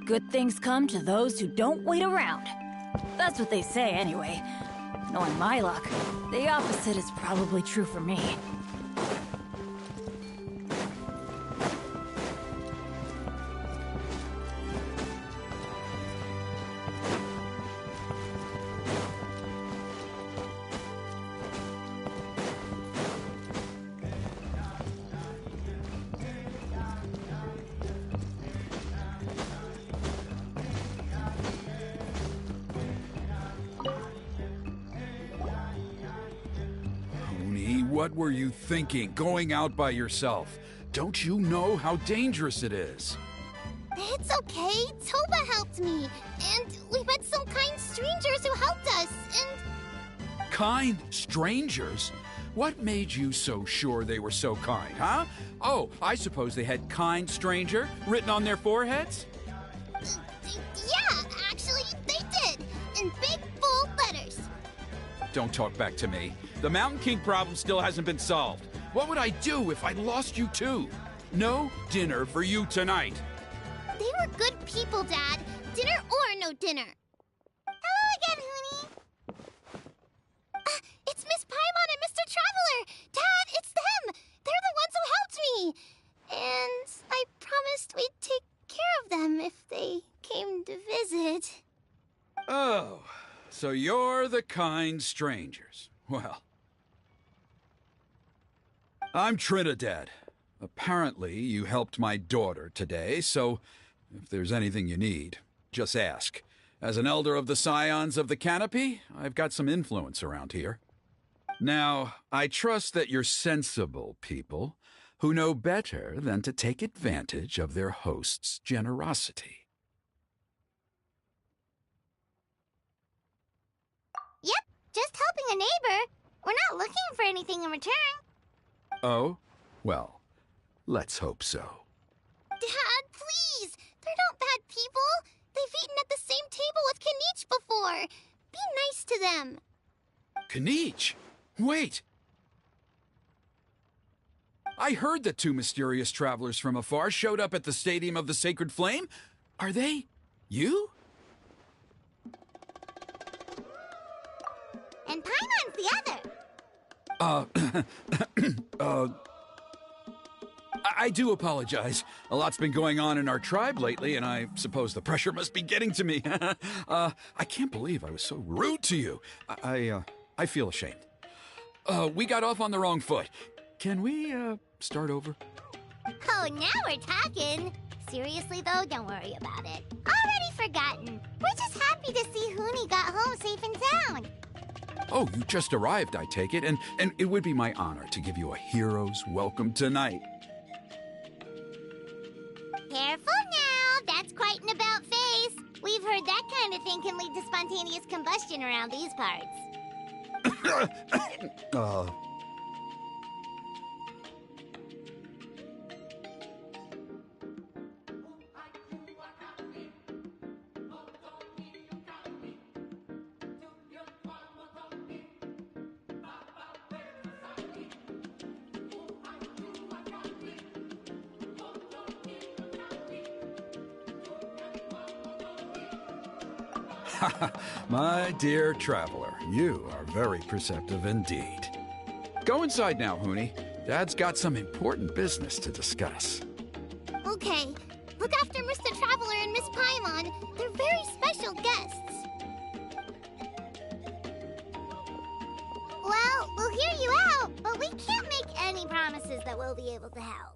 Good things come to those who don't wait around. That's what they say anyway. Knowing my luck, the opposite is probably true for me. What were you thinking, going out by yourself? Don't you know how dangerous it is? It's okay. Toba helped me. And we met some kind strangers who helped us, and... Kind strangers? What made you so sure they were so kind, huh? Oh, I suppose they had kind stranger written on their foreheads? Yeah, actually, they did. In big, bold letters. Don't talk back to me. The Mountain King problem still hasn't been solved. What would I do if I lost you too? No dinner for you tonight. They were good people, Dad. Dinner or no dinner. Hello again, Huni. It's Miss Paimon and Mr. Traveler. Dad, it's them. They're the ones who helped me. And I promised we'd take care of them if they came to visit. Oh, so you're the kind strangers. Well, I'm Trinidad. Apparently, you helped my daughter today, so if there's anything you need, just ask. As an elder of the Scions of the Canopy, I've got some influence around here. Now, I trust that you're sensible people who know better than to take advantage of their host's generosity. Yep, just helping a neighbor. We're not looking for anything in return. Oh? Well, let's hope so. Dad, please! They're not bad people. They've eaten at the same table with Kanich before. Be nice to them. Kanich? Wait! I heard that two mysterious travelers from afar showed up at the Stadium of the Sacred Flame. Are they you? And Paimon's the other. I do apologize. A lot's been going on in our tribe lately, and I suppose the pressure must be getting to me. I can't believe I was so rude to you. I feel ashamed. We got off on the wrong foot. Can we, start over? Oh, now we're talking. Seriously, though, don't worry about it. Already forgotten. We're just happy to see Huni got home safe and sound. Oh, you just arrived, I take it, and it would be my honor to give you a hero's welcome tonight. Careful now, that's quite an about face. We've heard that kind of thing can lead to spontaneous combustion around these parts. My dear traveler, you are very perceptive indeed. Go inside now, Huni. Dad's got some important business to discuss. Okay, look after Mr. Traveler and Miss Paimon. They're very special guests. Well, we'll hear you out, but we can't make any promises that we'll be able to help.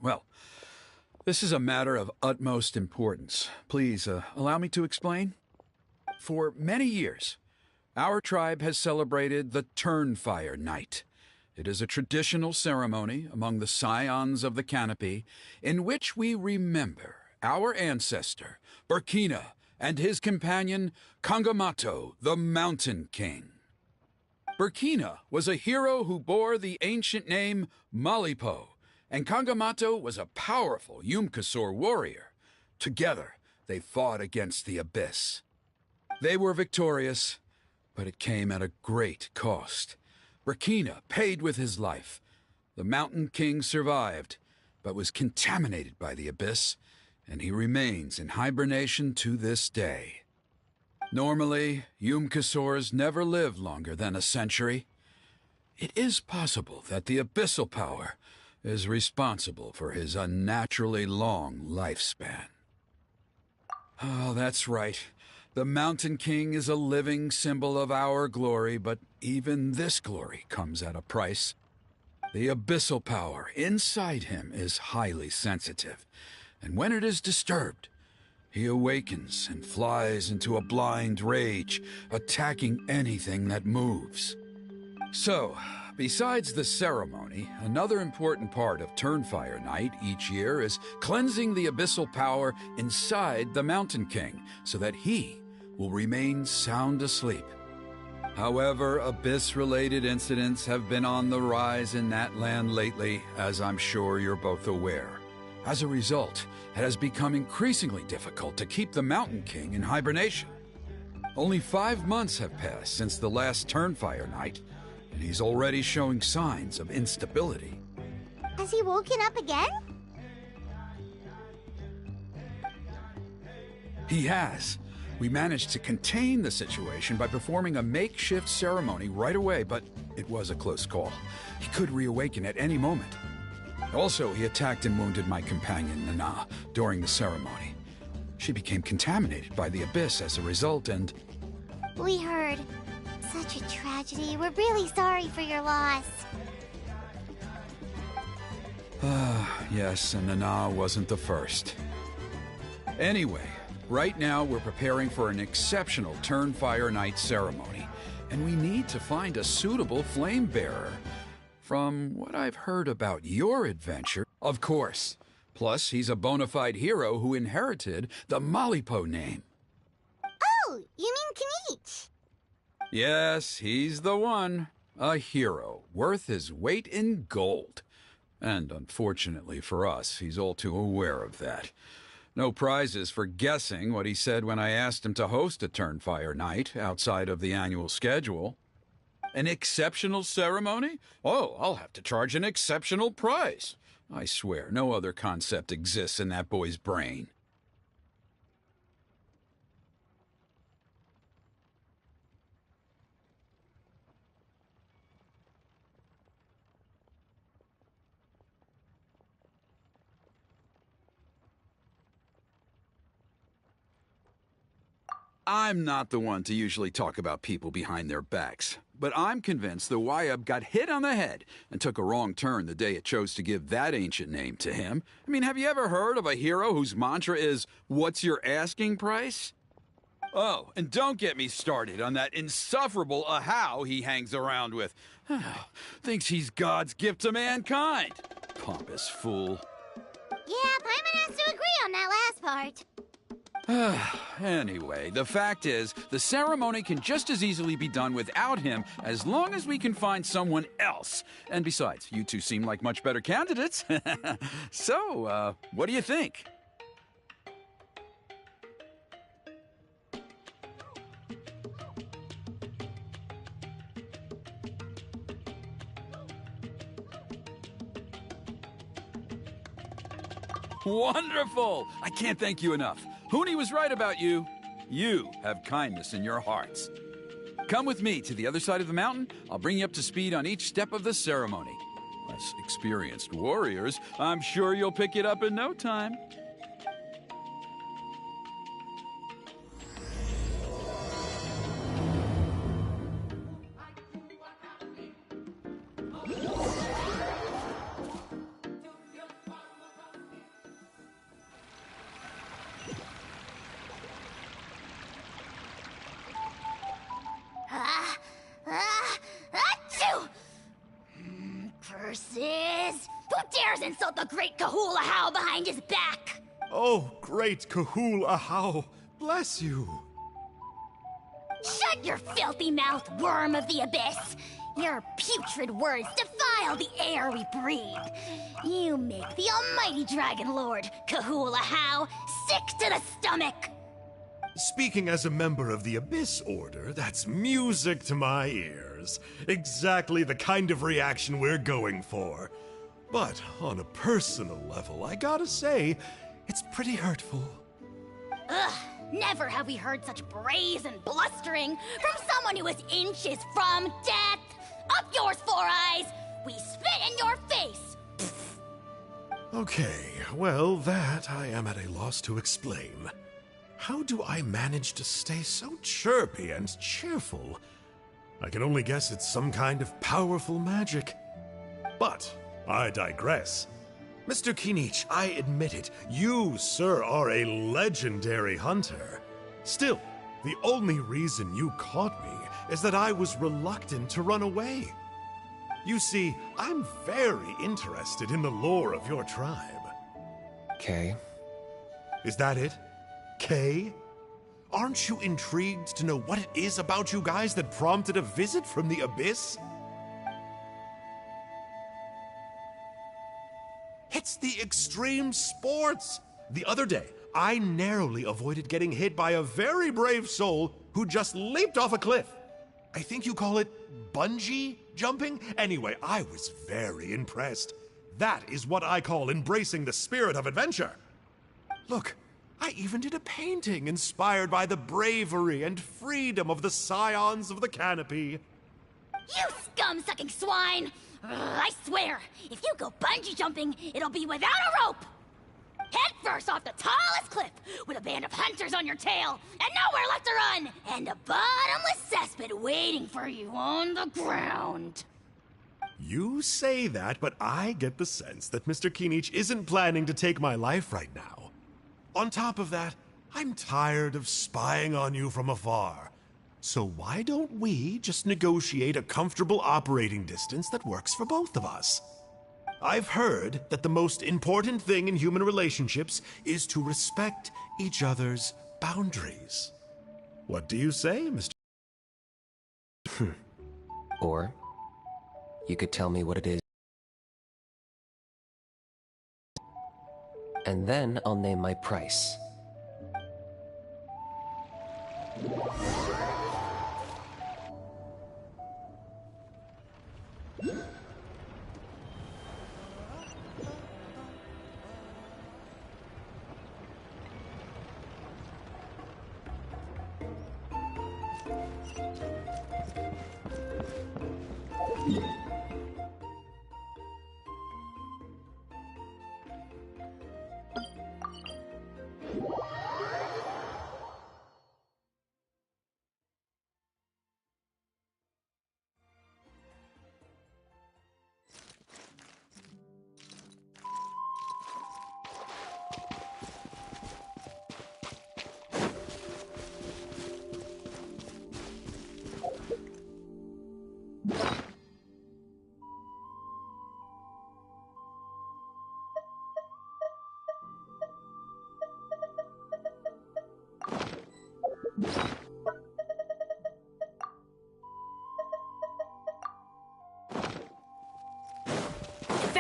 Well, this is a matter of utmost importance. Please, allow me to explain. For many years, our tribe has celebrated the Turnfire Night. It is a traditional ceremony among the Scions of the Canopy in which we remember our ancestor, Burkina, and his companion, Kangamato, the Mountain King. Burkina was a hero who bore the ancient name Malipo, and Kangamato was a powerful Yumkasor warrior. Together, they fought against the Abyss. They were victorious, but it came at a great cost. Burkina paid with his life. The Mountain King survived, but was contaminated by the Abyss, and he remains in hibernation to this day. Normally, Yumkasaurs never live longer than a century. It is possible that the abyssal power is responsible for his unnaturally long lifespan. Oh, that's right. The Mountain King is a living symbol of our glory, but even this glory comes at a price. The abyssal power inside him is highly sensitive, and when it is disturbed, he awakens and flies into a blind rage, attacking anything that moves. So, besides the ceremony, another important part of Turnfire Night each year is cleansing the abyssal power inside the Mountain King so that he will remain sound asleep. However, abyss-related incidents have been on the rise in Natlan lately, as I'm sure you're both aware. As a result, it has become increasingly difficult to keep the Mountain King in hibernation. Only 5 months have passed since the last Turnfire Night, and he's already showing signs of instability. Has he woken up again? He has. We managed to contain the situation by performing a makeshift ceremony right away, but it was a close call. He could reawaken at any moment. Also, he attacked and wounded my companion, Nana, during the ceremony. She became contaminated by the abyss as a result, and... We heard. Such a tragedy. We're really sorry for your loss. Yes, and Nana wasn't the first. Anyway, right now we're preparing for an exceptional Turnfire Night ceremony, and we need to find a suitable flame bearer. From what I've heard about your adventure, of course. Plus, he's a bona fide hero who inherited the Malipo name. Oh, you mean Kanich? Yes, he's the one. A hero, worth his weight in gold. And unfortunately for us, he's all too aware of that. No prizes for guessing what he said when I asked him to host a Turnfire Night outside of the annual schedule. An exceptional ceremony? Oh, I'll have to charge an exceptional price. I swear, no other concept exists in that boy's brain. I'm not the one to usually talk about people behind their backs, but I'm convinced the Wyub got hit on the head and took a wrong turn the day it chose to give that ancient name to him. I mean, have you ever heard of a hero whose mantra is, "What's your asking price?" Oh, and don't get me started on that insufferable Ahau he hangs around with. Thinks he's God's gift to mankind. Pompous fool. Yeah, Paimon has to agree on that last part. Anyway, the fact is, the ceremony can just as easily be done without him as long as we can find someone else. And besides, you two seem like much better candidates. So, what do you think? Wonderful! I can't thank you enough. Huni was right about you. You have kindness in your hearts. Come with me to the other side of the mountain. I'll bring you up to speed on each step of the ceremony. As experienced warriors, I'm sure you'll pick it up in no time. Achoo! Curses! Who dares insult the great Kahula How behind his back? Oh, great Kahul Ahau, bless you. Shut your filthy mouth, worm of the abyss! Your putrid words defile the air we breathe. You make the almighty Dragon Lord, Kahula How, sick to the stomach! Speaking as a member of the Abyss Order, that's music to my ears. Exactly the kind of reaction we're going for. But on a personal level, I gotta say, It's pretty hurtful. Ugh, never have we heard such brazen blustering from someone who is inches from death. Up yours, Four Eyes! We spit in your face! Okay, well, that I am at a loss to explain. How do I manage to stay so chirpy and cheerful? I can only guess it's some kind of powerful magic. But I digress. Mr. Kinich, I admit it, you, sir, are a legendary hunter. Still, the only reason you caught me is that I was reluctant to run away. You see, I'm very interested in the lore of your tribe. Okay. Is that it? Kay? Aren't you intrigued to know what it is about you guys that prompted a visit from the Abyss? It's the extreme sports! The other day, I narrowly avoided getting hit by a very brave soul who just leaped off a cliff. I think you call it bungee jumping? Anyway, I was very impressed. That is what I call embracing the spirit of adventure. Look, I even did a painting inspired by the bravery and freedom of the scions of the canopy. You scum-sucking swine! Ugh, I swear, if you go bungee jumping, it'll be without a rope! Head first off the tallest cliff, with a band of hunters on your tail, and nowhere left to run, and a bottomless cesspit waiting for you on the ground. You say that, but I get the sense that Mr. Kinich isn't planning to take my life right now. On top of that, I'm tired of spying on you from afar. So why don't we just negotiate a comfortable operating distance that works for both of us? I've heard that the most important thing in human relationships is to respect each other's boundaries. What do you say, Mr. Or you could tell me what it is, and then I'll name my price.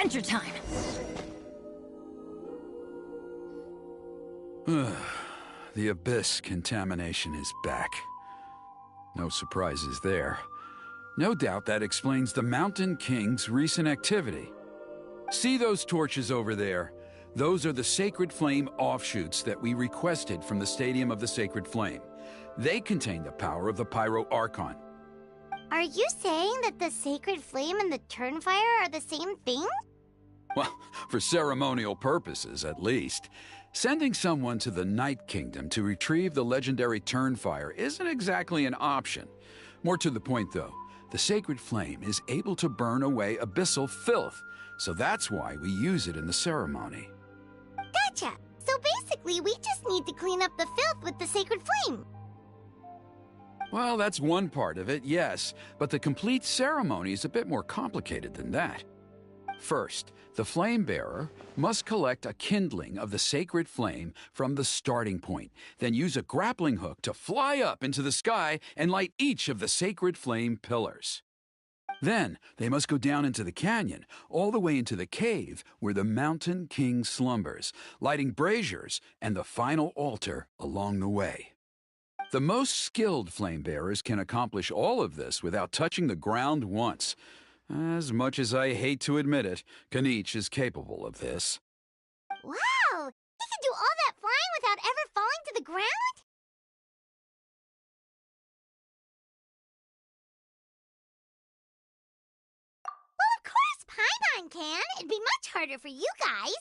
Adventure time! The Abyss contamination is back. No surprises there. No doubt that explains the Mountain King's recent activity. See those torches over there? Those are the Sacred Flame offshoots that we requested from the Stadium of the Sacred Flame. They contain the power of the Pyro Archon. Are you saying that the Sacred Flame and the Turnfire are the same thing? Well, for ceremonial purposes, at least. Sending someone to the Night Kingdom to retrieve the legendary Turnfire isn't exactly an option. More to the point, though, the Sacred Flame is able to burn away abyssal filth, so that's why we use it in the ceremony. Gotcha! So basically, we just need to clean up the filth with the Sacred Flame. Well, that's one part of it, yes, but the complete ceremony is a bit more complicated than that. First, the flame bearer must collect a kindling of the sacred flame from the starting point, then use a grappling hook to fly up into the sky and light each of the sacred flame pillars. Then, they must go down into the canyon, all the way into the cave where the Mountain King slumbers, lighting braziers and the final altar along the way. The most skilled flame bearers can accomplish all of this without touching the ground once. As much as I hate to admit it, Kinich is capable of this. Wow! He can do all that flying without ever falling to the ground? Well, of course Paimon can. It'd be much harder for you guys.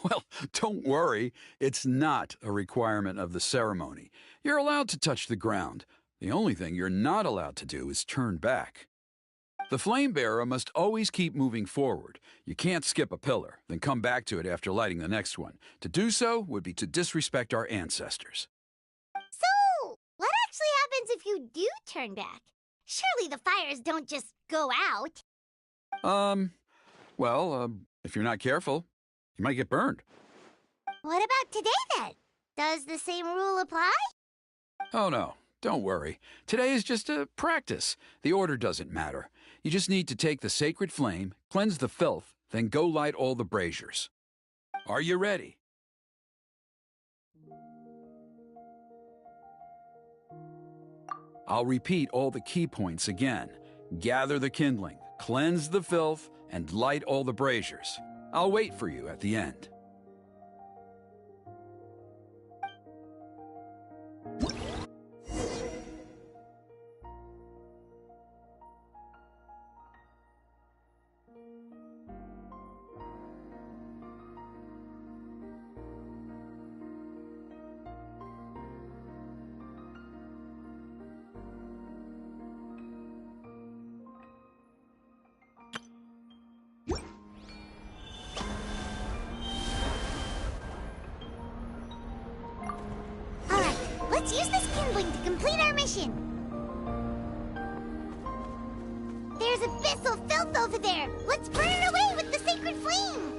Well, don't worry. It's not a requirement of the ceremony. You're allowed to touch the ground. The only thing you're not allowed to do is turn back. The flame bearer must always keep moving forward. You can't skip a pillar, then come back to it after lighting the next one. To do so would be to disrespect our ancestors. So, what actually happens if you do turn back? Surely the fires don't just go out. If you're not careful, you might get burned. What about today then? Does the same rule apply? Oh no, don't worry. Today is just a practice. The order doesn't matter. You just need to take the sacred flame, cleanse the filth, then go light all the braziers. Are you ready? I'll repeat all the key points again. Gather the kindling, cleanse the filth, and light all the braziers. I'll wait for you at the end. Let's use this kindling to complete our mission. There's abyssal filth over there. Let's burn it away with the sacred flame.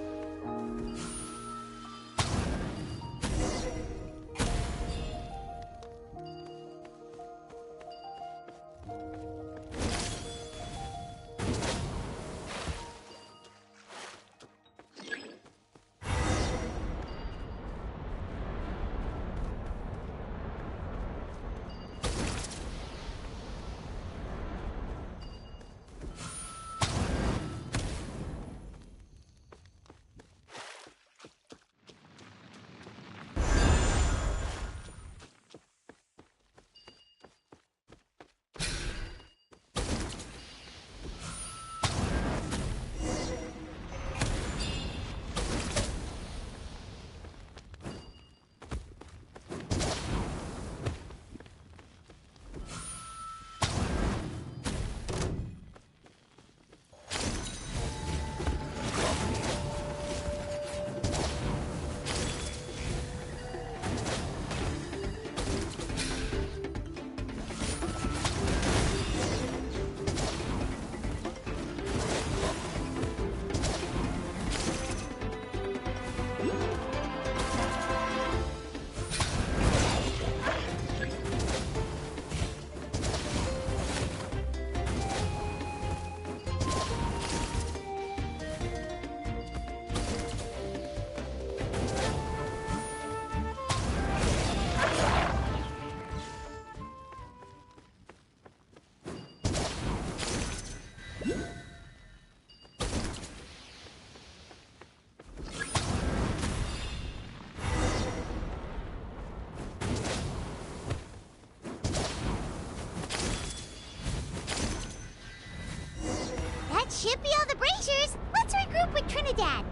That should be all the braziers. Let's regroup with Trinidad.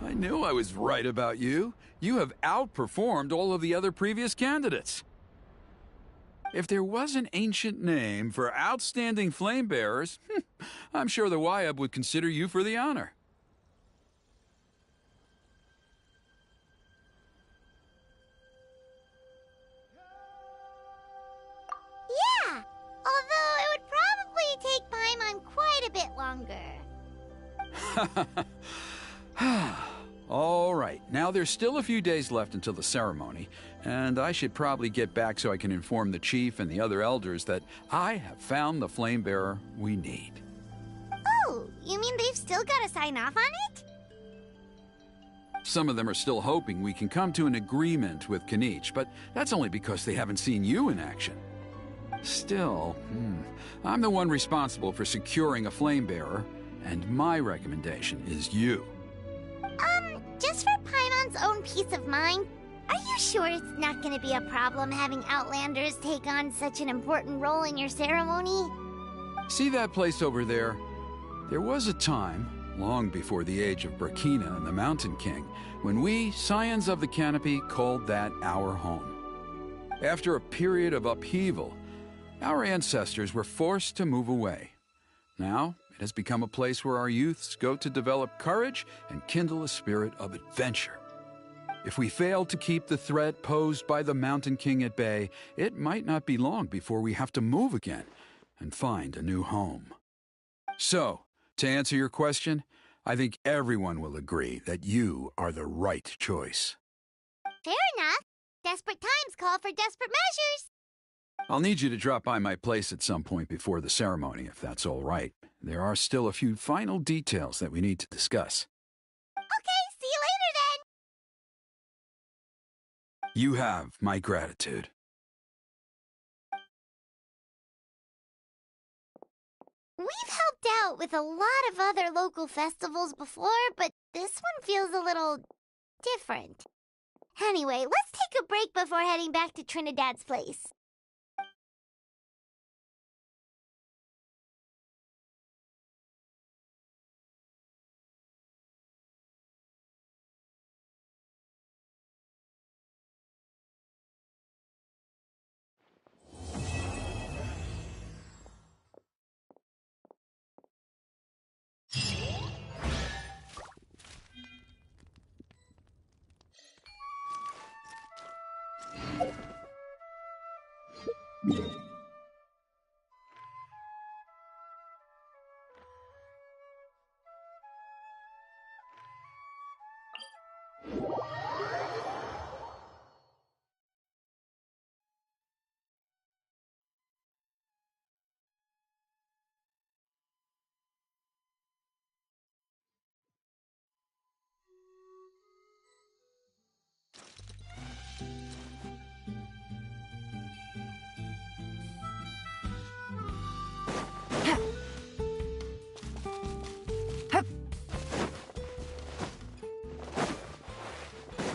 I knew I was right about you. You have outperformed all of the other previous candidates. If there was an ancient name for outstanding flame bearers, I'm sure the Wyab would consider you for the honor. Yeah, although it would probably take Paimon quite a bit longer. All right, now there's still a few days left until the ceremony, and I should probably get back so I can inform the chief and the other elders that I have found the flame bearer we need. Oh, you mean they've still got to sign off on it? Some of them are still hoping we can come to an agreement with Kanich, but that's only because they haven't seen you in action. Still, I'm the one responsible for securing a flame bearer, and my recommendation is you. Just for Paimon's own peace of mind, are you sure it's not gonna be a problem having Outlanders take on such an important role in your ceremony? See that place over there? There was a time, long before the age of Burkina and the Mountain King, when we, Scions of the Canopy, called that our home. After a period of upheaval, our ancestors were forced to move away. Now, it has become a place where our youths go to develop courage and kindle a spirit of adventure. If we fail to keep the threat posed by the Mountain King at bay, it might not be long before we have to move again and find a new home. So, to answer your question, I think everyone will agree that you are the right choice. Fair enough. Desperate times call for desperate measures. I'll need you to drop by my place at some point before the ceremony, if that's all right. There are still a few final details that we need to discuss. Okay, see you later then. You have my gratitude. We've helped out with a lot of other local festivals before, but this one feels a little different. Anyway, let's take a break before heading back to Trinidad's place.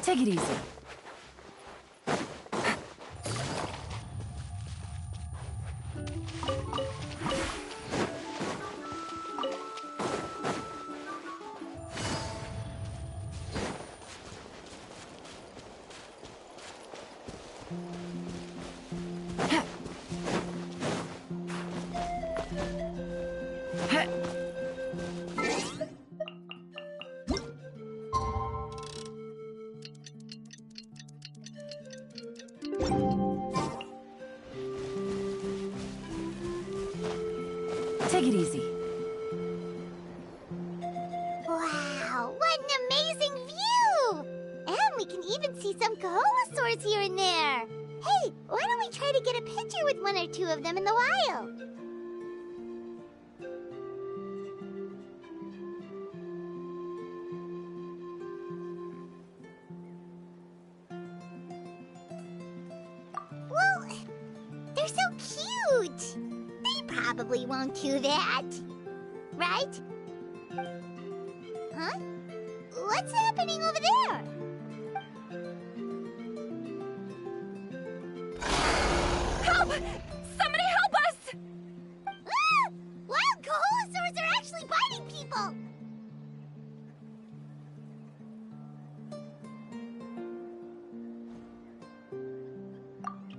Take it easy. Take it easy. Wow, what an amazing view! And we can even see some Kohosaurs here and there. Hey, why don't we try to get a picture with one or two of them in the wild? Well, they're so cute. They probably won't do that. Right? Huh? What's happening over there? Help! Somebody help us! Ah! Wild Kohosaurs are actually biting people!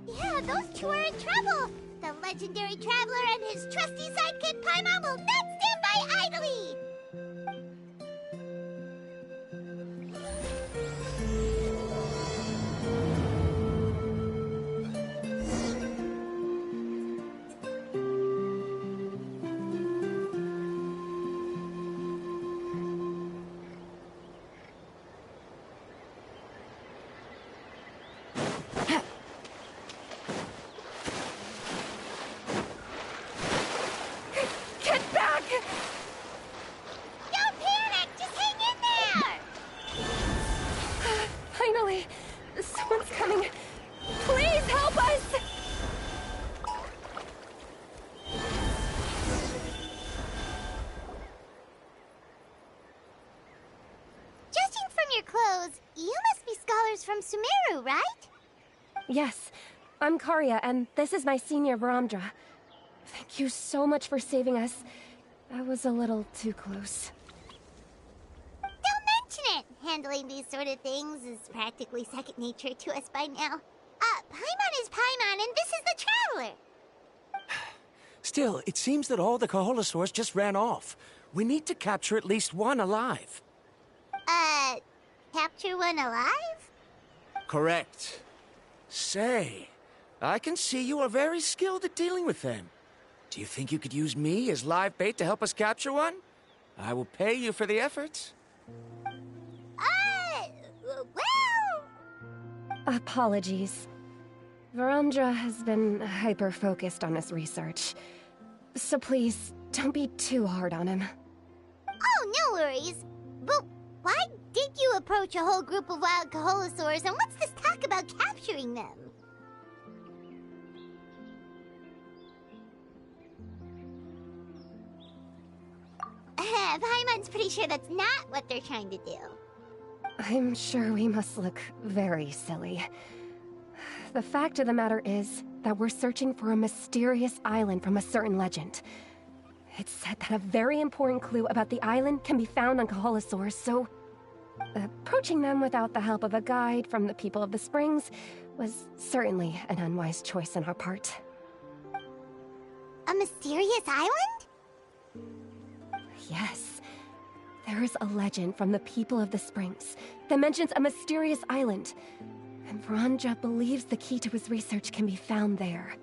Yeah, those two are in trouble! The legendary traveler and his trusty sidekick Paimon will not stand by idly! Get back! Yes, I'm Karya, and this is my senior Varamdra. Thank you so much for saving us. That was a little too close. Don't mention it! Handling these sort of things is practically second nature to us by now. Paimon is Paimon, and this is the Traveler! Still, it seems that all the Kaholasaurs just ran off. We need to capture at least one alive. Capture one alive? Correct. Say, I can see you are very skilled at dealing with them. Do you think you could use me as live bait to help us capture one? I will pay you for the efforts. Well... Apologies. Varamdra has been hyper-focused on his research. So please, don't be too hard on him. Oh, no worries. But why did you approach a whole group of wild Kaholasaurs, and what's this talk about capturing them? Paimon's pretty sure that's not what they're trying to do. I'm sure we must look very silly. The fact of the matter is that we're searching for a mysterious island from a certain legend. It's said that a very important clue about the island can be found on Kaholasaurs, so... approaching them without the help of a guide from the people of the Springs was certainly an unwise choice on our part. A mysterious island? Yes. There is a legend from the people of the Springs that mentions a mysterious island. And Varamdra believes the key to his research can be found there.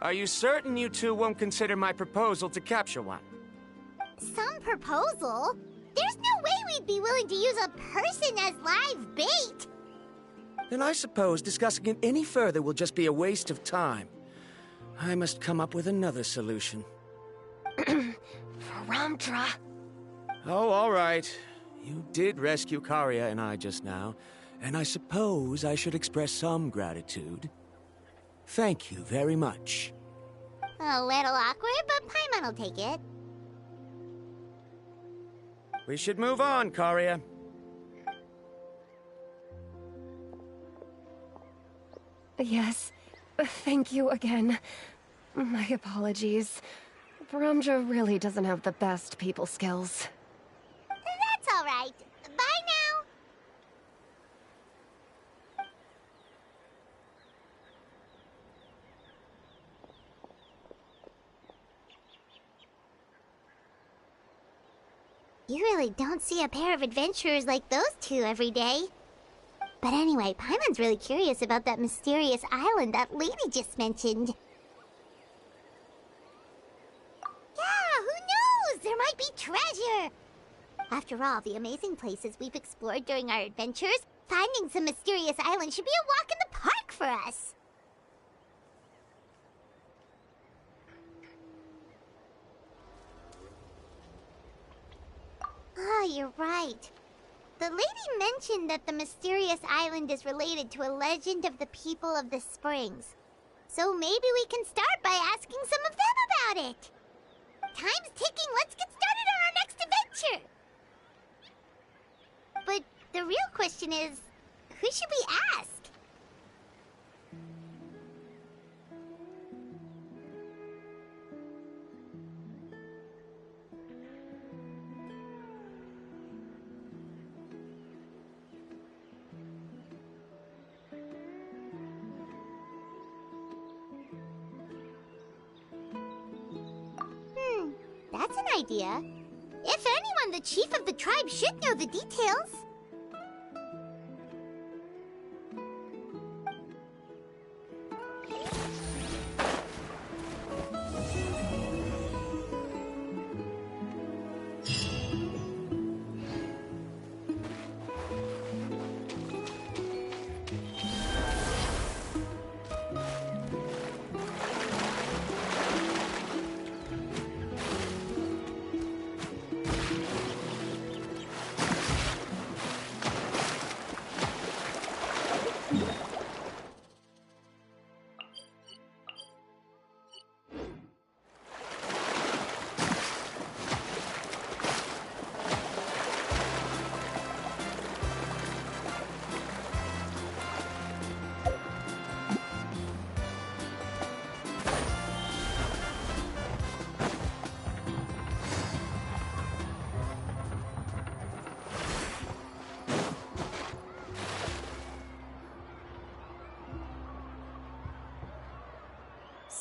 Are you certain you two won't consider my proposal to capture one? Some proposal? There's no way we'd be willing to use a person as live bait! Then I suppose discussing it any further will just be a waste of time. I must come up with another solution. Varamdra! Oh, all right. You did rescue Karya and I just now, and I suppose I should express some gratitude. Thank you very much. A little awkward, but Paimon will take it. We should move on, Karya. Yes. Thank you again. My apologies. Varamdra really doesn't have the best people skills. That's all right. Bye now. You really don't see a pair of adventurers like those two every day. But anyway, Paimon's really curious about that mysterious island that lady just mentioned. Yeah, who knows? There might be treasure! After all, the amazing places we've explored during our adventures, finding some mysterious island should be a walk in the park for us. Oh, you're right. The lady mentioned that the mysterious island is related to a legend of the people of the Springs. So maybe we can start by asking some of them about it. Time's ticking. Let's get started on our next adventure. But the real question is, who should we ask? That's an idea. If anyone, the chief of the tribe should know the details.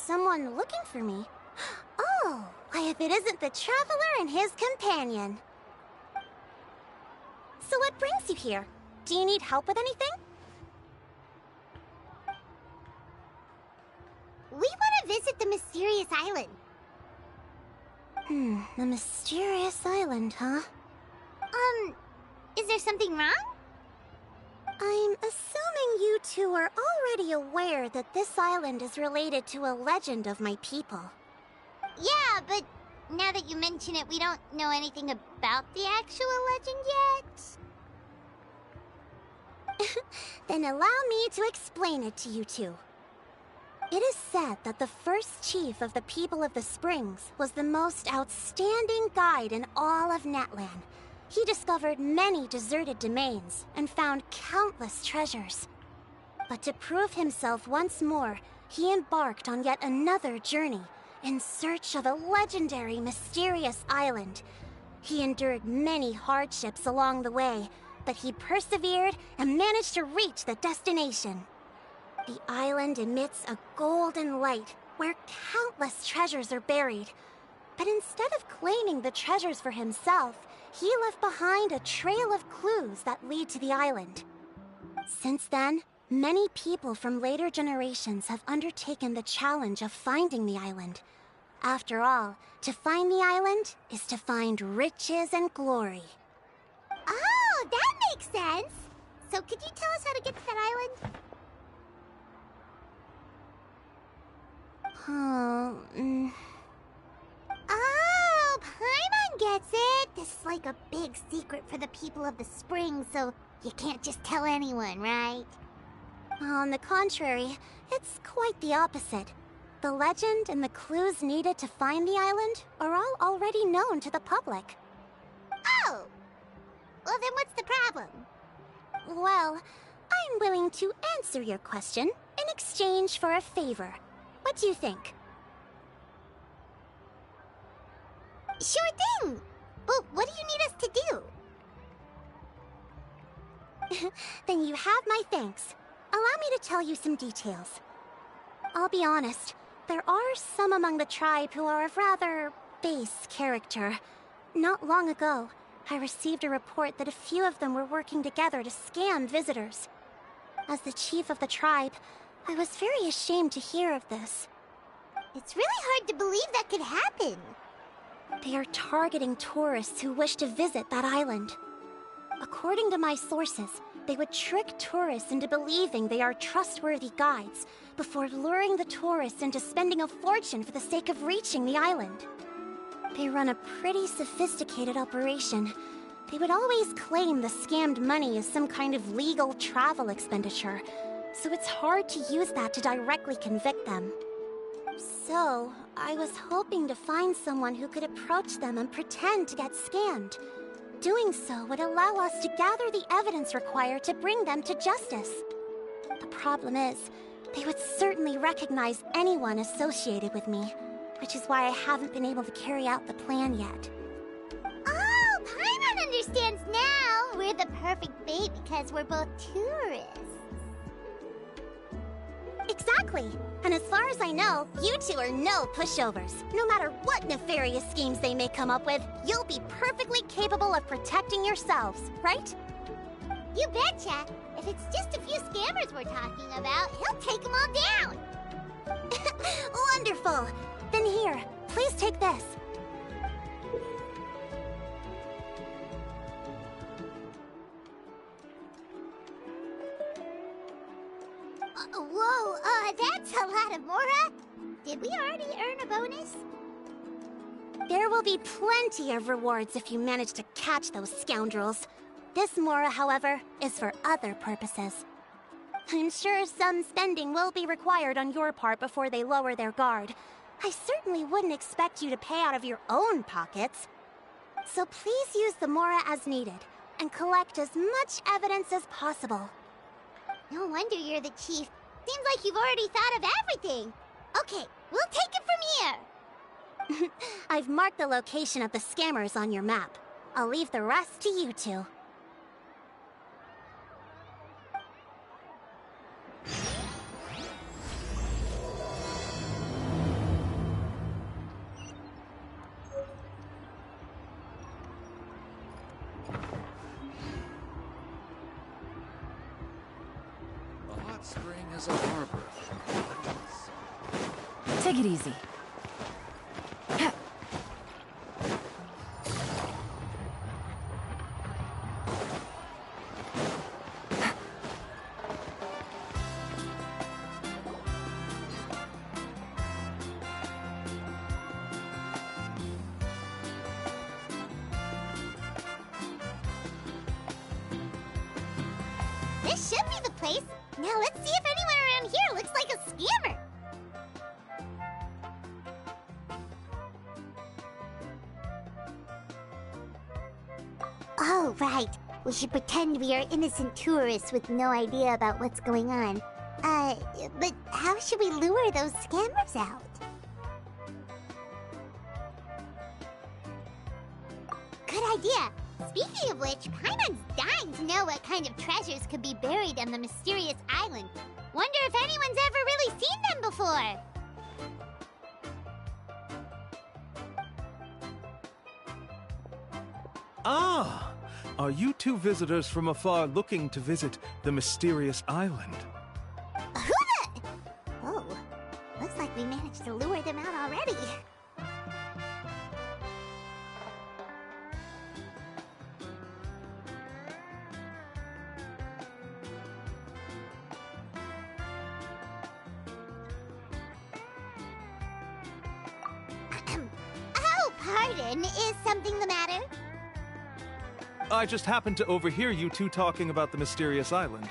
Someone looking for me? Oh, why if it isn't the Traveler and his companion. So what brings you here? Do you need help with anything? We want to visit the mysterious island. The mysterious island, huh? Is there something wrong? I'm assuming you two are already aware that this island is related to a legend of my people. Yeah, but now that you mention it, we don't know anything about the actual legend yet. Then allow me to explain it to you two. It is said that the first chief of the people of the Springs was the most outstanding guide in all of Natlan. He discovered many deserted domains and found countless treasures. But to prove himself once more, he embarked on yet another journey in search of a legendary, mysterious island. He endured many hardships along the way, but he persevered and managed to reach the destination. The island emits a golden light where countless treasures are buried. But instead of claiming the treasures for himself, he left behind a trail of clues that lead to the island. Since then, many people from later generations have undertaken the challenge of finding the island. After all, to find the island is to find riches and glory. Oh, that makes sense! So could you tell us how to get to that island? Oh, Paimon gets it! This is like a big secret for the people of the Spring, so you can't just tell anyone, right? On the contrary, it's quite the opposite. The legend and the clues needed to find the island are all already known to the public. Oh! Well, then what's the problem? Well, I'm willing to answer your question in exchange for a favor. What do you think? Sure thing! But what do you need us to do? Then you have my thanks. Allow me to tell you some details. I'll be honest, there are some among the tribe who are of rather base character. Not long ago, I received a report that a few of them were working together to scam visitors. As the chief of the tribe, I was very ashamed to hear of this. It's really hard to believe that could happen. They are targeting tourists who wish to visit that island. According to my sources, they would trick tourists into believing they are trustworthy guides before luring the tourists into spending a fortune for the sake of reaching the island. They run a pretty sophisticated operation. They would always claim the scammed money is some kind of legal travel expenditure, so it's hard to use that to directly convict them. So, I was hoping to find someone who could approach them and pretend to get scammed. Doing so would allow us to gather the evidence required to bring them to justice. The problem is, they would certainly recognize anyone associated with me, which is why I haven't been able to carry out the plan yet. Oh, Paimon understands now! We're the perfect bait because we're both tourists. Exactly! And as far as I know, you two are no pushovers. No matter what nefarious schemes they may come up with, you'll be perfectly capable of protecting yourselves, right? You betcha! If it's just a few scammers we're talking about, he'll take them all down! Wonderful! Then here, please take this. Whoa, that's a lot of Mora! Did we already earn a bonus? There will be plenty of rewards if you manage to catch those scoundrels. This Mora, however, is for other purposes. I'm sure some spending will be required on your part before they lower their guard. I certainly wouldn't expect you to pay out of your own pockets. So please use the Mora as needed, and collect as much evidence as possible. No wonder you're the chief. Seems like you've already thought of everything. Okay, we'll take it from here. I've marked the location of the scammers on your map. I'll leave the rest to you two. Spring as a harbor. Take it easy. This should be the place. Now let's see if anyone around here looks like a scammer. Oh, right. We should pretend we are innocent tourists with no idea about what's going on. But how should we lure those scammers out? Good idea. Speaking of which, Paimon's dying to know what kind of treasures could be buried on the mysterious island. Wonder if anyone's ever really seen them before. Ah! Are you two visitors from afar looking to visit the mysterious island? Who the... Oh, looks like we managed to lure them out already. Oh, pardon. Is something the matter? I just happened to overhear you two talking about the mysterious island.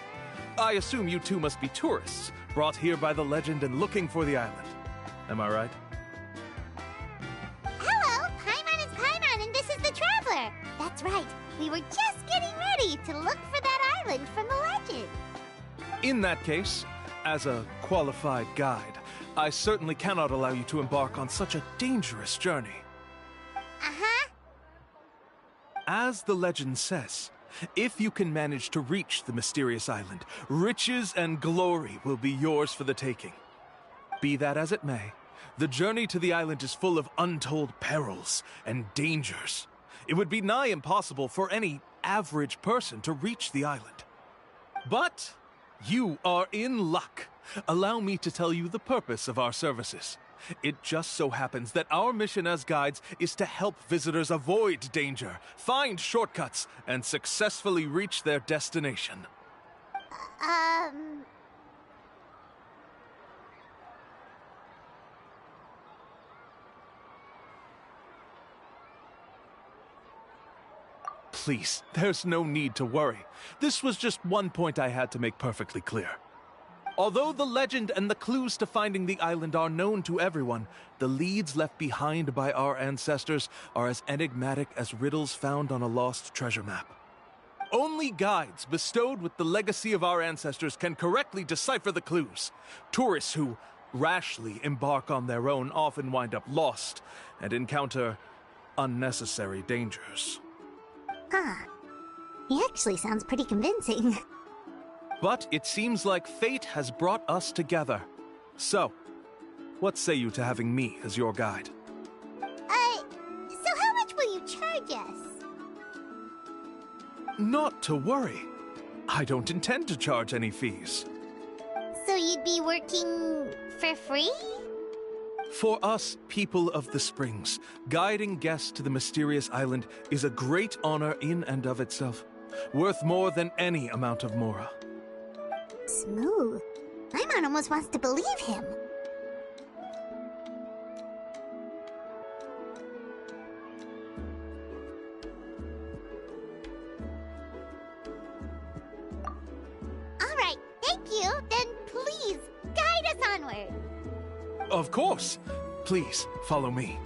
I assume you two must be tourists, brought here by the legend and looking for the island. Am I right? Hello, Paimon is Paimon, and this is the Traveler. That's right. We were just getting ready to look for that island from the legend. In that case, as a qualified guide, I certainly cannot allow you to embark on such a dangerous journey. Uh-huh. As the legend says, if you can manage to reach the mysterious island, riches and glory will be yours for the taking. Be that as it may, the journey to the island is full of untold perils and dangers. It would be nigh impossible for any average person to reach the island. But you are in luck. Allow me to tell you the purpose of our services. It just so happens that our mission as guides is to help visitors avoid danger, find shortcuts, and successfully reach their destination. Please, there's no need to worry. This was just one point I had to make perfectly clear. Although the legend and the clues to finding the island are known to everyone, the leads left behind by our ancestors are as enigmatic as riddles found on a lost treasure map. Only guides bestowed with the legacy of our ancestors can correctly decipher the clues. Tourists who rashly embark on their own often wind up lost and encounter unnecessary dangers. He actually sounds pretty convincing. But it seems like fate has brought us together. So, what say you to having me as your guide? So how much will you charge us? Not to worry. I don't intend to charge any fees. So you'd be working for free? For us, people of the Springs, guiding guests to the mysterious island is a great honor in and of itself, worth more than any amount of mora. Smooth. Paimon almost wants to believe him. All right, thank you. Then please, guide us onward. Of course. Please, follow me.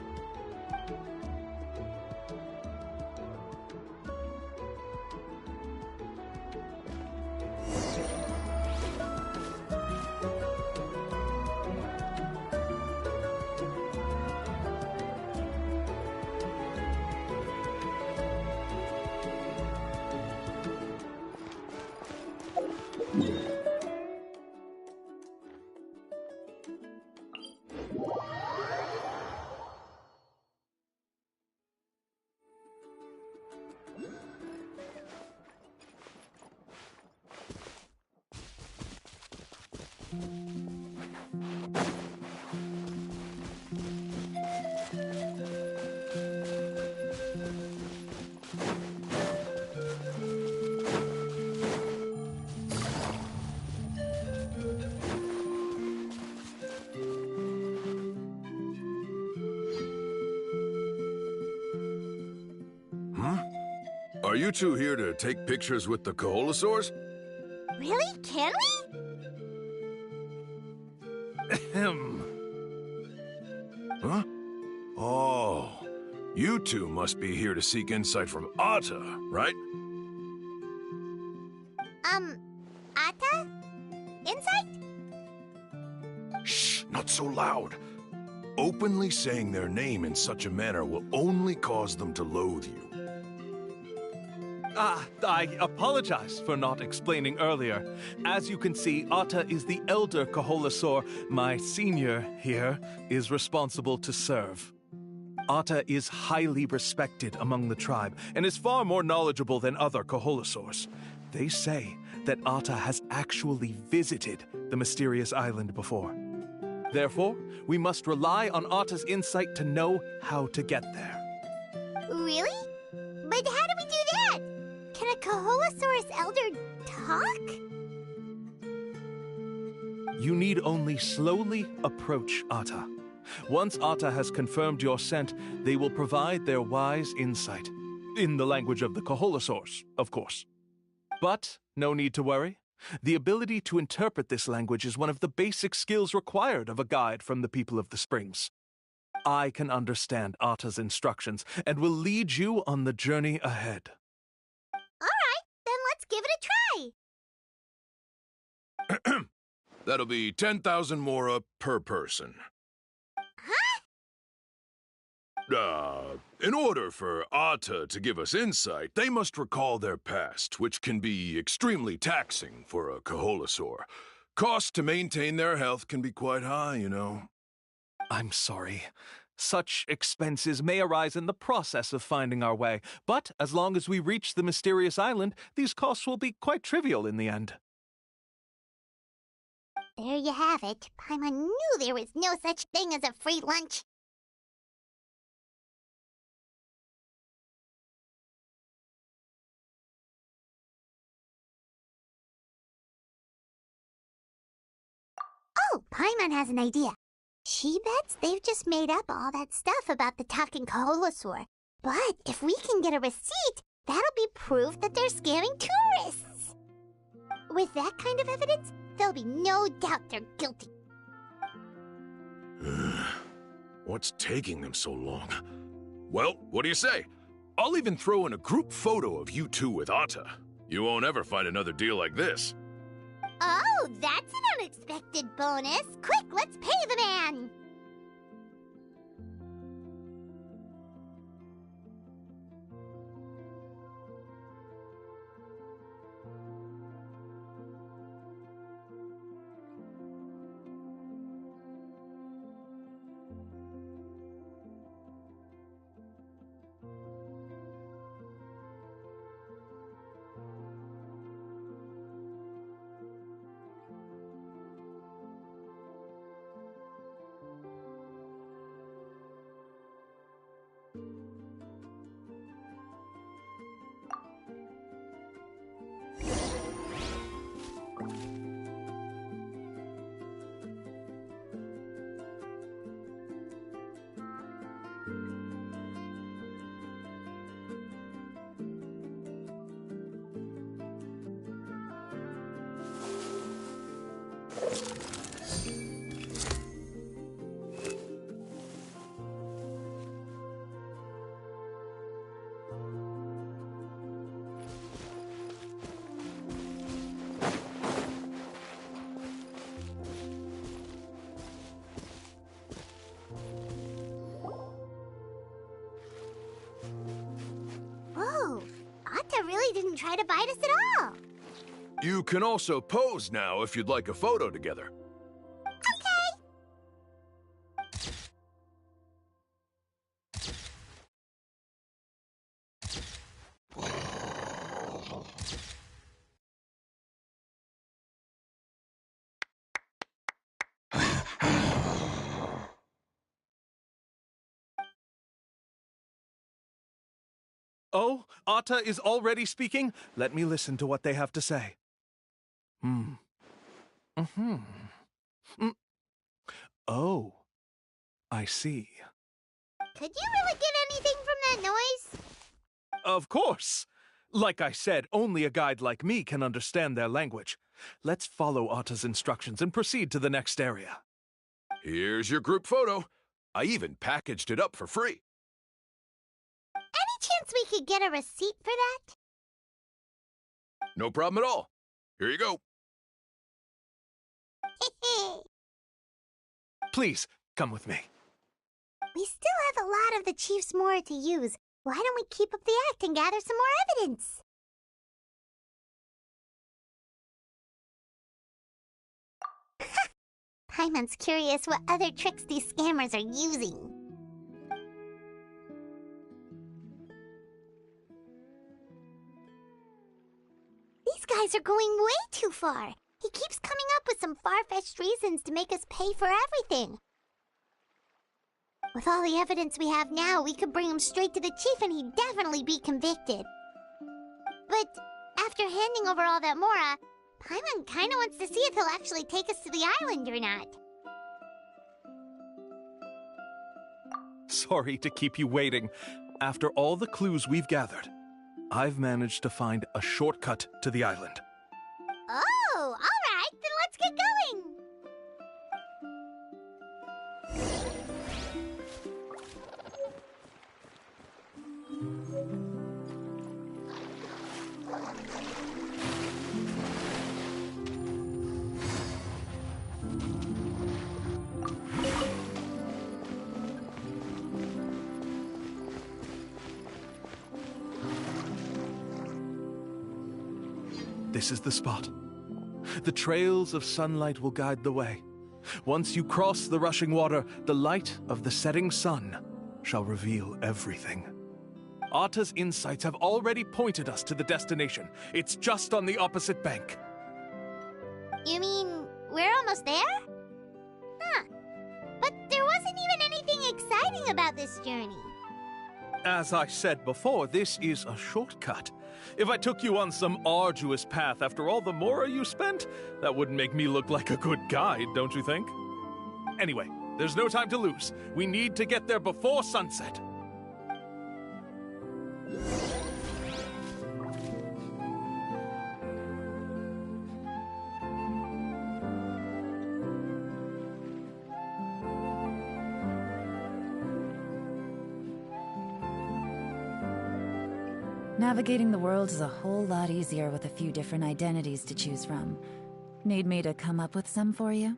Are you two here to take pictures with the Koholosaurs? Really? Can we? Ahem. Huh? Oh, you two must be here to seek insight from Atta, right? Atta? Insight? Shh, not so loud. Openly saying their name in such a manner will only cause them to loathe you. I apologize for not explaining earlier. As you can see, Atta is the elder Koholosaur. My senior here is responsible to serve. Atta is highly respected among the tribe and is far more knowledgeable than other Koholosaurs. They say that Atta has actually visited the mysterious island before. Therefore, we must rely on Atta's insight to know how to get there. Really? But how do we do that? Can a Koholosaurus elder talk? You need only slowly approach Atta. Once Atta has confirmed your scent, they will provide their wise insight. In the language of the Koholosaurs, of course. But no need to worry. The ability to interpret this language is one of the basic skills required of a guide from the people of the Springs. I can understand Atta's instructions and will lead you on the journey ahead. All right, then let's give it a try. That'll be 10,000 mora per person. In order for Atta to give us insight, they must recall their past, which can be extremely taxing for a Koholosaur. Costs to maintain their health can be quite high, you know. I'm sorry. Such expenses may arise in the process of finding our way, but as long as we reach the mysterious island, these costs will be quite trivial in the end. There you have it. Paimon knew there was no such thing as a free lunch. Oh, Paimon has an idea. She bets they've just made up all that stuff about the talking Koholosaur. But if we can get a receipt, that'll be proof that they're scamming tourists. With that kind of evidence, there'll be no doubt they're guilty. What's taking them so long? Well, what do you say? I'll even throw in a group photo of you two with Atta. You won't ever find another deal like this. Oh, that's an unexpected bonus. Quick, let's pay the man. Whoa, Atta really didn't try to bite us at all. You can also pose now if you'd like a photo together. Okay. Oh, Atta is already speaking? Let me listen to what they have to say. Oh, I see. Could you really get anything from that noise? Of course. Like I said, only a guide like me can understand their language. Let's follow Atta's instructions and proceed to the next area. Here's your group photo. I even packaged it up for free. Any chance we could get a receipt for that? No problem at all. Here you go. Please, come with me. We still have a lot of the Chief's Mora to use. Why don't we keep up the act and gather some more evidence? Paimon's curious what other tricks these scammers are using. These guys are going way too far. He keeps coming up with some far-fetched reasons to make us pay for everything. With all the evidence we have now, we could bring him straight to the chief and he'd definitely be convicted. But after handing over all that Mora, Paimon kinda wants to see if he'll actually take us to the island or not. Sorry to keep you waiting. After all the clues we've gathered, I've managed to find a shortcut to the island. Oh, alright, then let's get going! This is the spot. The trails of sunlight will guide the way. Once you cross the rushing water, the light of the setting sun shall reveal everything. Atta's insights have already pointed us to the destination. It's just on the opposite bank. You mean we're almost there? Huh. But there wasn't even anything exciting about this journey. As I said before, this is a shortcut. If I took you on some arduous path after all the Mora you spent, that wouldn't make me look like a good guide, don't you think? Anyway, there's no time to lose. We need to get there before sunset. Navigating the world is a whole lot easier with a few different identities to choose from. Need me to come up with some for you?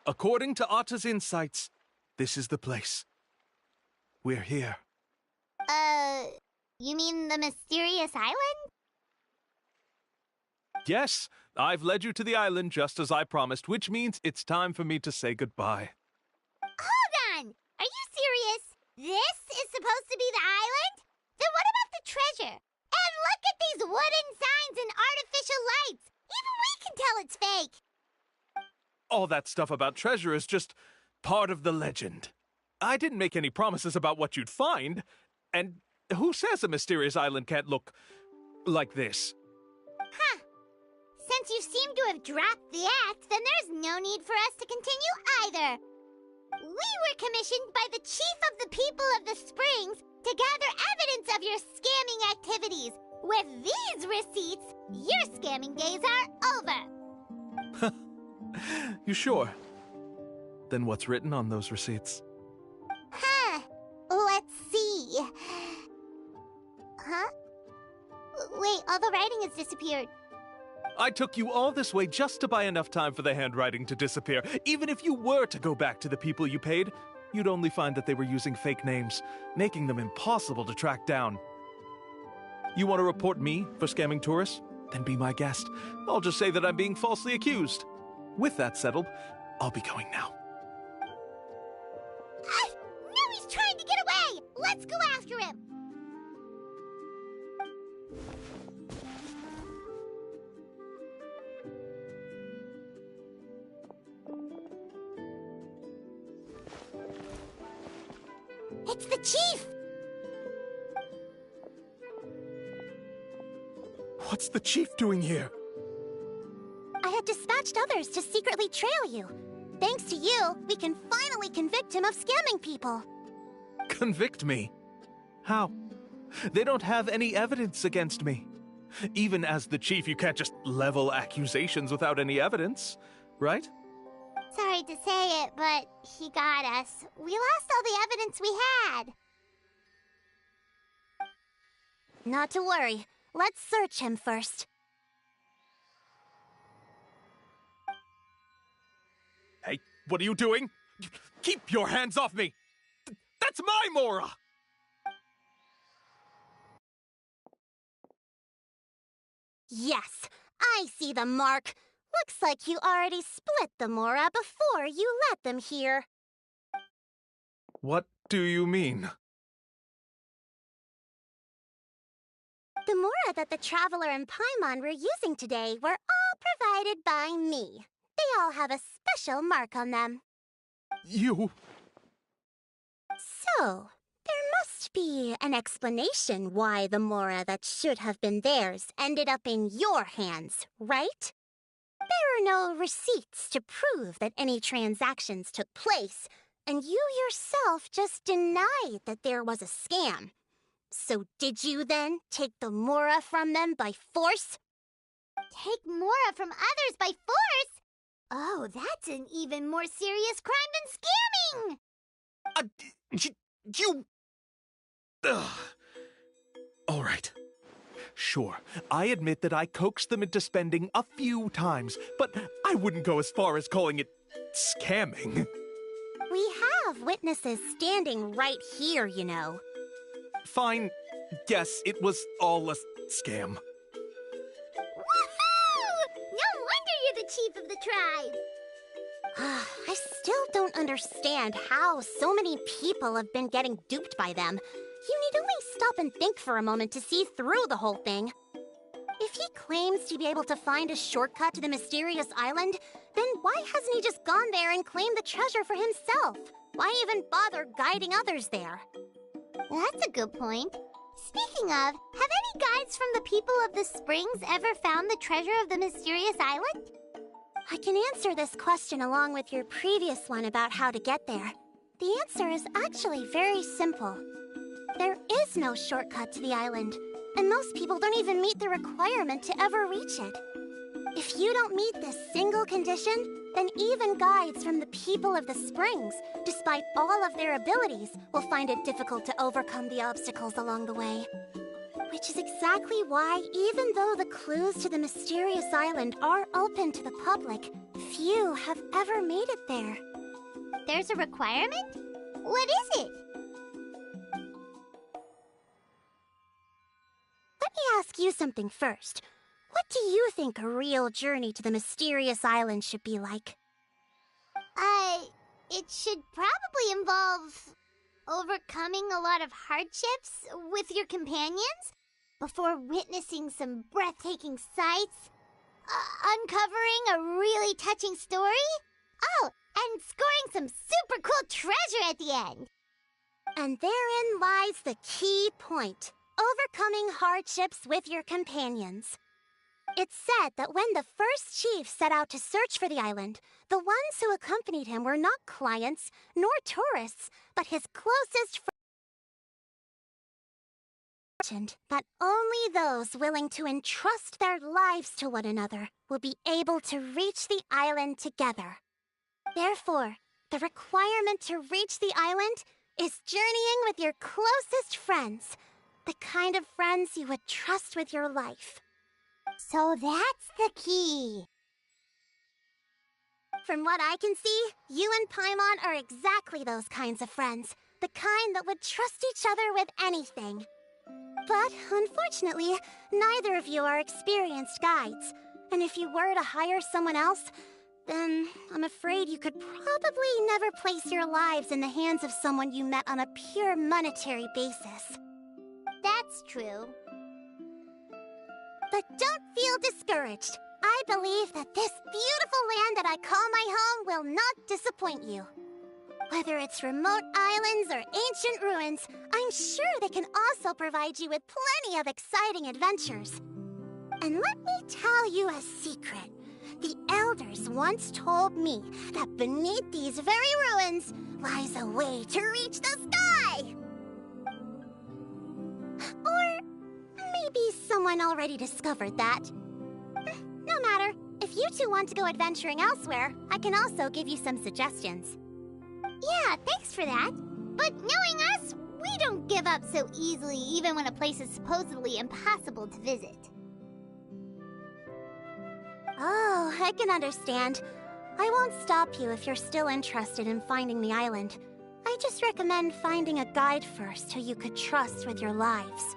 According to Atta's insights, this is the place. We're here. You mean the mysterious island? Yes, I've led you to the island just as I promised, which means it's time for me to say goodbye. Hold on! Are you serious? This is supposed to be the island? Then what about the treasure? And look at these wooden signs and artificial lights! Even we can tell it's fake! All that stuff about treasure is just part of the legend. I didn't make any promises about what you'd find. And who says a mysterious island can't look like this? Huh. Since you seem to have dropped the act, then there's no need for us to continue either. We were commissioned by the Chief of the People of the Springs to gather evidence of your scamming activities. With these receipts, your scamming days are over. You sure? Then what's written on those receipts? Huh. Let's see. Huh? Wait, all the writing has disappeared. I took you all this way just to buy enough time for the handwriting to disappear. Even if you were to go back to the people you paid, you'd only find that they were using fake names, making them impossible to track down. You want to report me for scamming tourists? Then be my guest. I'll just say that I'm being falsely accused. With that settled, I'll be going now. Let's go after him! It's the chief! What's the chief doing here? I have dispatched others to secretly trail you. Thanks to you, we can finally convict him of scamming people. Convict me? How? They don't have any evidence against me. Even as the chief, you can't just level accusations without any evidence, right? Sorry to say it, but he got us. We lost all the evidence we had. Not to worry. Let's search him first. Hey, what are you doing? Keep your hands off me! That's my Mora! Yes, I see the mark. Looks like you already split the Mora before you let them here. What do you mean? The Mora that the Traveler and Paimon were using today were all provided by me. They all have a special mark on them. You... So, there must be an explanation why the Mora that should have been theirs ended up in your hands, right? There are no receipts to prove that any transactions took place, and you yourself just denied that there was a scam. So did you then take the Mora from them by force? Take Mora from others by force? Oh, that's an even more serious crime than scamming! You... Ugh. All right. Sure, I admit that I coaxed them into spending a few times, but I wouldn't go as far as calling it scamming. We have witnesses standing right here, you know. Fine. Yes, it was all a scam. Woohoo! No wonder you're the chief of the tribe! I still don't understand how so many people have been getting duped by them. You need only stop and think for a moment to see through the whole thing. If he claims to be able to find a shortcut to the mysterious island, then why hasn't he just gone there and claimed the treasure for himself? Why even bother guiding others there? That's a good point. Speaking of, have any guides from the people of the Springs ever found the treasure of the mysterious island? I can answer this question along with your previous one about how to get there. The answer is actually very simple. There is no shortcut to the island, and most people don't even meet the requirement to ever reach it. If you don't meet this single condition, then even guides from the people of the Springs, despite all of their abilities, will find it difficult to overcome the obstacles along the way. Which is exactly why, even though the clues to the mysterious island are open to the public, few have ever made it there. There's a requirement? What is it? Let me ask you something first. What do you think a real journey to the mysterious island should be like? It should probably involve overcoming a lot of hardships with your companions before witnessing some breathtaking sights, uncovering a really touching story, oh, and scoring some super cool treasure at the end. And therein lies the key point. Overcoming hardships with your companions. It's said that when the first chief set out to search for the island, the ones who accompanied him were not clients nor tourists, but his closest friends. That only those willing to entrust their lives to one another will be able to reach the island together. Therefore, the requirement to reach the island is journeying with your closest friends. The kind of friends you would trust with your life. So that's the key. From what I can see, you and Paimon are exactly those kinds of friends. The kind that would trust each other with anything. But, unfortunately, neither of you are experienced guides. And if you were to hire someone else, then I'm afraid you could probably never place your lives in the hands of someone you met on a pure monetary basis. That's true. But don't feel discouraged. I believe that this beautiful land that I call my home will not disappoint you. Whether it's remote islands or ancient ruins, I'm sure they can also provide you with plenty of exciting adventures. And let me tell you a secret. The elders once told me that beneath these very ruins lies a way to reach the sky. Or maybe someone already discovered that. No matter. If you two want to go adventuring elsewhere, I can also give you some suggestions. Yeah, thanks for that. But knowing us, we don't give up so easily even when a place is supposedly impossible to visit. Oh, I can understand. I won't stop you if you're still interested in finding the island. I just recommend finding a guide first who you could trust with your lives.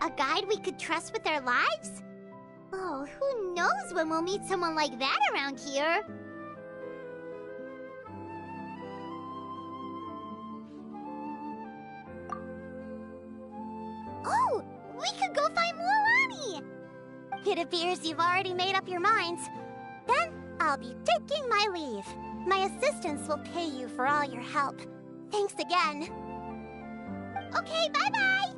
A guide we could trust with our lives? Oh, who knows when we'll meet someone like that around here? Oh, we could go find Mualani! It appears you've already made up your minds. Then I'll be taking my leave. My assistants will pay you for all your help. Thanks again. Okay, bye-bye!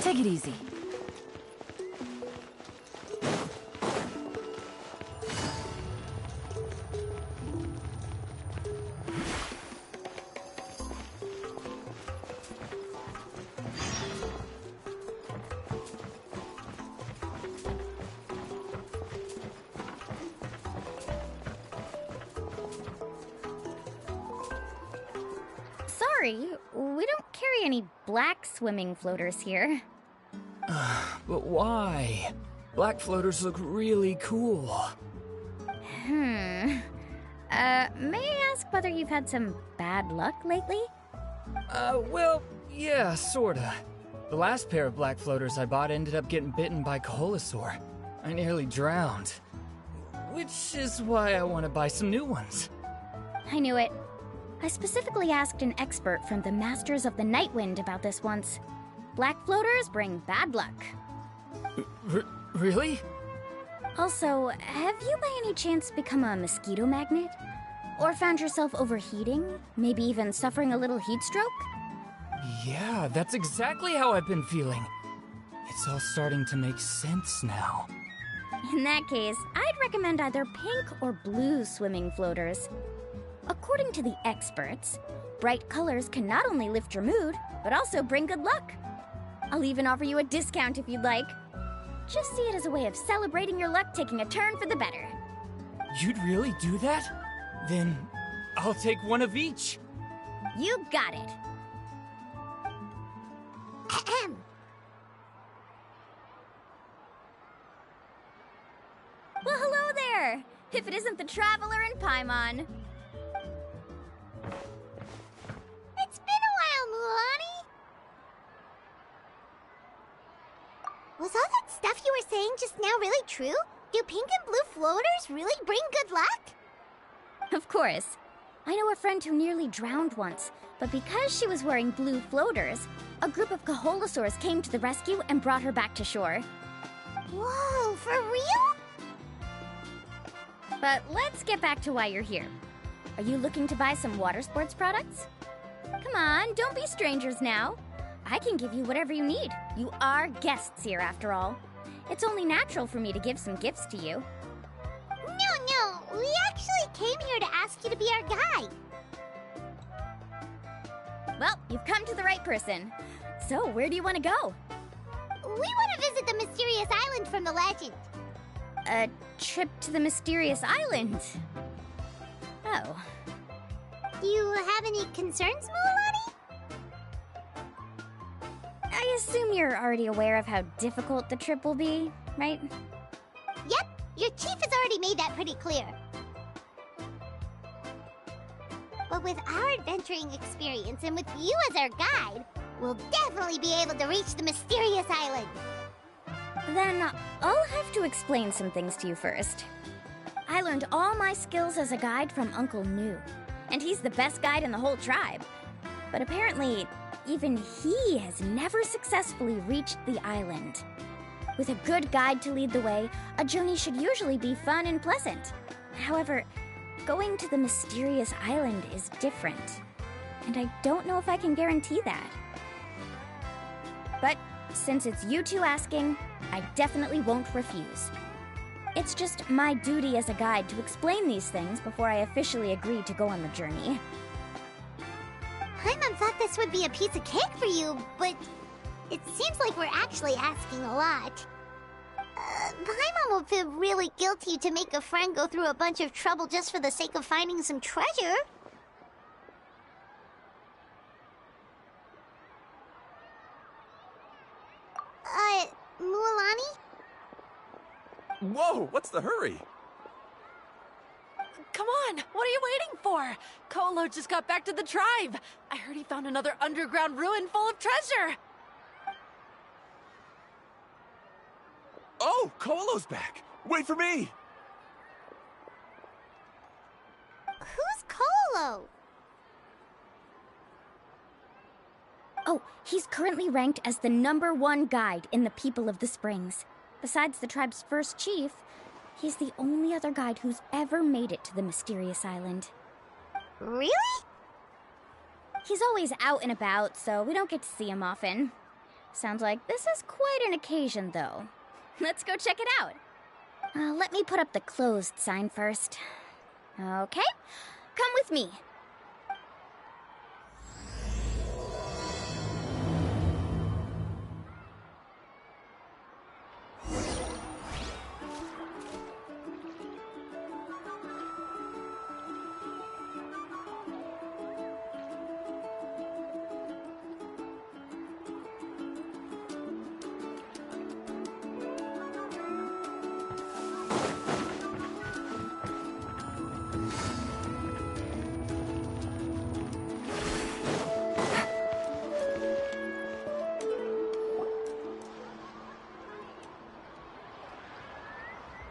Take it easy. Sorry, we don't carry any black swimming floaters here. But why? Black floaters look really cool. May I ask whether you've had some bad luck lately? Well, yeah, sorta. The last pair of black floaters I bought ended up getting bitten by Koholosaur. I nearly drowned. Which is why I want to buy some new ones. I knew it. I specifically asked an expert from the Masters of the Nightwind about this once. Black floaters bring bad luck. Really? Also, have you by any chance become a mosquito magnet? Or found yourself overheating? Maybe even suffering a little heat stroke? Yeah, that's exactly how I've been feeling. It's all starting to make sense now. In that case, I'd recommend either pink or blue swimming floaters. According to the experts, bright colors can not only lift your mood, but also bring good luck. I'll even offer you a discount if you'd like. Just see it as a way of celebrating your luck taking a turn for the better. You'd really do that? Then I'll take one of each. You got it. Ahem. Well, hello there! If it isn't the Traveler in Paimon. It's been a while, Mualani. Was all that stuff you were saying just now really true? Do pink and blue floaters really bring good luck? Of course. I know a friend who nearly drowned once, but because she was wearing blue floaters, a group of Koholosaurs came to the rescue and brought her back to shore. Whoa, for real? But let's get back to why you're here. Are you looking to buy some water sports products? Come on, don't be strangers now. I can give you whatever you need. You are guests here, after all. It's only natural for me to give some gifts to you. No, we actually came here to ask you to be our guide. Well, you've come to the right person. So, where do you want to go? want to visit the mysterious island from the legend. A trip to the mysterious island? Oh. Do you have any concerns, Mualani? I assume you're already aware of how difficult the trip will be, right? Yep, your chief has already made that pretty clear. But with our adventuring experience and with you as our guide, we'll definitely be able to reach the mysterious island. Then I'll have to explain some things to you first. I learned all my skills as a guide from Uncle New, and he's the best guide in the whole tribe. But apparently, even he has never successfully reached the island. With a good guide to lead the way, a journey should usually be fun and pleasant. However, going to the mysterious island is different, and I don't know if I can guarantee that. But since it's you two asking, I definitely won't refuse. It's just my duty as a guide to explain these things before I officially agree to go on the journey. Paimon thought this would be a piece of cake for you, but it seems like we're actually asking a lot. Paimon will feel really guilty to make a friend go through a bunch of trouble just for the sake of finding some treasure. Mualani? Whoa, what's the hurry? Come on, what are you waiting for? Kolo just got back to the tribe. I heard he found another underground ruin full of treasure. Oh, Kolo's back. Wait for me. Who's Kolo? Oh, he's currently ranked as the #1 guide in the People of the Springs. Besides the tribe's first chief, he's the only other guide who's ever made it to the mysterious island. Really? He's always out and about, so we don't get to see him often. Sounds like this is quite an occasion, though. Let's go check it out. Let me put up the closed sign first. Okay, come with me.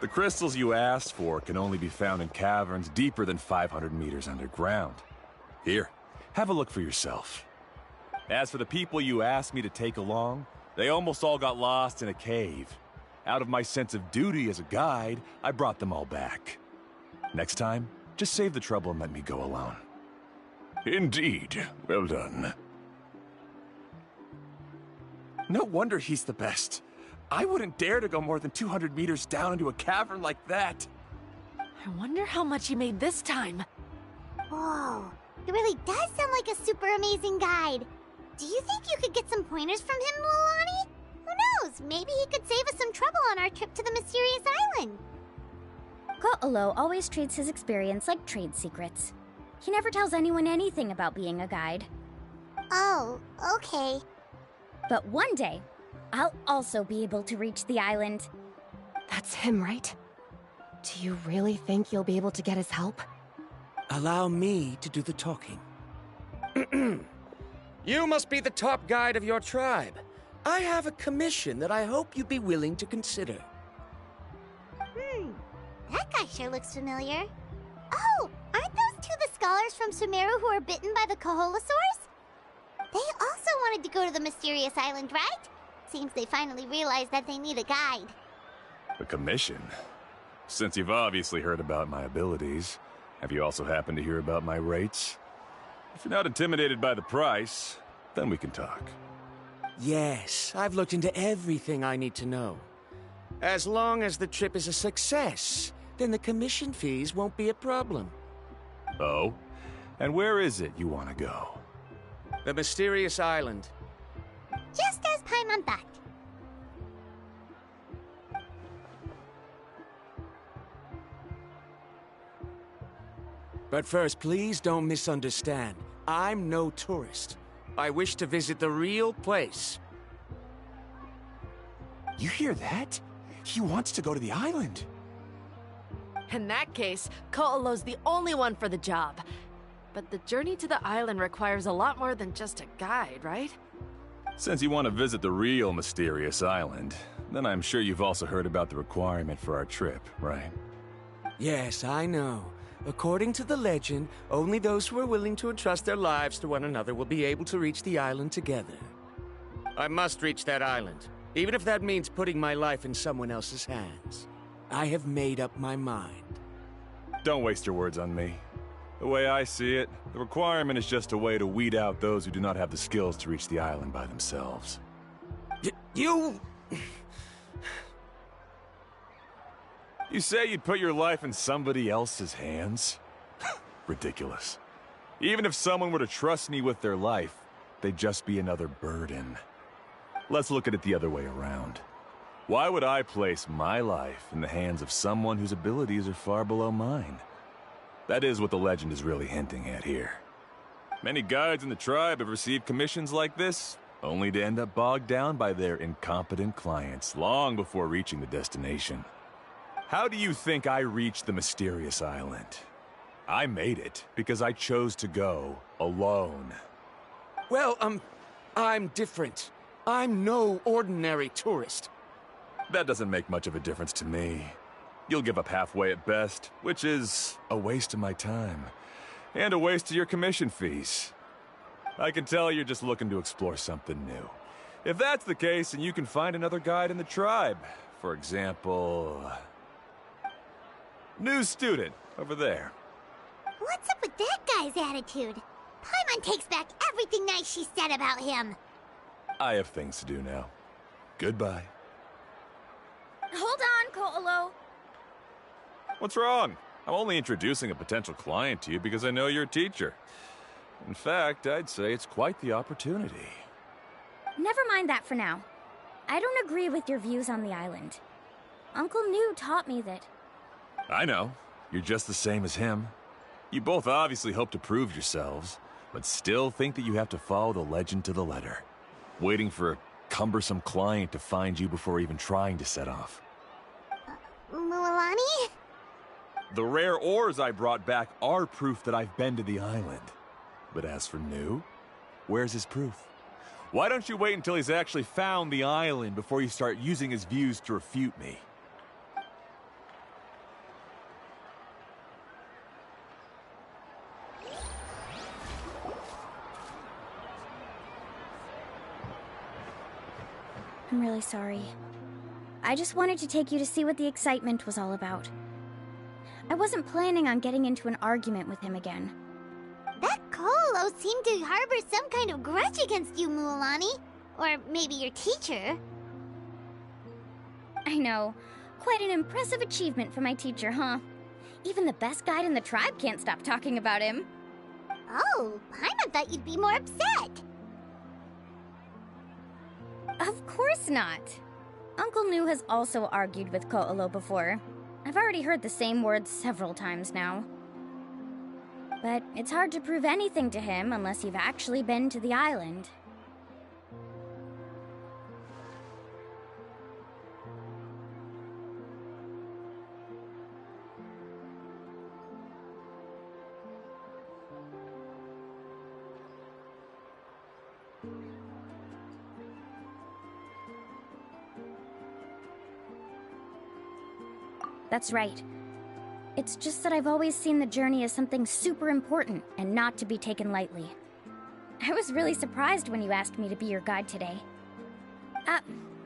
The crystals you asked for can only be found in caverns deeper than 500 meters underground. Here, have a look for yourself. As for the people you asked me to take along, they almost all got lost in a cave. Out of my sense of duty as a guide, I brought them all back. Next time, just save the trouble and let me go alone. Indeed. Well done. No wonder he's the best. I wouldn't dare to go more than 200 meters down into a cavern like that. I wonder how much he made this time. Whoa, he really does sound like a super amazing guide. Do you think you could get some pointers from him, Mualani? Who knows, maybe he could save us some trouble on our trip to the mysterious island. Ko'olo always treats his experience like trade secrets. He never tells anyone anything about being a guide. Oh, okay. But one day, I'll also be able to reach the island. That's him, right? Do you really think you'll be able to get his help? Allow me to do the talking. You must be the top guide of your tribe. I have a commission that I hope you'd be willing to consider. That guy sure looks familiar. Oh, aren't those two the scholars from Sumeru who are bitten by the Koholosaurs? They also wanted to go to the mysterious island, right? Seems they finally realized that they need a guide. A commission? Since you've obviously heard about my abilities, have you also happened to hear about my rates? If you're not intimidated by the price, then we can talk. Yes, I've looked into everything I need to know. As long as the trip is a success, then the commission fees won't be a problem. Oh? And where is it you want to go? The mysterious island. Just as Paimon thought. But first, please don't misunderstand. I'm no tourist. I wish to visit the real place. You hear that? He wants to go to the island. In that case, Ko'olo's the only one for the job. But the journey to the island requires a lot more than just a guide, right? Since you want to visit the real mysterious island, then I'm sure you've also heard about the requirement for our trip, right? Yes, I know. According to the legend, only those who are willing to entrust their lives to one another will be able to reach the island together. I must reach that island, even if that means putting my life in someone else's hands. I have made up my mind. Don't waste your words on me. The way I see it, the requirement is just a way to weed out those who do not have the skills to reach the island by themselves. You... You say you'd put your life in somebody else's hands? Ridiculous. Even if someone were to trust me with their life, they'd just be another burden. Let's look at it the other way around. Why would I place my life in the hands of someone whose abilities are far below mine? That is what the legend is really hinting at here. Many guides in the tribe have received commissions like this, only to end up bogged down by their incompetent clients long before reaching the destination. How do you think I reached the mysterious island? I made it because I chose to go alone. Well, I'm different. I'm no ordinary tourist. That doesn't make much of a difference to me. You'll give up halfway at best, which is a waste of my time. And a waste of your commission fees. I can tell you're just looking to explore something new. If that's the case, then you can find another guide in the tribe. For example... new student, over there. What's up with that guy's attitude? Paimon takes back everything nice she said about him. I have things to do now. Goodbye. Hold on, Ko'olo. What's wrong? I'm only introducing a potential client to you because I know you're a teacher. In fact, I'd say it's quite the opportunity. Never mind that for now. I don't agree with your views on the island. Uncle New taught me that... I know. You're just the same as him. You both obviously hope to prove yourselves, but still think that you have to follow the legend to the letter. Waiting for a cumbersome client to find you before even trying to set off. Mualani? The rare ores I brought back are proof that I've been to the island. But as for New, where's his proof? Why don't you wait until he's actually found the island before you start using his views to refute me? I'm really sorry. I just wanted to take you to see what the excitement was all about. I wasn't planning on getting into an argument with him again. That Ko'olo seemed to harbor some kind of grudge against you, Mualani. Or maybe your teacher. I know. Quite an impressive achievement for my teacher, huh? Even the best guide in the tribe can't stop talking about him. Oh, Paimon thought you'd be more upset. Of course not. Uncle New has also argued with Ko'olo before. I've already heard the same words several times now. But it's hard to prove anything to him unless you've actually been to the island. That's right. It's just that I've always seen the journey as something super important and not to be taken lightly. I was really surprised when you asked me to be your guide today.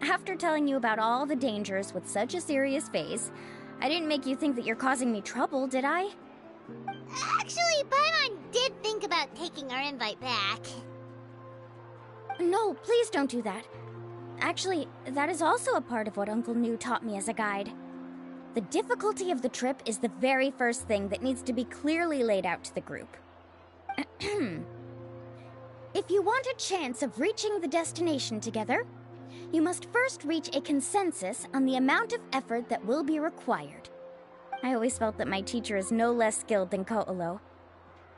After telling you about all the dangers with such a serious face, I didn't make you think that you're causing me trouble, did I? Actually, Paimon did think about taking our invite back. No, please don't do that. Actually, that is also a part of what Uncle New taught me as a guide. The difficulty of the trip is the very first thing that needs to be clearly laid out to the group. If you want a chance of reaching the destination together, you must first reach a consensus on the amount of effort that will be required. I always felt that my teacher is no less skilled than Ko'olo,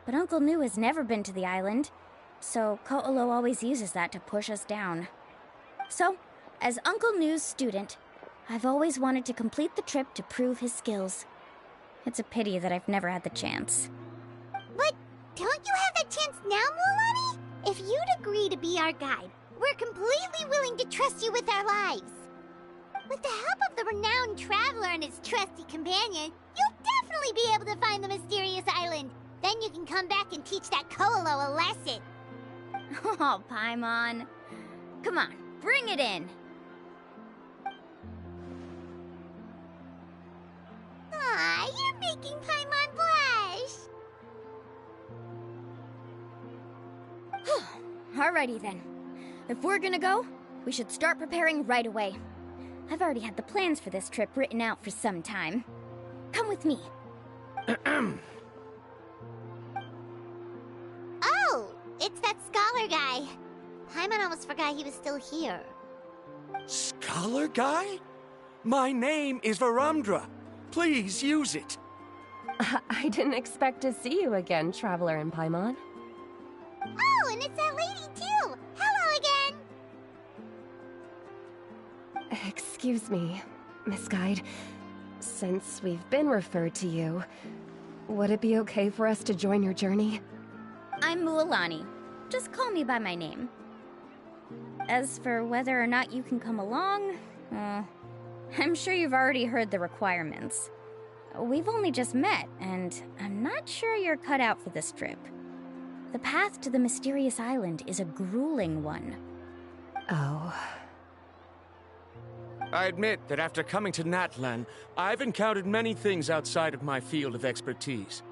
But Uncle Nu has never been to the island, so Ko'olo always uses that to push us down. So, as Uncle Nu's student, I've always wanted to complete the trip to prove his skills. It's a pity that I've never had the chance. But don't you have that chance now, Mualani? If you'd agree to be our guide, we're completely willing to trust you with our lives. With the help of the renowned traveler and his trusty companion, you'll definitely be able to find the mysterious island. Then you can come back and teach that Ko'olo a lesson. Oh, Paimon. Come on, bring it in. Aw, you're making Paimon blush. Alrighty then. If we're gonna go, we should start preparing right away. I've already had the plans for this trip written out for some time. Come with me. Oh, it's that scholar guy. Paimon almost forgot he was still here. Scholar guy? My name is Varamdra. Please use it. I didn't expect to see you again, Traveler and Paimon. Oh, and it's that lady too. Hello again. Excuse me, Miss Guide. Since we've been referred to you, would it be okay for us to join your journey? I'm Mualani. Just call me by my name. As for whether or not you can come along, I'm sure you've already heard the requirements. We've only just met, and I'm not sure you're cut out for this trip. The path to the mysterious island is a grueling one. Oh. I admit that after coming to Natlan, I've encountered many things outside of my field of expertise.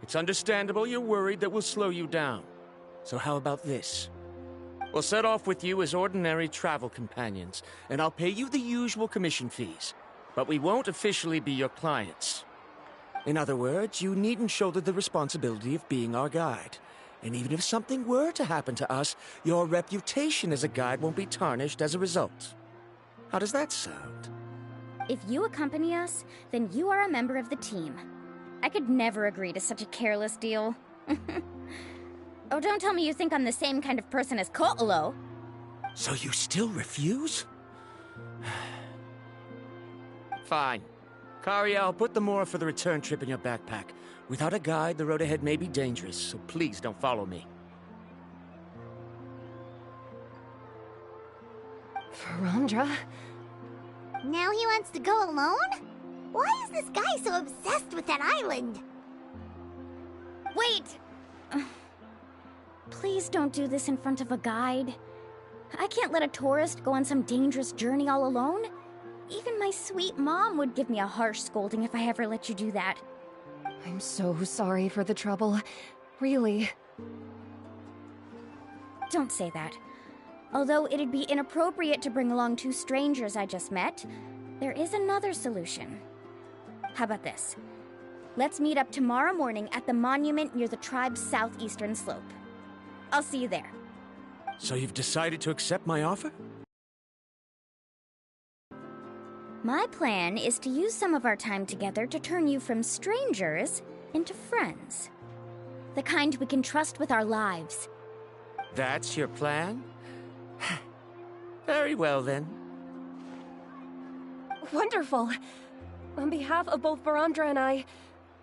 It's understandable you're worried that we'll slow you down. So how about this? We'll set off with you as ordinary travel companions, and I'll pay you the usual commission fees. But we won't officially be your clients. In other words, you needn't shoulder the responsibility of being our guide. And even if something were to happen to us, your reputation as a guide won't be tarnished as a result. How does that sound? If you accompany us, then you are a member of the team. I could never agree to such a careless deal. Oh, don't tell me you think I'm the same kind of person as Ko'olo. So you still refuse? Fine. Kariel, put the Mora for the return trip in your backpack. Without a guide, the road ahead may be dangerous, so please don't follow me. Varamdra? Now he wants to go alone? Why is this guy so obsessed with that island? Wait! Please don't do this in front of a guide. I can't let a tourist go on some dangerous journey all alone. Even my sweet mom would give me a harsh scolding if I ever let you do that. I'm so sorry for the trouble. Really. Don't say that. Although it'd be inappropriate to bring along two strangers I just met, there is another solution. How about this? Let's meet up tomorrow morning at the monument near the tribe's southeastern slope. I'll see you there. So you've decided to accept my offer? My plan is to use some of our time together to turn you from strangers into friends. The kind we can trust with our lives. That's your plan? Very well, then. Wonderful. On behalf of both Varamdra and I,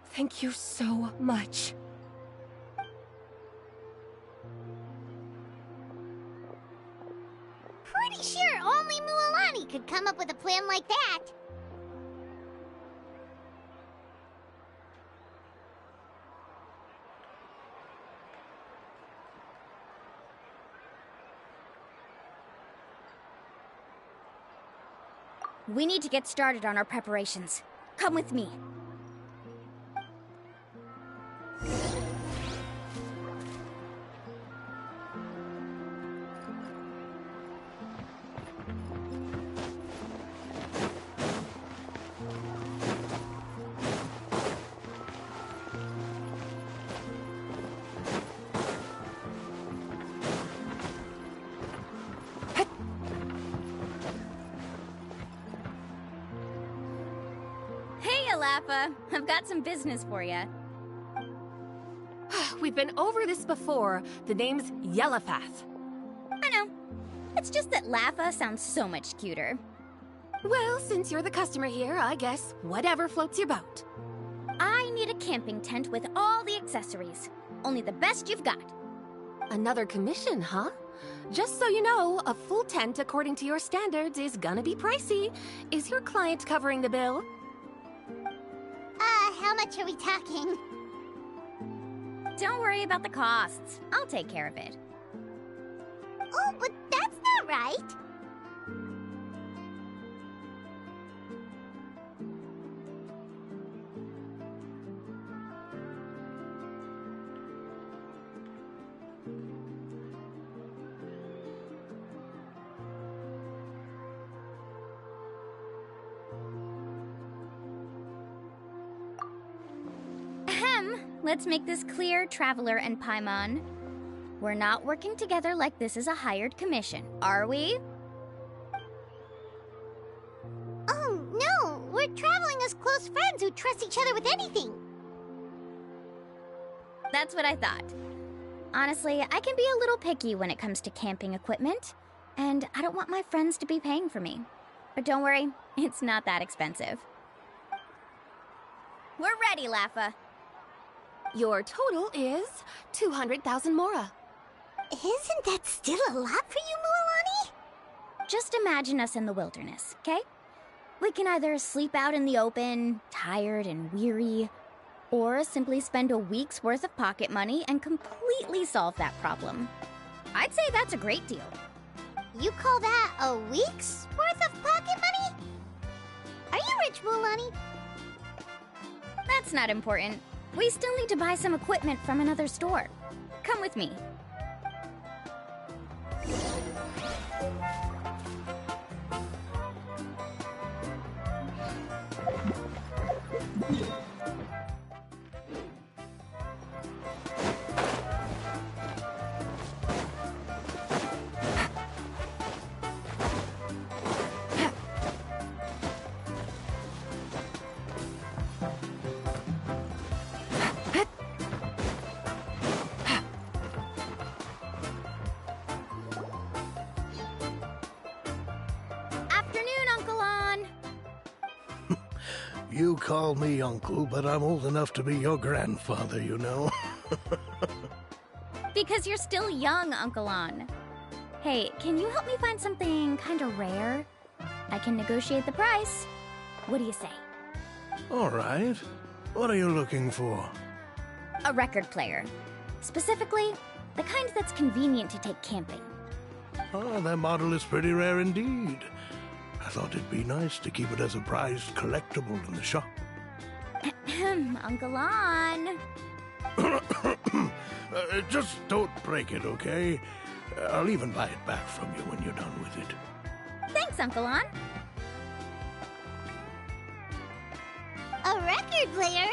thank you so much. Pretty sure only Mualani could come up with a plan like that. We need to get started on our preparations. Come with me. Hey, Alapha. I've got some business for you. we've been over this before. The name's Yellowfath. I know. It's just that Laffa sounds so much cuter. Well, since you're the customer here, I guess whatever floats your boat. I need a camping tent with all the accessories. Only the best you've got. Another commission, huh? Just so you know, a full tent according to your standards is gonna be pricey. Is your client covering the bill? How much are we talking? Don't worry about the costs. I'll take care of it. Oh, but that's not right. Let's make this clear, Traveler and Paimon. We're not working together like this is a hired commission, are we? Oh, no! We're traveling as close friends who trust each other with anything. That's what I thought. Honestly, I can be a little picky when it comes to camping equipment, and I don't want my friends to be paying for me. But don't worry, it's not that expensive. We're ready, Laffa. Your total is 200,000 mora. Isn't that still a lot for you, Mualani? Just imagine us in the wilderness, okay? We can either sleep out in the open, tired and weary, or simply spend a week's worth of pocket money and completely solve that problem. I'd say that's a great deal. You call that a week's worth of pocket money? Are you rich, Mualani? That's not important. We still need to buy some equipment from another store. Come with me. You call me uncle, but I'm old enough to be your grandfather, you know. Because you're still young, Uncle On. Hey, can you help me find something kind of rare? I can negotiate the price. What do you say? All right. What are you looking for? A record player. Specifically, the kind that's convenient to take camping. Oh, that model is pretty rare indeed. I thought it'd be nice to keep it as a prized collectible in the shop. Uncle On. Just don't break it, okay? I'll even buy it back from you when you're done with it. Thanks, Uncle On. A record player?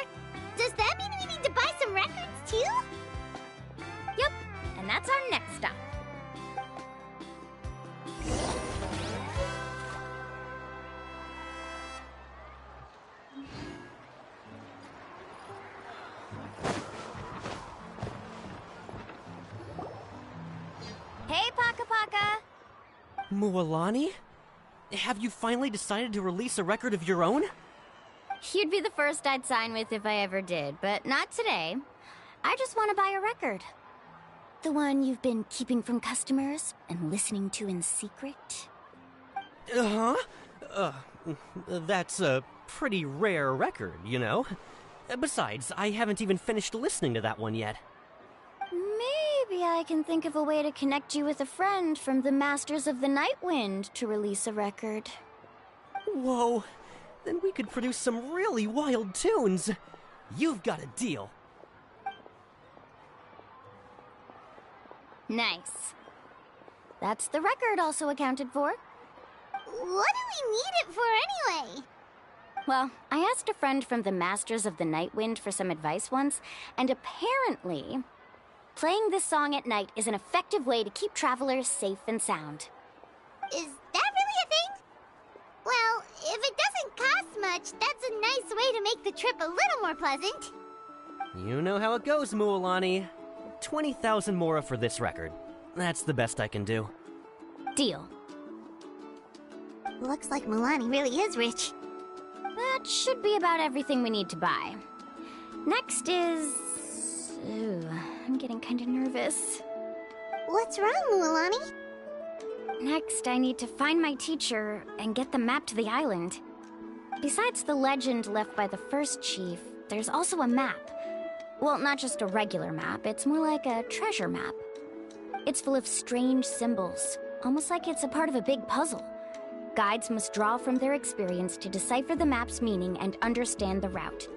Does that mean we need to buy some records too? Yep, and that's our next stop. Hey, Paka Paka! Mualani? Have you finally decided to release a record of your own? You'd be the first I'd sign with if I ever did, but not today. I just want to buy a record. The one you've been keeping from customers and listening to in secret. That's a pretty rare record, you know? Besides, I haven't even finished listening to that one yet. Maybe I can think of a way to connect you with a friend from the Masters of the Night Wind to release a record. Whoa, then we could produce some really wild tunes. You've got a deal. Nice. That's the record also accounted for. What do we need it for anyway? Well, I asked a friend from the Masters of the Night Wind for some advice once, and apparently, playing this song at night is an effective way to keep travelers safe and sound. Is that really a thing? Well, if it doesn't cost much, that's a nice way to make the trip a little more pleasant. You know how it goes, Mualani. 20,000 mora for this record. That's the best I can do. Deal. Looks like Milani really is rich. That should be about everything we need to buy. Next is... Ooh, I'm getting kind of nervous. What's wrong, Milani? Next, I need to find my teacher and get the map to the island. Besides the legend left by the first chief, there's also a map. Well, not just a regular map, it's more like a treasure map. It's full of strange symbols, almost like it's a part of a big puzzle. Guides must draw from their experience to decipher the map's meaning and understand the route.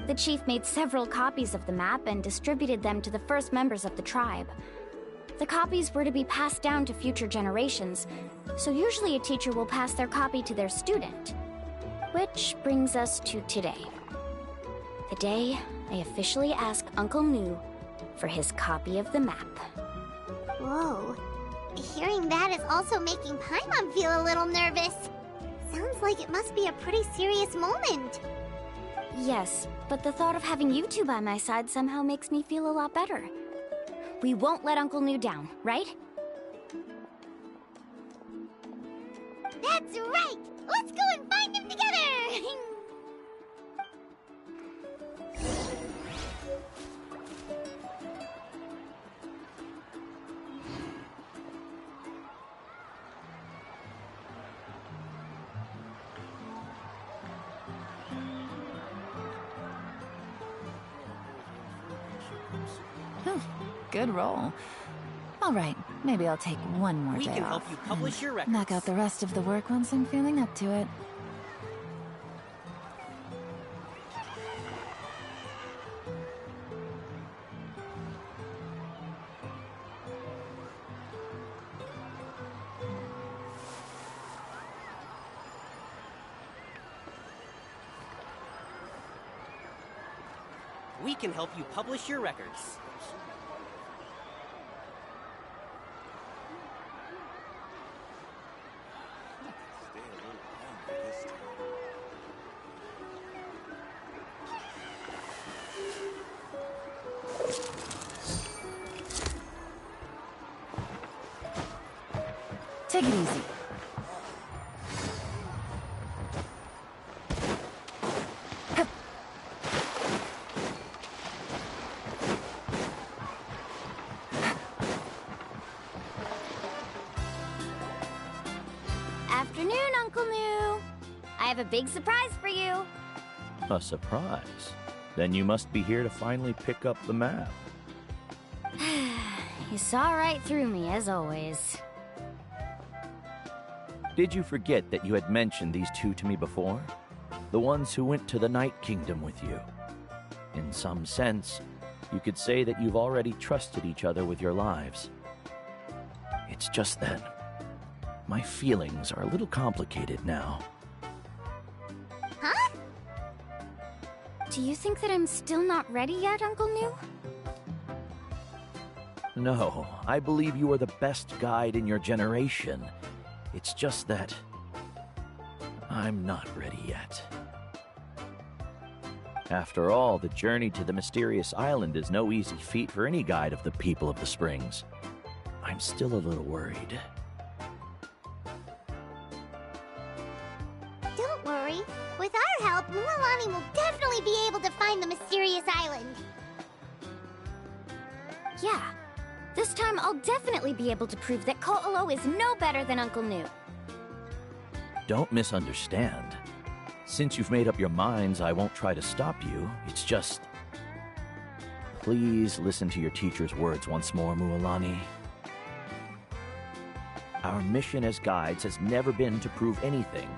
The chief made several copies of the map and distributed them to the first members of the tribe. The copies were to be passed down to future generations, so usually a teacher will pass their copy to their student. Which brings us to today. The day I officially ask Uncle Nu for his copy of the map. Whoa. Hearing that is also making Paimon feel a little nervous. Sounds like it must be a pretty serious moment. Yes, but the thought of having you two by my side somehow makes me feel a lot better. We won't let Uncle Nu down, right? That's right! Let's go and find him together! Good roll. All right, maybe I'll take one more We day can off. help you publish your records. Knock out the rest of the work once I'm feeling up to it. We can help you publish your records. Take it easy. Afternoon, Uncle Nu. I have a big surprise for you. A surprise? Then you must be here to finally pick up the map. You saw right through me, as always. Did you forget that you had mentioned these two to me before? The ones who went to the Night Kingdom with you. In some sense, you could say that you've already trusted each other with your lives. It's just that my feelings are a little complicated now. Huh? Do you think that I'm still not ready yet, Uncle Nu? No, I believe you are the best guide in your generation. It's just that I'm not ready yet. After all, the journey to the mysterious island is no easy feat for any guide of the people of the Springs. I'm still a little worried. Don't worry. With our help, Mualani will definitely be able to find the mysterious island. Yeah. This time I'll definitely be able to prove that Ko'olo is no better than Uncle Nu. Don't misunderstand. Since you've made up your minds, I won't try to stop you. It's just... Please listen to your teacher's words once more, Mualani. Our mission as guides has never been to prove anything.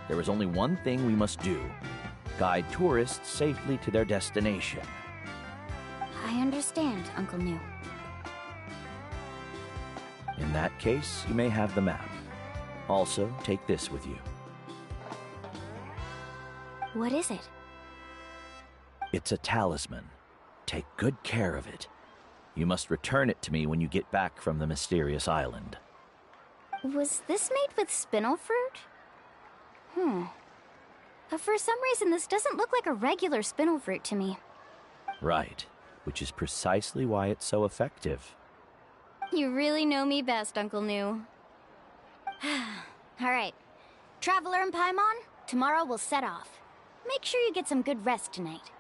There is only one thing we must do. Guide tourists safely to their destination. I understand, Uncle Nu. In that case, you may have the map. Also, take this with you. What is it? It's a talisman. Take good care of it. You must return it to me when you get back from the mysterious island. Was this made with spinel fruit? For some reason, this doesn't look like a regular spinel fruit to me. Right. which is precisely why it's so effective. You really know me best, Uncle New. Alright. Traveler and Paimon, tomorrow we'll set off. Make sure you get some good rest tonight.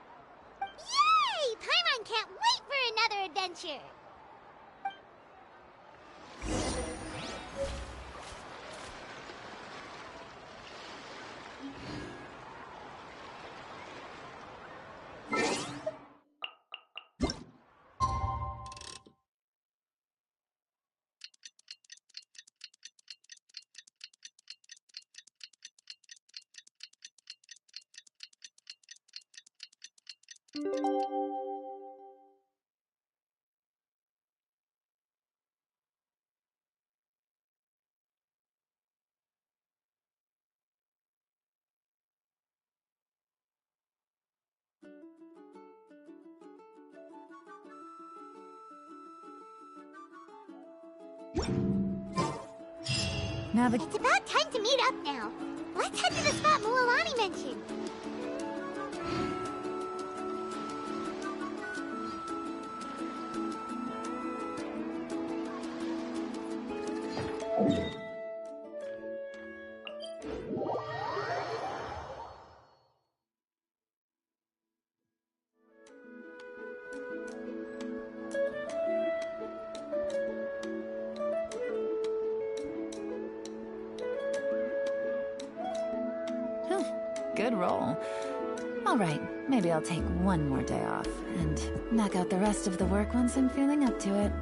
Yay! Paimon can't wait for another adventure! It's about time to meet up now. Let's head to the spot Mualani mentioned. Good roll. All right, maybe I'll take one more day off and knock out the rest of the work once I'm feeling up to it.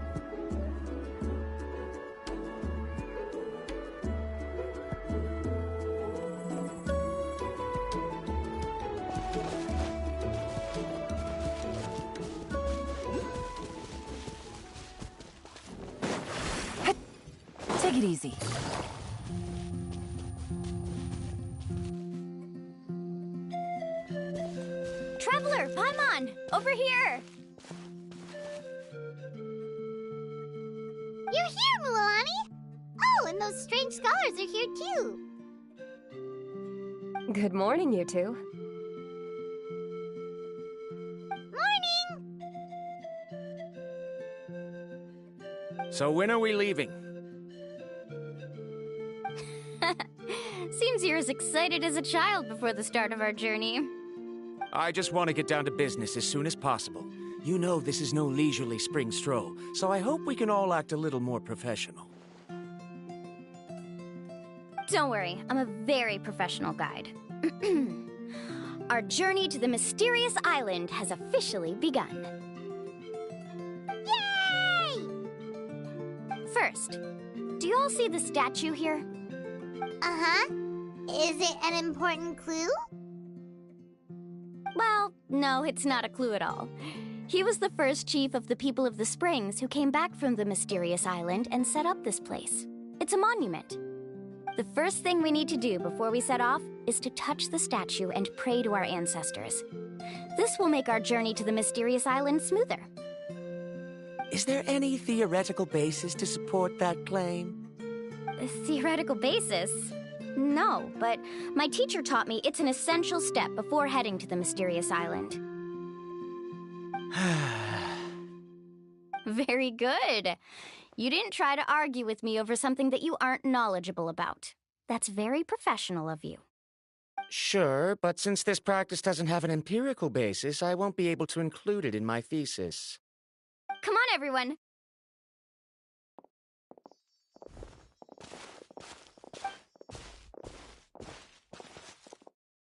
Take it easy. Traveler, Paimon, over here! You're here, Mualani! Oh, and those strange scholars are here too. Good morning, you two. Morning! So when are we leaving? Seems you're as excited as a child before the start of our journey. I just want to get down to business as soon as possible. You know this is no leisurely spring stroll, so I hope we can all act a little more professional. Don't worry, I'm a very professional guide. Our journey to the mysterious island has officially begun. Yay! First, do you all see the statue here? Uh-huh. Is it an important clue? Well, no, it's not a clue at all. He was the first chief of the people of the Springs who came back from the mysterious island and set up this place. It's a monument. The first thing we need to do before we set off is to touch the statue and pray to our ancestors. This will make our journey to the mysterious island smoother. Is there any theoretical basis to support that claim? A theoretical basis? No, but my teacher taught me it's an essential step before heading to the mysterious island. Very good. You didn't try to argue with me over something that you aren't knowledgeable about. That's very professional of you. Sure, but since this practice doesn't have an empirical basis, I won't be able to include it in my thesis. Come on, everyone.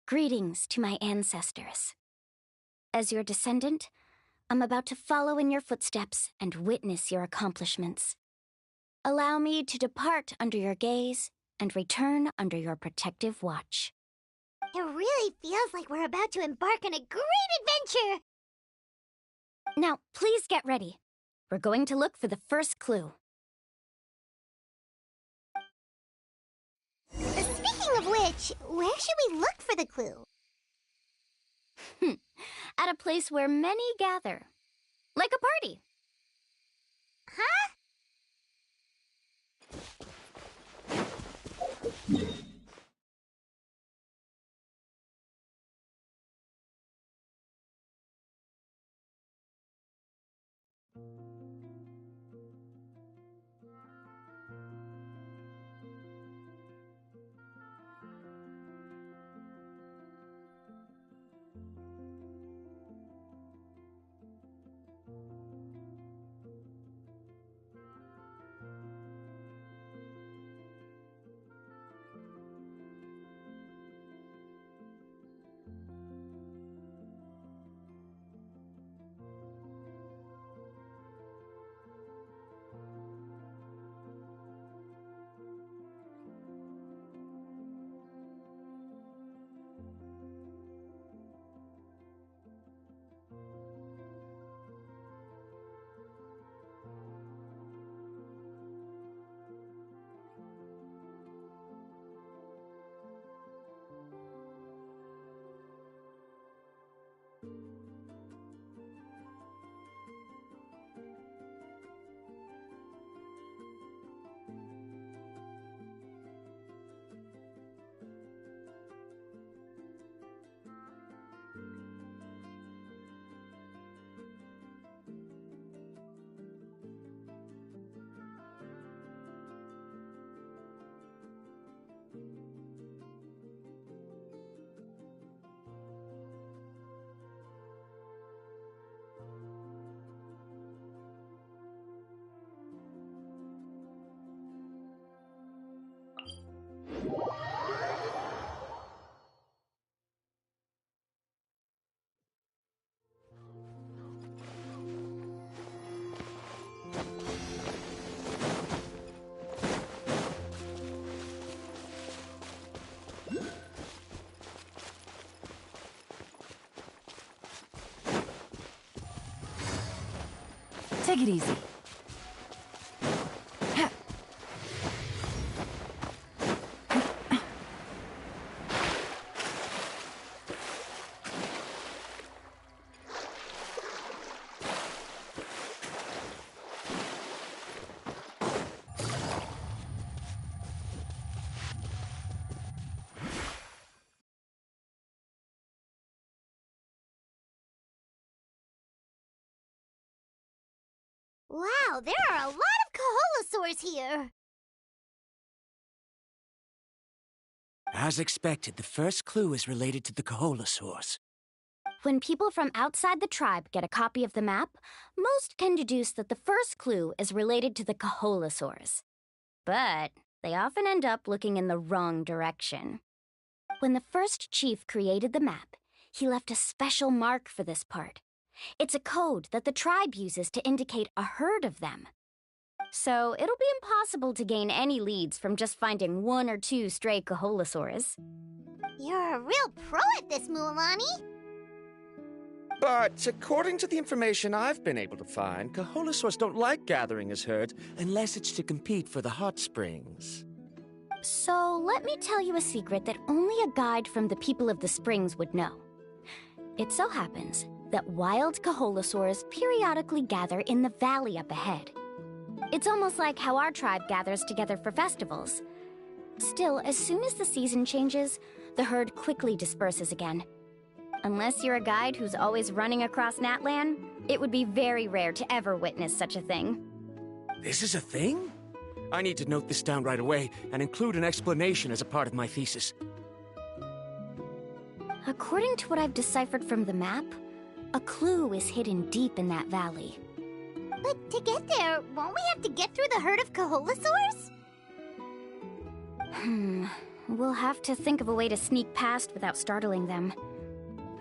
Greetings to my ancestors. As your descendant, I'm about to follow in your footsteps and witness your accomplishments. Allow me to depart under your gaze and return under your protective watch. It really feels like we're about to embark on a great adventure! Now, please get ready. We're going to look for the first clue. Speaking of which, where should we look for the clue? At a place where many gather. Like a party. Huh? Take it easy. Wow, there are a lot of Caholosaurs here! As expected, the first clue is related to the Caholosaurs. When people from outside the tribe get a copy of the map, most can deduce that the first clue is related to the Caholosaurs. But they often end up looking in the wrong direction. When the first chief created the map, he left a special mark for this part. It's a code that the tribe uses to indicate a herd of them. So it'll be impossible to gain any leads from just finding one or two stray Caholosaurs. You're a real pro at this, Mualani! But according to the information I've been able to find, Caholosaurs don't like gathering as herds unless it's to compete for the hot springs. So let me tell you a secret that only a guide from the people of the springs would know. It so happens that wild Caholosaurs periodically gather in the valley up ahead. It's almost like how our tribe gathers together for festivals. Still, as soon as the season changes, the herd quickly disperses again. Unless you're a guide who's always running across Natlan, it would be very rare to ever witness such a thing. This is a thing? I need to note this down right away and include an explanation as a part of my thesis. According to what I've deciphered from the map, a clue is hidden deep in that valley. But to get there, won't we have to get through the herd of Caholosaurs? We'll have to think of a way to sneak past without startling them.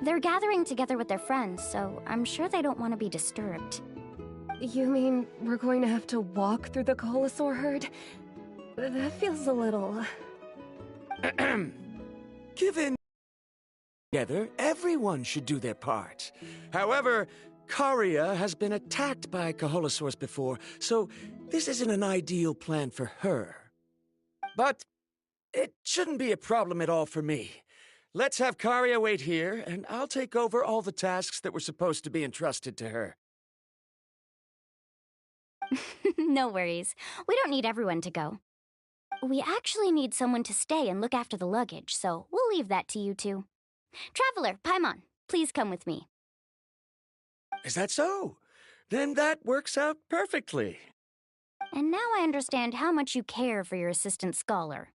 They're gathering together with their friends, so I'm sure they don't want to be disturbed. You mean we're going to have to walk through the Caholosaur herd? That feels a little... Given together, everyone should do their part. However, Karia has been attacked by Caholosaurs before, so this isn't an ideal plan for her. But it shouldn't be a problem at all for me. Let's have Karia wait here, and I'll take over all the tasks that were supposed to be entrusted to her. No worries. We don't need everyone to go. We actually need someone to stay and look after the luggage, so we'll leave that to you two. Traveler, Paimon, please come with me. Is that so? Then that works out perfectly. And now I understand how much you care for your assistant scholar.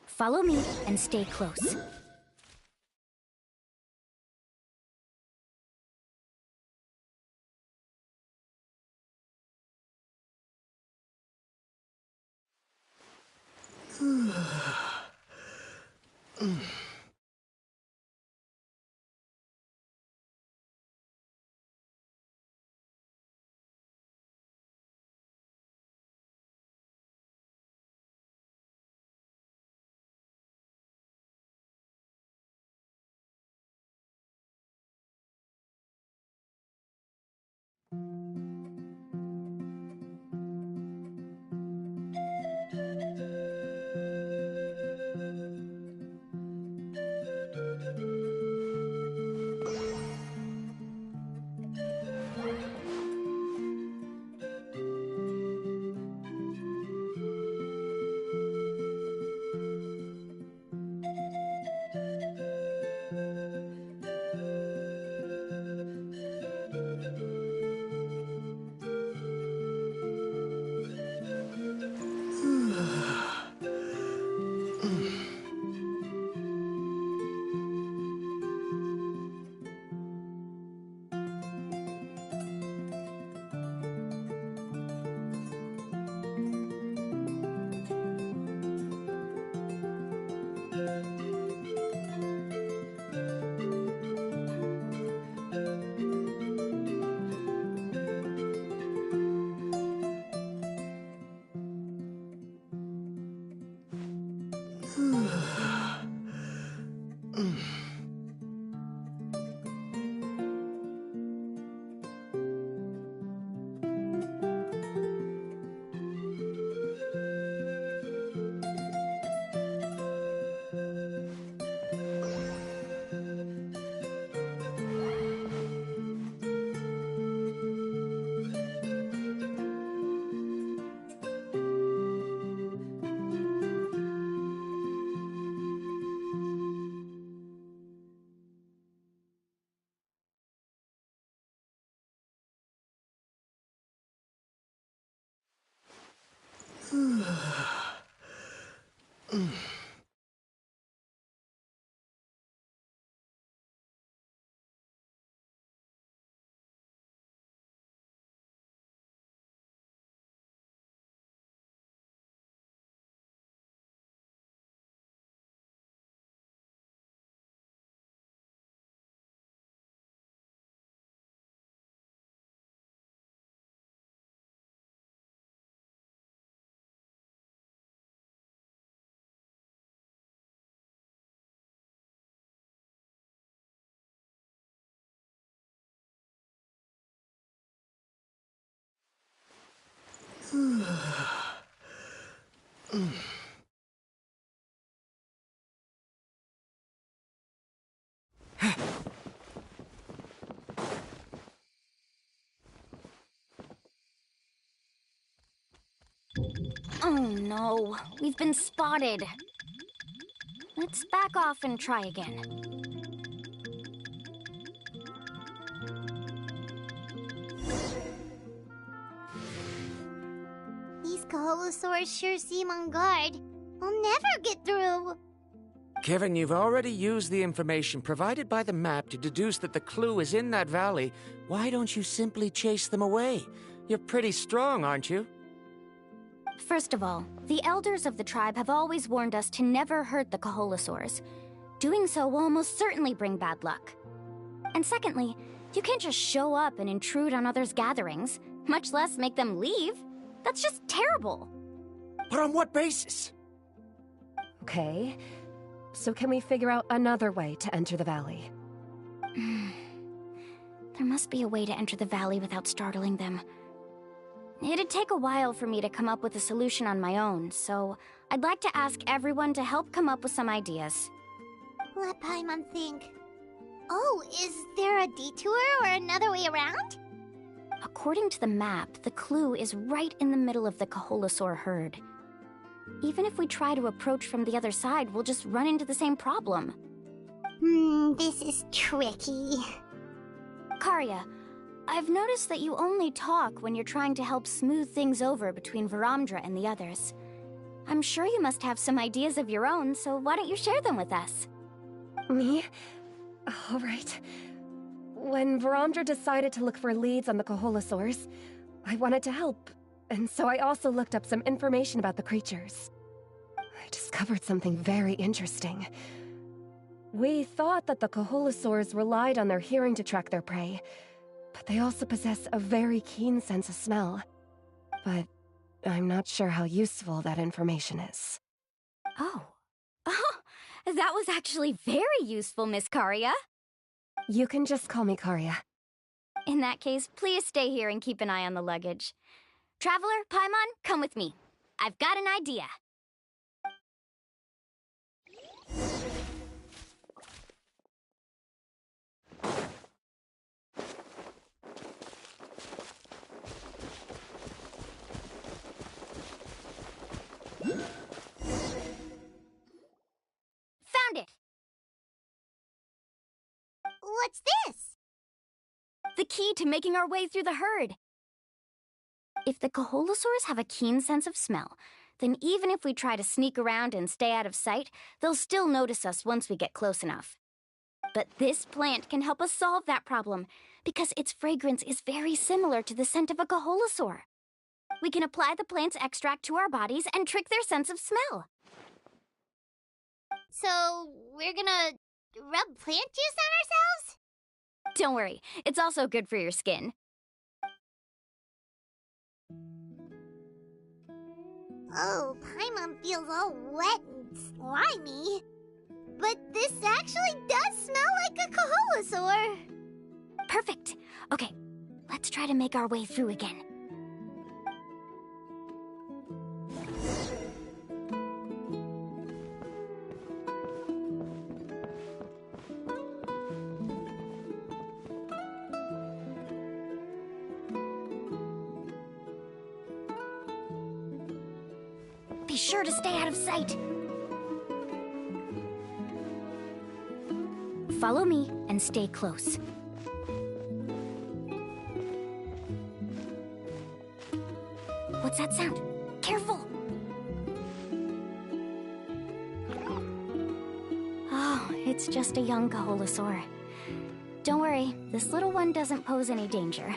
Follow me and stay close. Oh no, we've been spotted. Let's back off and try again. These Kaholosaurs sure seem on guard. I'll never get through. Given you've already used the information provided by the map to deduce that the clue is in that valley, why don't you simply chase them away? You're pretty strong, aren't you? First of all, the elders of the tribe have always warned us to never hurt the Kaholosaurs. Doing so will almost certainly bring bad luck. And secondly, you can't just show up and intrude on others' gatherings, much less make them leave. That's just terrible. But on what basis? Okay, so can we figure out another way to enter the valley? There must be a way to enter the valley without startling them. It'd take a while for me to come up with a solution on my own, so I'd like to ask everyone to help come up with some ideas. Let Paimon think. Oh, is there a detour or another way around? According to the map, the clue is right in the middle of the Kaholosaur herd. Even if we try to approach from the other side, we'll just run into the same problem. This is tricky. Karya, I've noticed that you only talk when you're trying to help smooth things over between Varamdra and the others. I'm sure you must have some ideas of your own, so why don't you share them with us? Me? All right. When Varamdra decided to look for leads on the Kaholosaurs, I wanted to help, and so I also looked up some information about the creatures. I discovered something very interesting. We thought that the Kaholosaurs relied on their hearing to track their prey, but they also possess a very keen sense of smell. But I'm not sure how useful that information is. Oh, that was actually very useful, Miss Karya. You can just call me Karya. In that case, please stay here and keep an eye on the luggage. Traveler, Paimon, come with me. I've got an idea. Found it! What's this? The key to making our way through the herd. If the Kaholosaurs have a keen sense of smell, then even if we try to sneak around and stay out of sight, they'll still notice us once we get close enough. But this plant can help us solve that problem, because its fragrance is very similar to the scent of a Kaholosaur. We can apply the plant's extract to our bodies and trick their sense of smell. So, we're gonna rub plant juice on ourselves? Don't worry, it's also good for your skin. Oh, Paimon feels all wet and slimy. But this actually does smell like a Kaholosaur. Perfect. Okay, let's try to make our way through again. Be sure to stay out of sight. Follow me and stay close. What's that sound? Careful! It's just a young Kaholasaur. Don't worry, this little one doesn't pose any danger.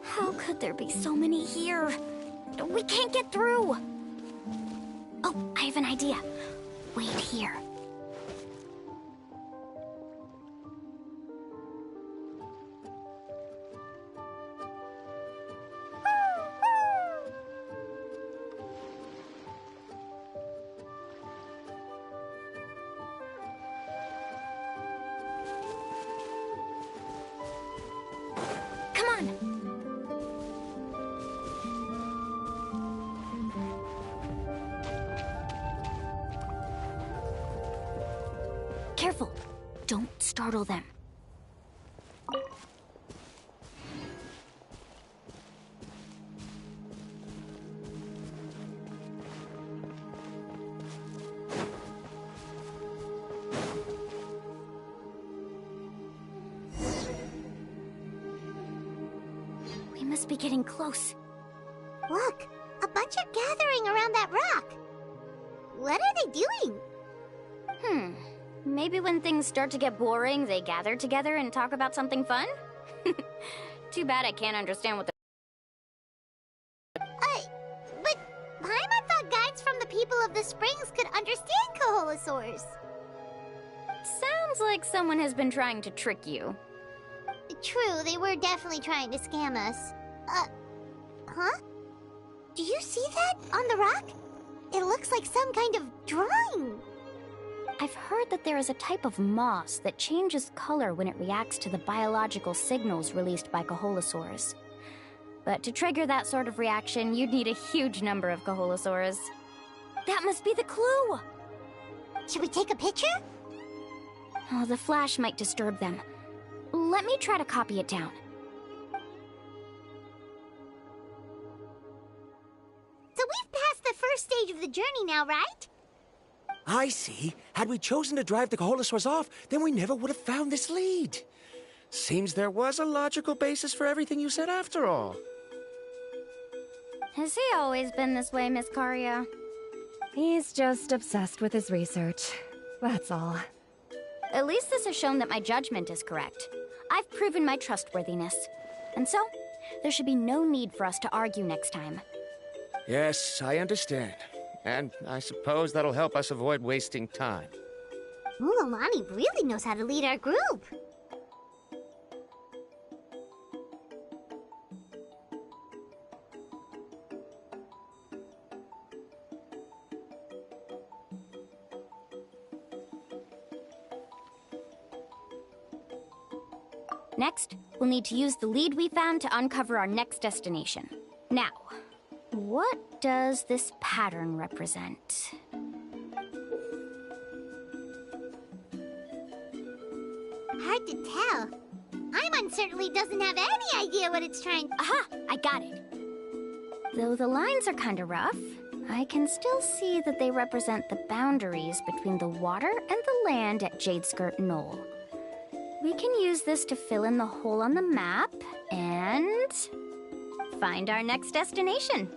How could there be so many here? We can't get through! Oh, I have an idea. Wait here. Come on! Careful! Don't startle them. We must be getting close. Look, a bunch are gathering around that rock. What are they doing? Maybe when things start to get boring, they gather together and talk about something fun? Too bad I can't understand what But Paimon thought guides from the people of the springs could understand Kaholasaurs. Sounds like someone has been trying to trick you. True, they were definitely trying to scam us. Huh? Do you see that on the rock? It looks like some kind of drawing. I've heard that there is a type of moss that changes color when it reacts to the biological signals released by Kaholasaurs. But to trigger that sort of reaction, you'd need a huge number of Kaholasaurs. That must be the clue! Should we take a picture? Oh, the flash might disturb them. Let me try to copy it down. So we've passed the first stage of the journey now, right? I see. Had we chosen to drive the Kaholasaurs off, then we never would have found this lead. Seems there was a logical basis for everything you said after all. Has he always been this way, Miss Karia? He's just obsessed with his research. That's all. At least this has shown that my judgment is correct. I've proven my trustworthiness. And so, there should be no need for us to argue next time. Yes, I understand. And I suppose that'll help us avoid wasting time. Mulomani really knows how to lead our group. Next, we'll need to use the lead we found to uncover our next destination. Now, what does this pattern represent? Hard to tell. Paimon certainly doesn't have any idea what it's trying to... Aha! I got it! Though the lines are kinda rough, I can still see that they represent the boundaries between the water and the land at Jadeskirt Knoll. We can use this to fill in the hole on the map and find our next destination.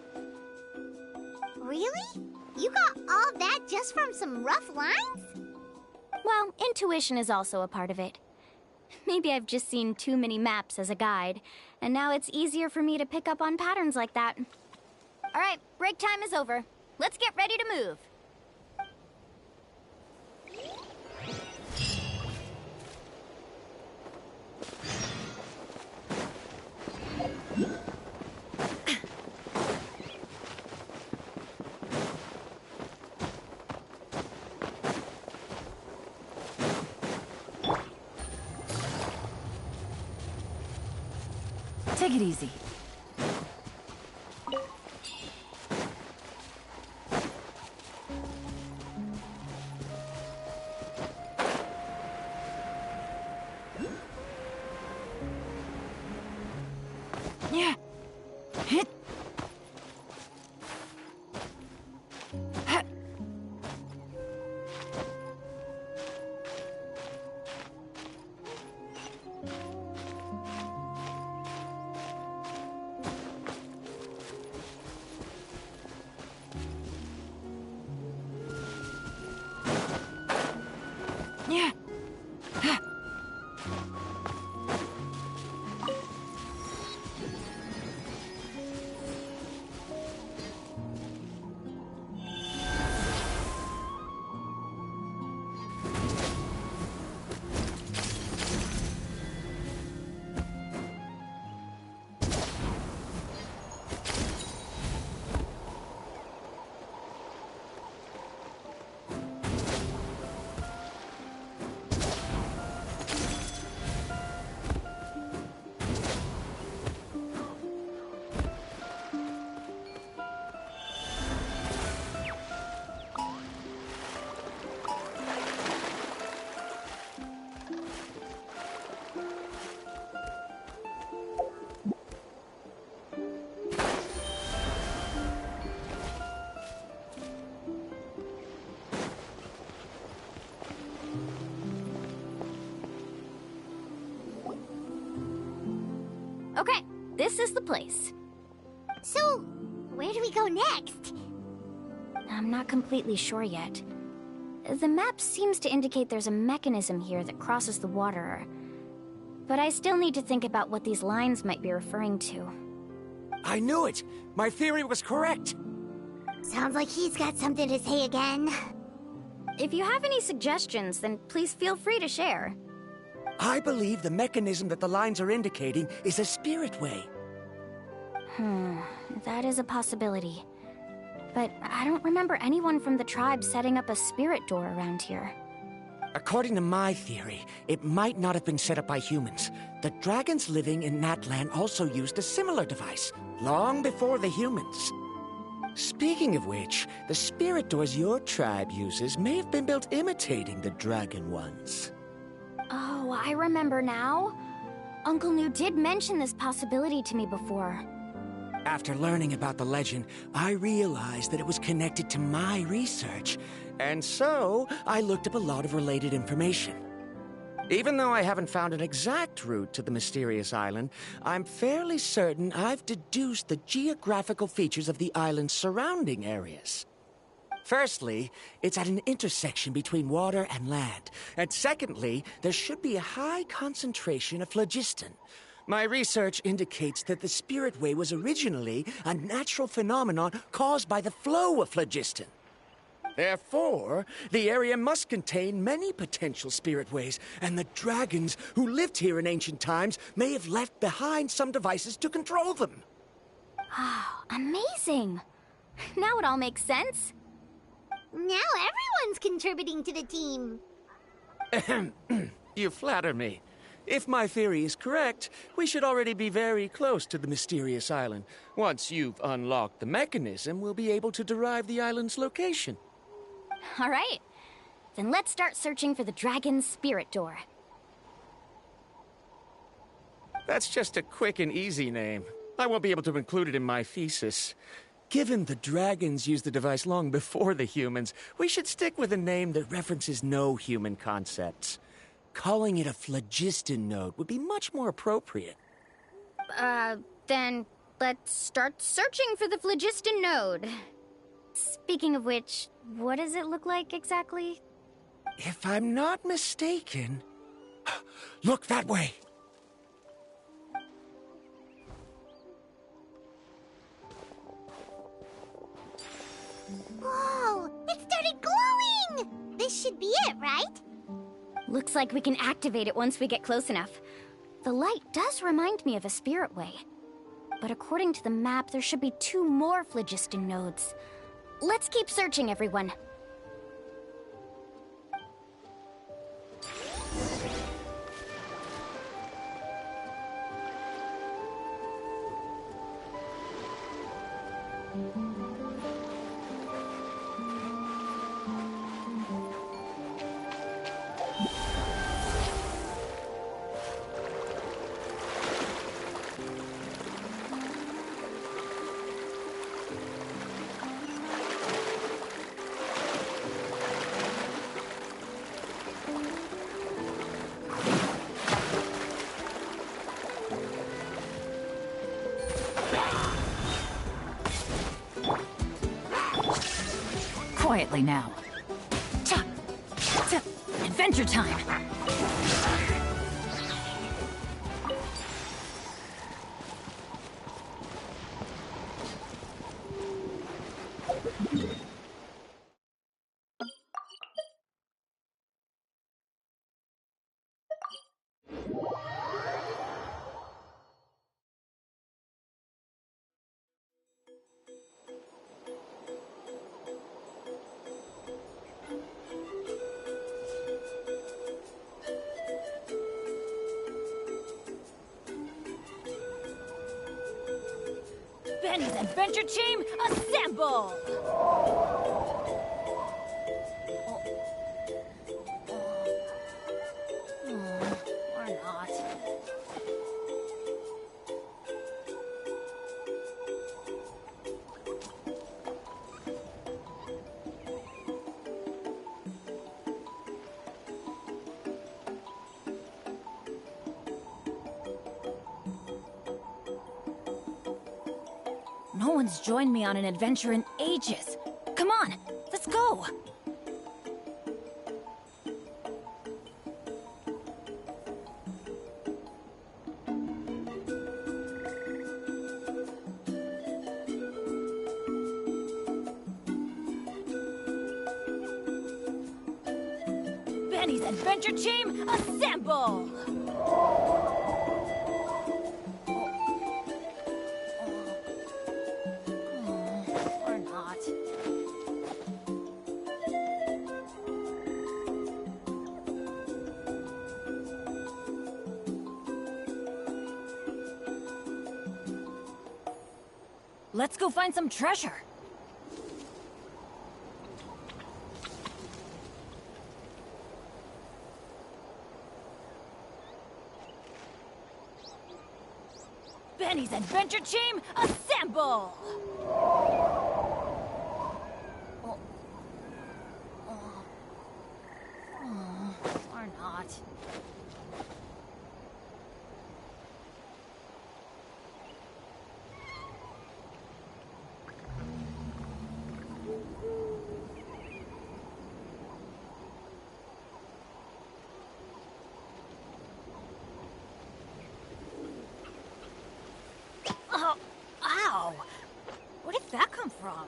Really? You got all that just from some rough lines? Well, intuition is also a part of it. Maybe I've just seen too many maps as a guide, and now it's easier for me to pick up on patterns like that. All right, break time is over. Let's get ready to move. Take it easy. Yeah. Hit. Okay, this is the place. So, where do we go next? I'm not completely sure yet. The map seems to indicate there's a mechanism here that crosses the water. But I still need to think about what these lines might be referring to. I knew it! My theory was correct! Sounds like he's got something to say again. If you have any suggestions, then please feel free to share. I believe the mechanism that the lines are indicating is a spirit way. That is a possibility. But I don't remember anyone from the tribe setting up a spirit door around here. According to my theory, it might not have been set up by humans. The dragons living in Natlan also used a similar device, long before the humans. Speaking of which, the spirit doors your tribe uses may have been built imitating the dragon ones. Oh, I remember now. Uncle New did mention this possibility to me before. After learning about the legend, I realized that it was connected to my research, and so I looked up a lot of related information. Even though I haven't found an exact route to the mysterious island, I'm fairly certain I've deduced the geographical features of the island's surrounding areas. Firstly, it's at an intersection between water and land. And secondly, there should be a high concentration of phlogiston. My research indicates that the Spirit Way was originally a natural phenomenon caused by the flow of phlogiston. Therefore, the area must contain many potential spirit ways, and the dragons who lived here in ancient times may have left behind some devices to control them. Oh, amazing! Now it all makes sense. Now everyone's contributing to the team. You flatter me. If my theory is correct, we should already be very close to the mysterious island. Once you've unlocked the mechanism, we'll be able to derive the island's location. All right. Then let's start searching for the dragon's spirit door. That's just a quick and easy name. I won't be able to include it in my thesis. Given the dragons used the device long before the humans, we should stick with a name that references no human concepts. Calling it a phlogiston node would be much more appropriate. Then let's start searching for the phlogiston node. Speaking of which, what does it look like exactly? If I'm not mistaken... Look that way! Whoa! It started glowing! This should be it, right? Looks like we can activate it once we get close enough. The light does remind me of a spirit way. But according to the map, there should be 2 more phlogiston nodes. Let's keep searching, everyone. Quietly now. Adventure time! Benny's Adventure Team, assemble! Or not. No one's joined me on an adventure in ages. Come on, let's go! Benny's Adventure Team, assemble! Or not. Let's go find some treasure. Benny's Adventure Team, assemble! Or not. Oh, ow! Where did that come from?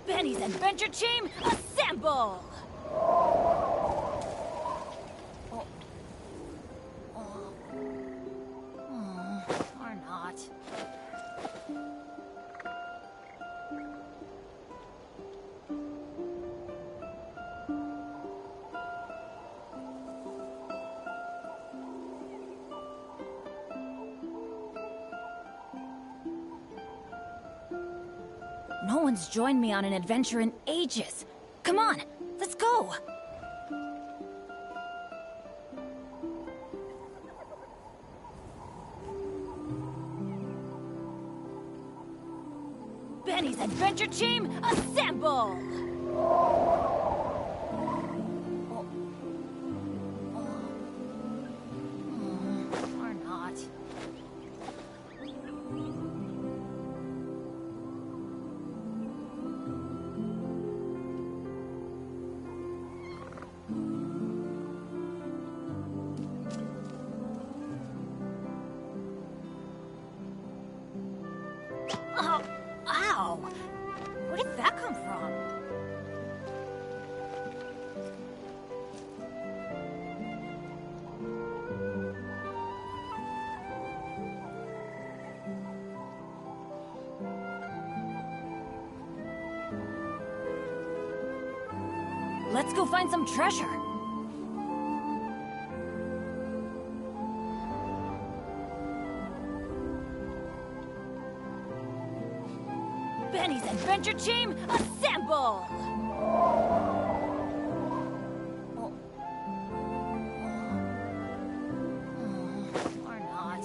Benny's Adventure Team, assemble! Or not. No one's joined me on an adventure in ages. Come on, let's go! Benny's Adventure Team, assemble! Or not. Oh, ow! Where did that come from? Let's go find some treasure. Benny's Adventure Team, assemble! Or not.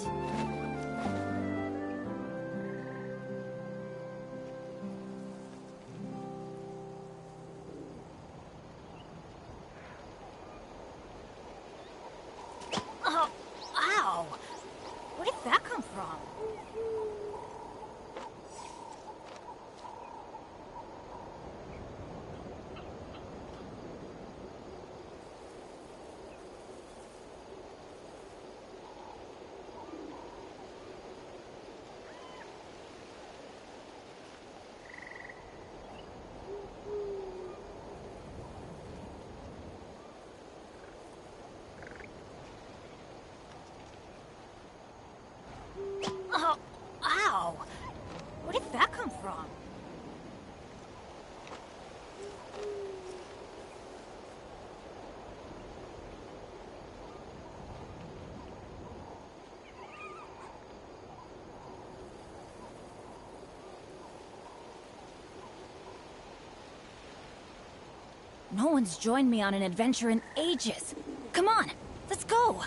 No one's joined me on an adventure in ages. Come on, let's go!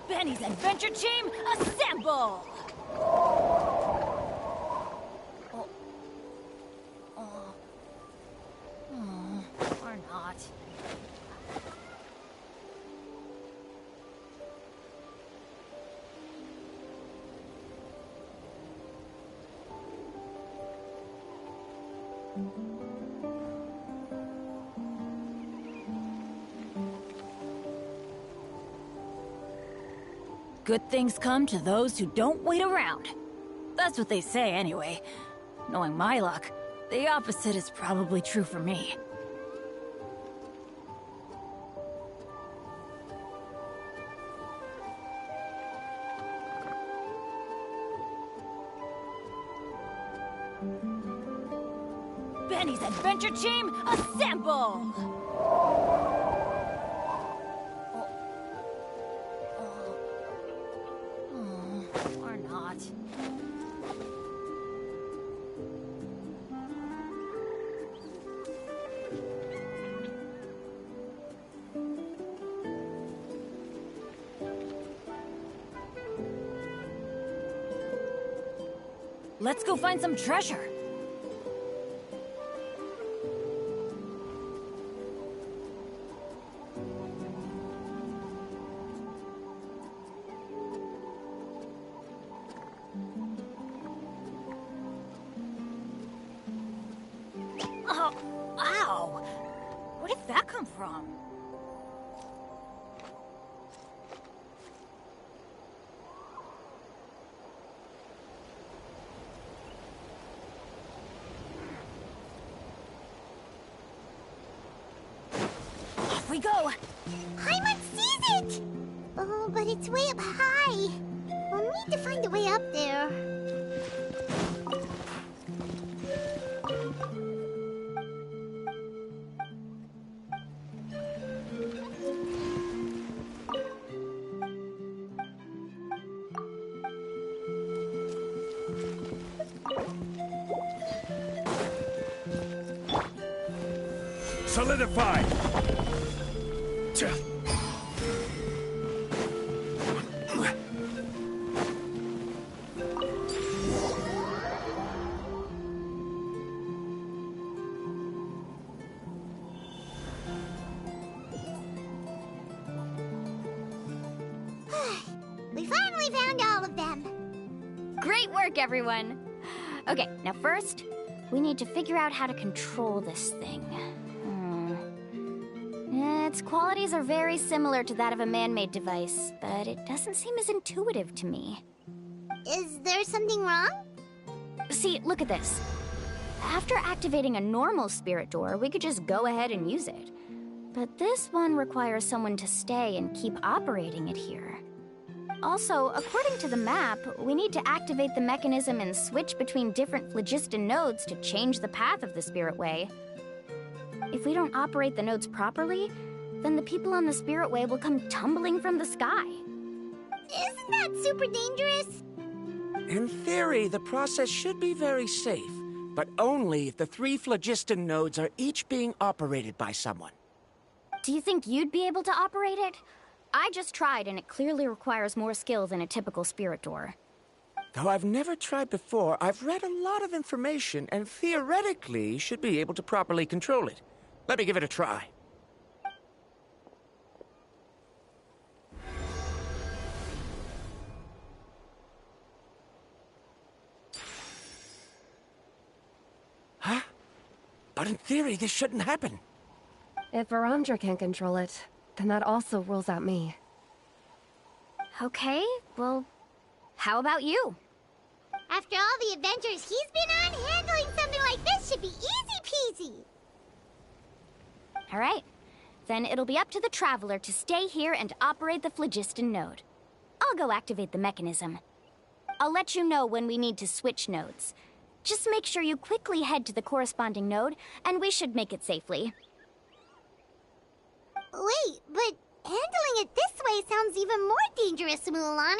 Benny's Adventure Team, assemble! Or not. Good things come to those who don't wait around. That's what they say anyway. Knowing my luck, the opposite is probably true for me. Benny's Adventure Team, assemble! Or not. Let's go find some treasure. Oh, ow! Where did that come from? Off we go! Paimon sees it! Oh, but it's way up high. We'll need to find a way up there. Solidify! We finally found all of them. Great work, everyone! Okay, now first, we need to figure out how to control this thing. Its qualities are very similar to that of a man-made device, but it doesn't seem as intuitive to me. Is there something wrong? See, look at this. After activating a normal spirit door, we could just go ahead and use it. But this one requires someone to stay and keep operating it here. Also, according to the map, we need to activate the mechanism and switch between different phlogiston nodes to change the path of the spirit way. If we don't operate the nodes properly, then the people on the spirit way will come tumbling from the sky. Isn't that super dangerous? In theory, the process should be very safe, but only if the 3 phlogiston nodes are each being operated by someone. Do you think you'd be able to operate it? I just tried, and it clearly requires more skill than a typical spirit door. Though I've never tried before, I've read a lot of information and theoretically should be able to properly control it. Let me give it a try. Huh? But in theory, this shouldn't happen. If Varamdra can control it, then that also rules out me. Okay, well, how about you? After all the adventures he's been on, handling something like this should be easy peasy. All right, then it'll be up to the Traveler to stay here and operate the phlogiston node. I'll go activate the mechanism. I'll let you know when we need to switch nodes. Just make sure you quickly head to the corresponding node, and we should make it safely. Wait, but handling it this way sounds even more dangerous, Mualani.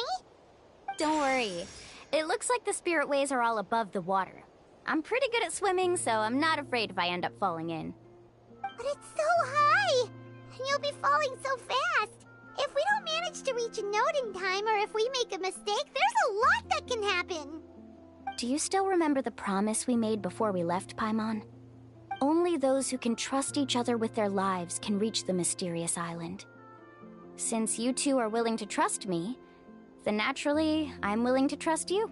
Don't worry. It looks like the spirit ways are all above the water. I'm pretty good at swimming, so I'm not afraid if I end up falling in. But it's so high! And you'll be falling so fast! If we don't manage to reach a note in time, or if we make a mistake, there's a lot that can happen! Do you still remember the promise we made before we left, Paimon? Only those who can trust each other with their lives can reach the mysterious island. Since you two are willing to trust me, then naturally, I'm willing to trust you.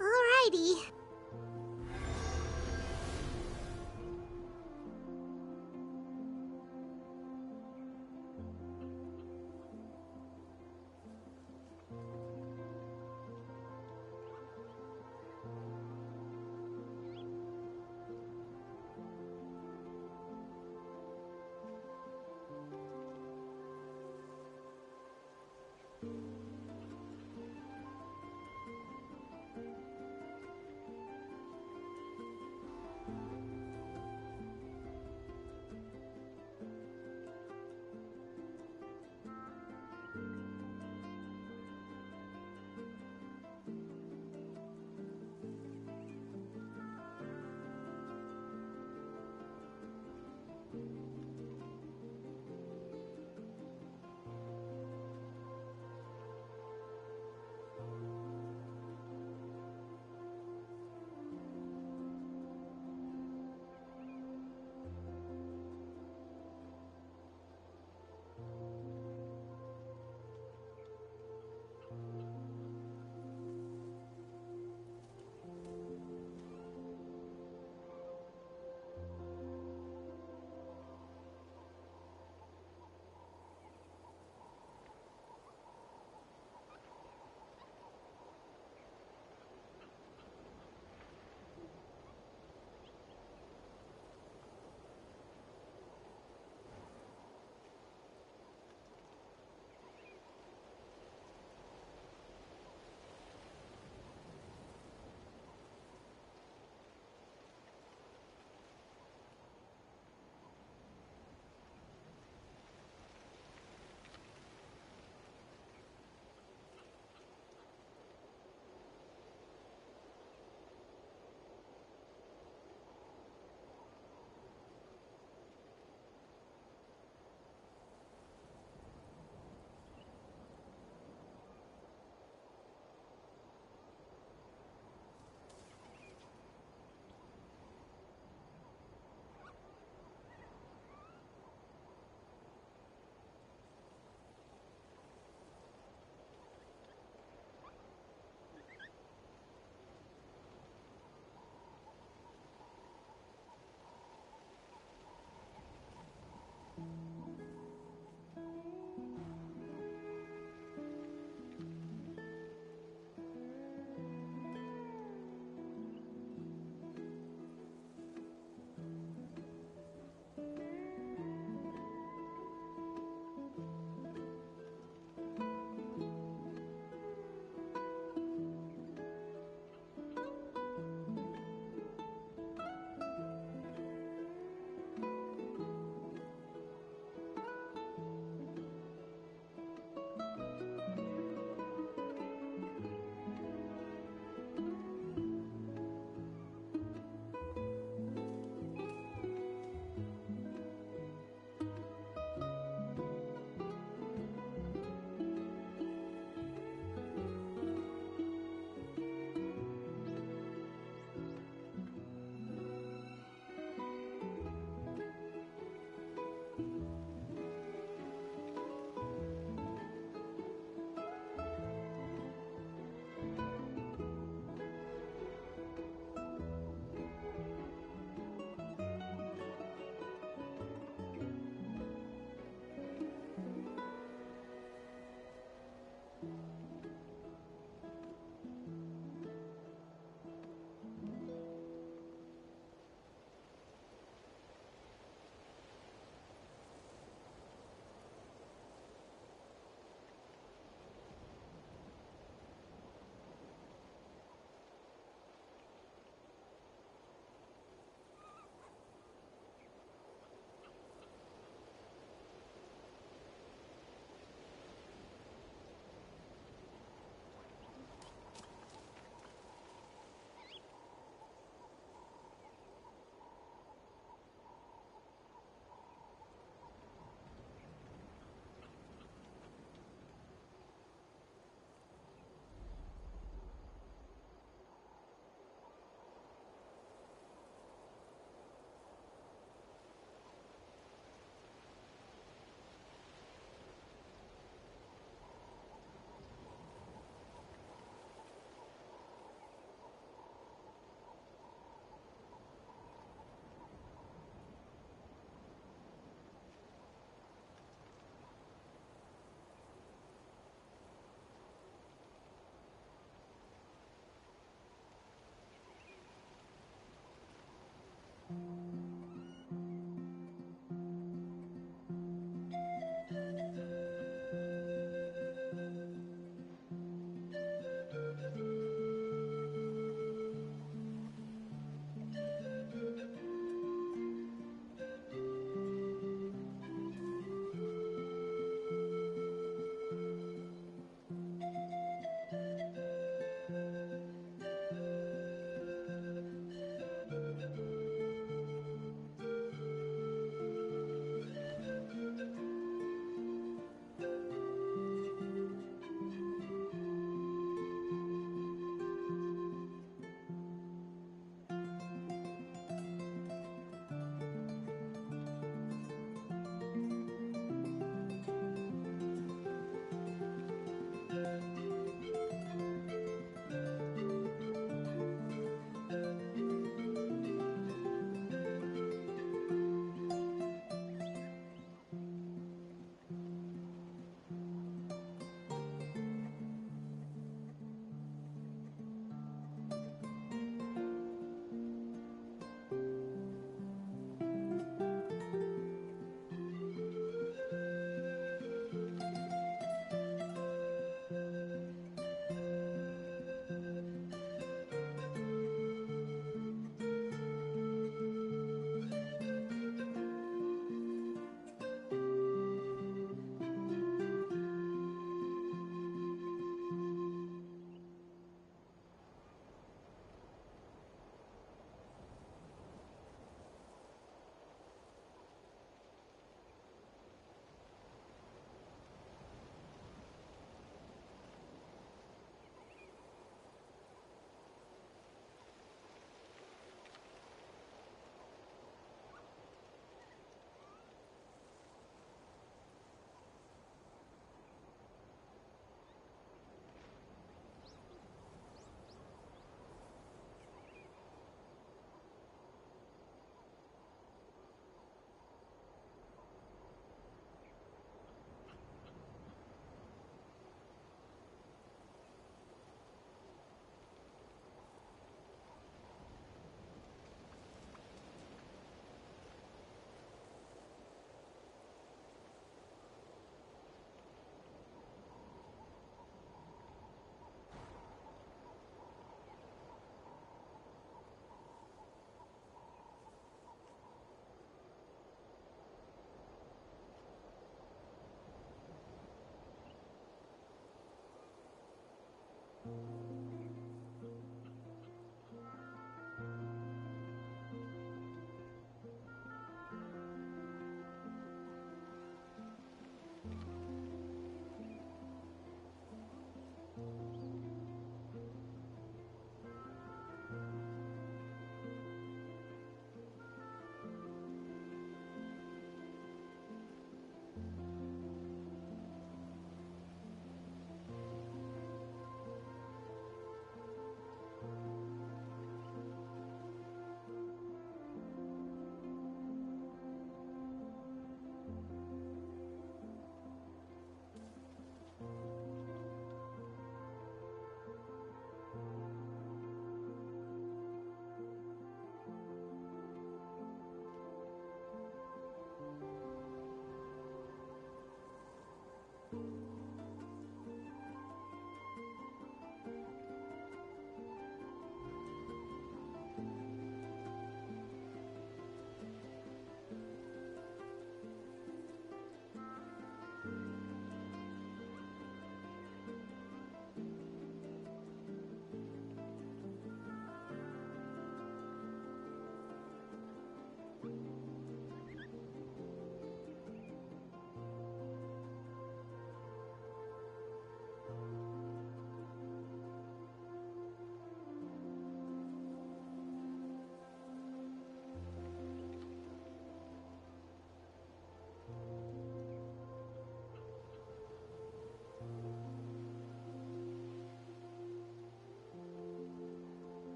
Alrighty.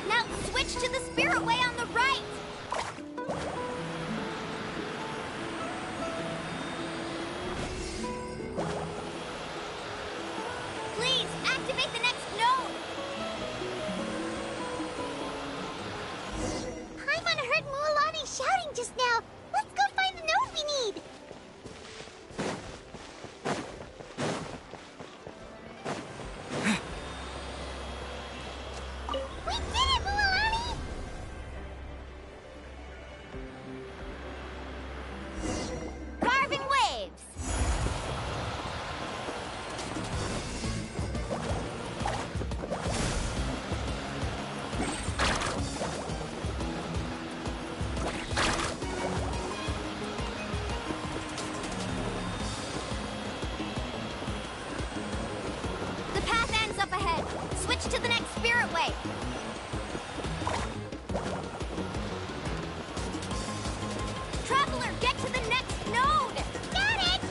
Now switch to the spirit way on the right! Please, activate the next node! Paimon heard Mualani shouting just now. Let's go find the node we need! We did it, Mualani! Carving waves! The path ends up ahead. Switch to the next spirit way. Traveler, get to the next node! Got it!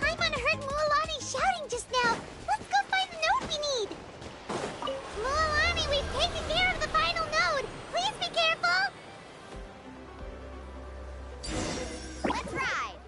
Paimon heard Mualani shouting just now. Let's go find the node we need. Mualani, we've taken care of the final node. Please be careful. Let's ride.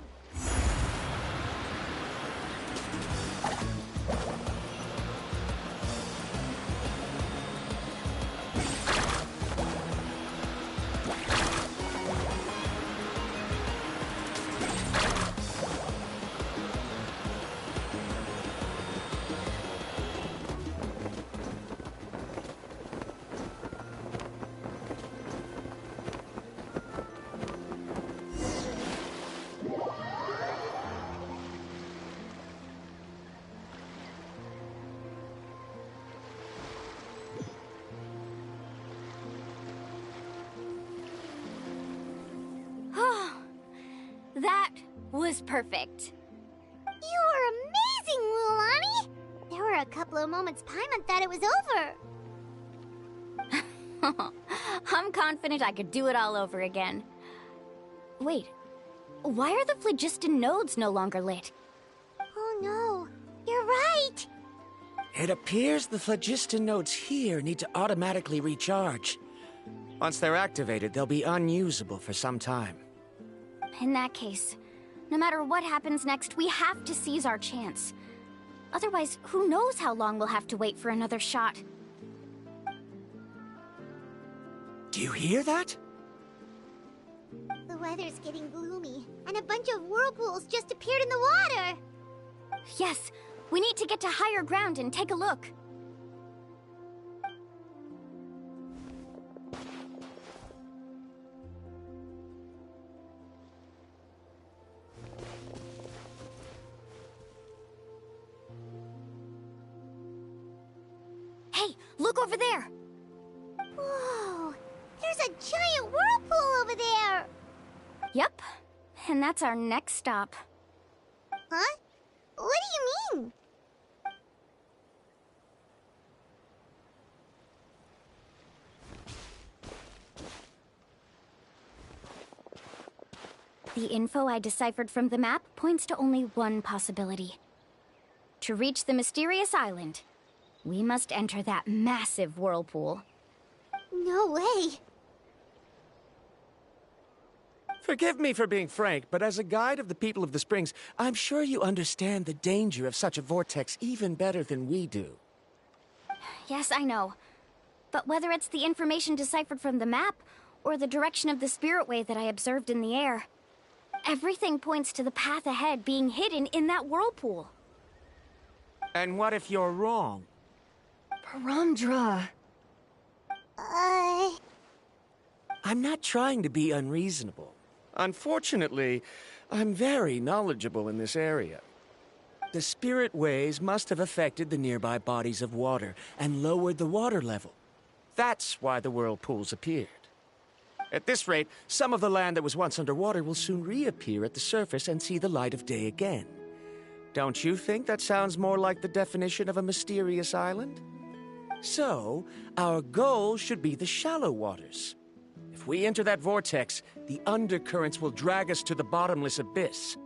That was perfect. You were amazing, Mualani! There were a couple of moments Paimon thought it was over. I'm confident I could do it all over again. Wait, why are the phlogiston nodes no longer lit? Oh no, you're right! It appears the phlogiston nodes here need to automatically recharge. Once they're activated, they'll be unusable for some time. In that case, no matter what happens next, we have to seize our chance. Otherwise, who knows how long we'll have to wait for another shot. Do you hear that? The weather's getting gloomy, and a bunch of whirlpools just appeared in the water! Yes, we need to get to higher ground and take a look. Hey, look over there! Whoa! There's a giant whirlpool over there! Yep, and that's our next stop. Huh? What do you mean? The info I deciphered from the map points to only one possibility. To reach the mysterious island, we must enter that massive whirlpool. No way! Forgive me for being frank, but as a guide of the people of the Springs, I'm sure you understand the danger of such a vortex even better than we do. Yes, I know. But whether it's the information deciphered from the map, or the direction of the spirit wave that I observed in the air, everything points to the path ahead being hidden in that whirlpool. And what if you're wrong? Paramdra. I'm not trying to be unreasonable. Unfortunately, I'm very knowledgeable in this area. The spirit waves must have affected the nearby bodies of water and lowered the water level. That's why the whirlpools appeared. At this rate, some of the land that was once underwater will soon reappear at the surface and see the light of day again. Don't you think that sounds more like the definition of a mysterious island? So, our goal should be the shallow waters. If we enter that vortex, the undercurrents will drag us to the bottomless abyss.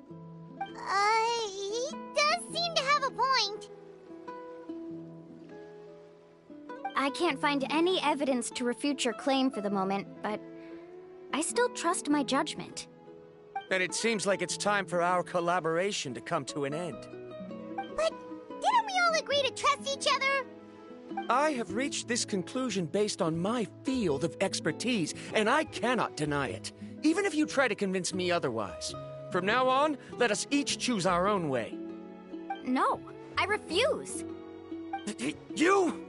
He does seem to have a point. I can't find any evidence to refute your claim for the moment, but I still trust my judgment. Then it seems like it's time for our collaboration to come to an end. But didn't we all agree to trust each other? I have reached this conclusion based on my field of expertise, and I cannot deny it, even if you try to convince me otherwise. From now on, let us each choose our own way. No, I refuse. You?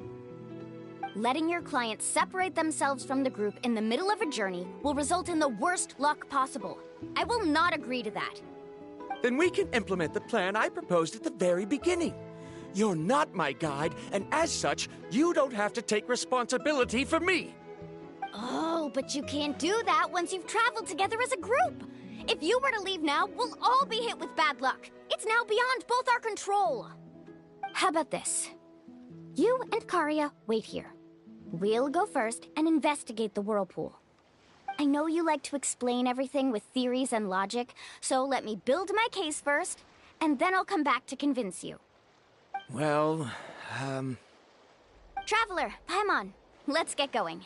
Letting your clients separate themselves from the group in the middle of a journey will result in the worst luck possible. I will not agree to that. Then we can implement the plan I proposed at the very beginning. You're not my guide, and as such, you don't have to take responsibility for me. Oh, but you can't do that once you've traveled together as a group. If you were to leave now, we'll all be hit with bad luck. It's now beyond both our control. How about this? You and Karia wait here. We'll go first and investigate the whirlpool. I know you like to explain everything with theories and logic, so let me build my case first, and then I'll come back to convince you. Well, Traveler, Paimon, let's get going.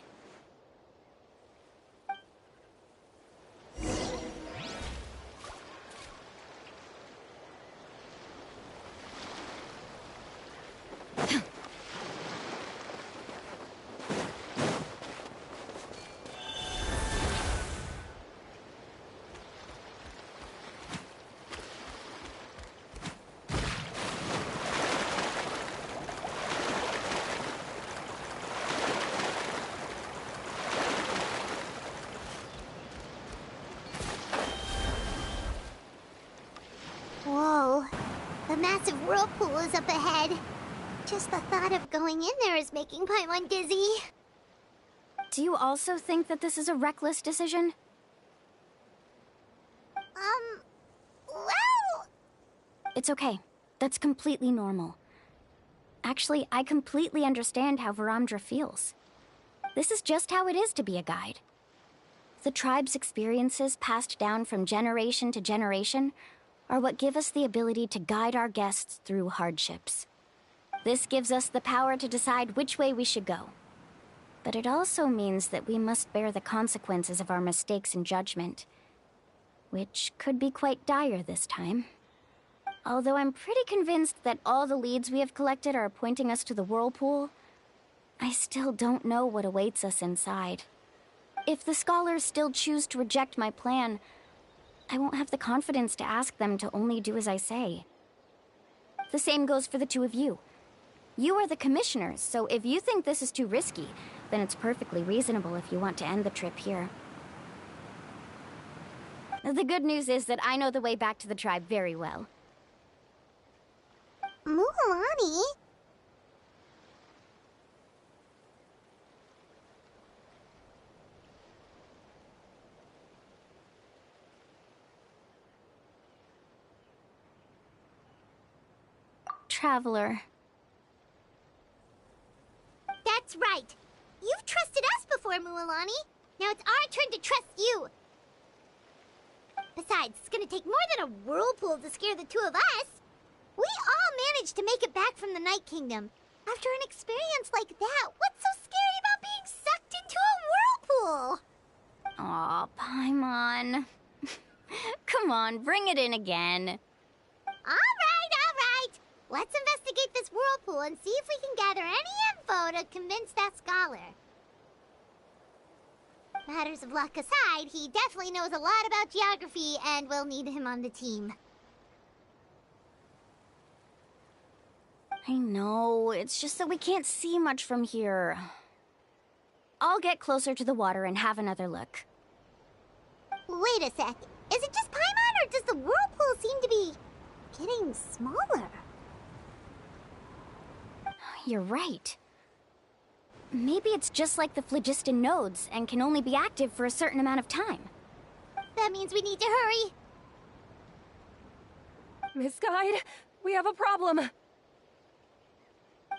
Whoa, the massive whirlpool is up ahead. Just the thought of going in there is making Paimon dizzy. Do you also think that this is a reckless decision? Well... It's okay. That's completely normal. Actually, I completely understand how Varamdra feels. This is just how it is to be a guide. The tribe's experiences passed down from generation to generation are what give us the ability to guide our guests through hardships. This gives us the power to decide which way we should go. But it also means that we must bear the consequences of our mistakes and judgment, which could be quite dire this time. Although I'm pretty convinced that all the leads we have collected are pointing us to the whirlpool, I still don't know what awaits us inside. If the scholars still choose to reject my plan, I won't have the confidence to ask them to only do as I say. The same goes for the two of you. You are the commissioners, so if you think this is too risky, then it's perfectly reasonable if you want to end the trip here. The good news is that I know the way back to the tribe very well. Mualani? Traveler. That's right. You've trusted us before, Mualani. Now it's our turn to trust you. Besides, it's gonna take more than a whirlpool to scare the two of us. We all managed to make it back from the Night Kingdom. After an experience like that, what's so scary about being sucked into a whirlpool? Aw, Paimon. Come on, bring it in again. All right. Let's investigate this whirlpool and see if we can gather any info to convince that scholar. Matters of luck aside, he definitely knows a lot about geography, and we'll need him on the team. I know, it's just that we can't see much from here. I'll get closer to the water and have another look. Wait a sec. Is it just Paimon, or does the whirlpool seem to be getting smaller? You're right. Maybe it's just like the phlogiston nodes and can only be active for a certain amount of time. That means we need to hurry. Miss Guide, we have a problem.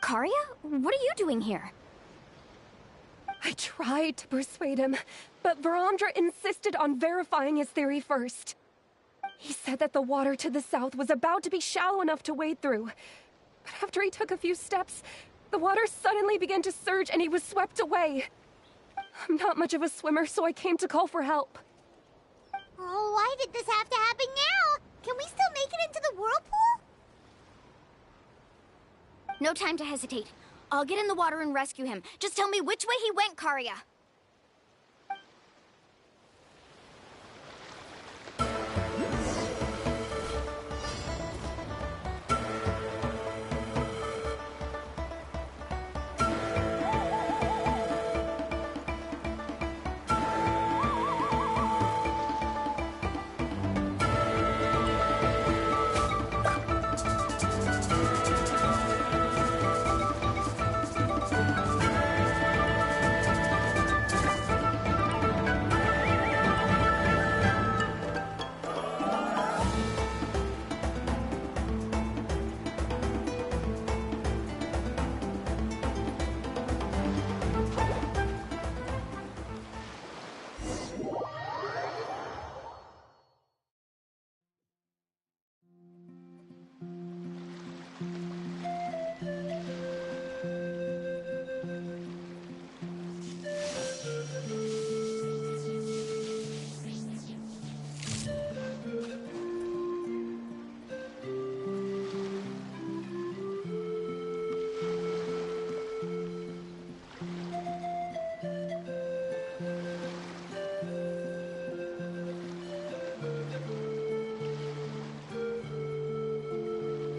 Karia? What are you doing here? I tried to persuade him, but Varamdra insisted on verifying his theory first. He said that the water to the south was about to be shallow enough to wade through. But after he took a few steps, the water suddenly began to surge and he was swept away. I'm not much of a swimmer, so I came to call for help. Oh, why did this have to happen now? Can we still make it into the whirlpool? No time to hesitate. I'll get in the water and rescue him. Just tell me which way he went, Karia.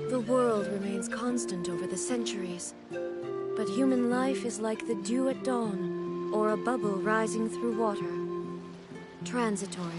The world remains constant over the centuries, but human life is like the dew at dawn, or a bubble rising through water. Transitory.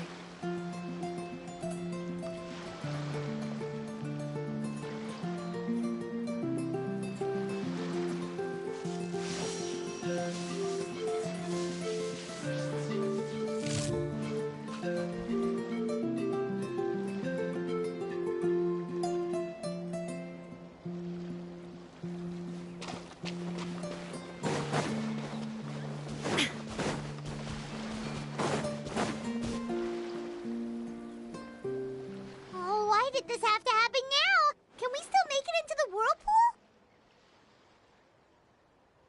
Why did this have to happen now? Can we still make it into the whirlpool?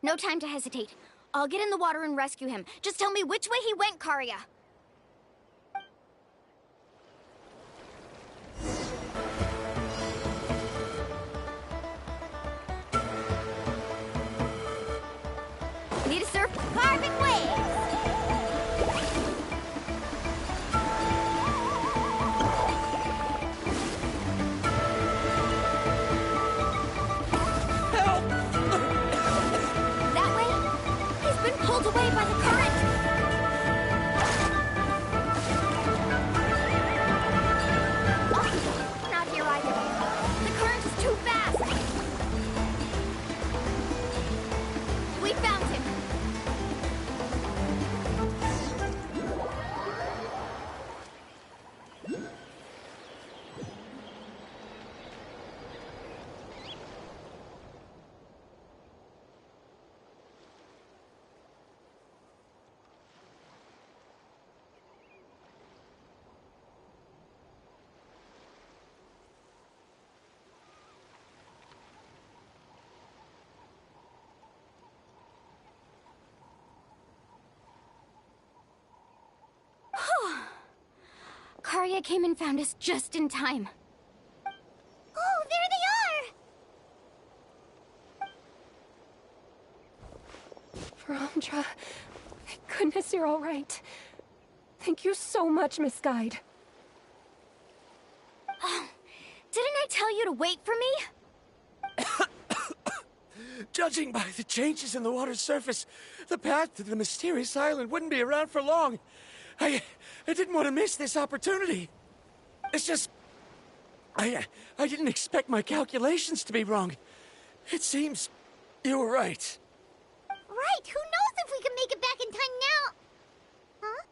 No time to hesitate. I'll get in the water and rescue him. Just tell me which way he went, Karia. Need to surf carving waves. Pulled away by the current! Oh, not here either. The current is too fast! We found him! Karia came and found us just in time. Oh, there they are! Varamdra, thank goodness you're all right. Thank you so much, Miss Guide. Oh, didn't I tell you to wait for me? Judging by the changes in the water's surface, the path to the mysterious island wouldn't be around for long. I didn't want to miss this opportunity. It's just... I didn't expect my calculations to be wrong. It seems you were right. Right, who knows if we can make it back in time now? Huh?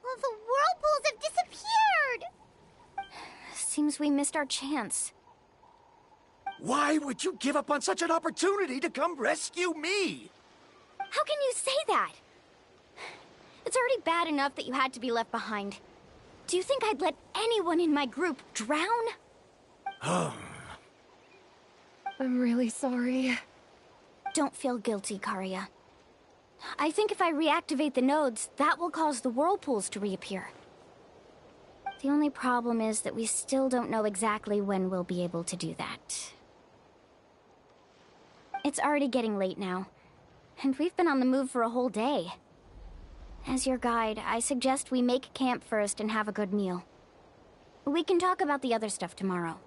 Well, the whirlpools have disappeared! Seems we missed our chance. Why would you give up on such an opportunity to come rescue me? How can you say that? It's already bad enough that you had to be left behind. Do you think I'd let anyone in my group drown? I'm really sorry. Don't feel guilty, Karia. I think if I reactivate the nodes, that will cause the whirlpools to reappear. The only problem is that we still don't know exactly when we'll be able to do that. It's already getting late now, and we've been on the move for a whole day. As your guide, I suggest we make camp first and have a good meal. We can talk about the other stuff tomorrow.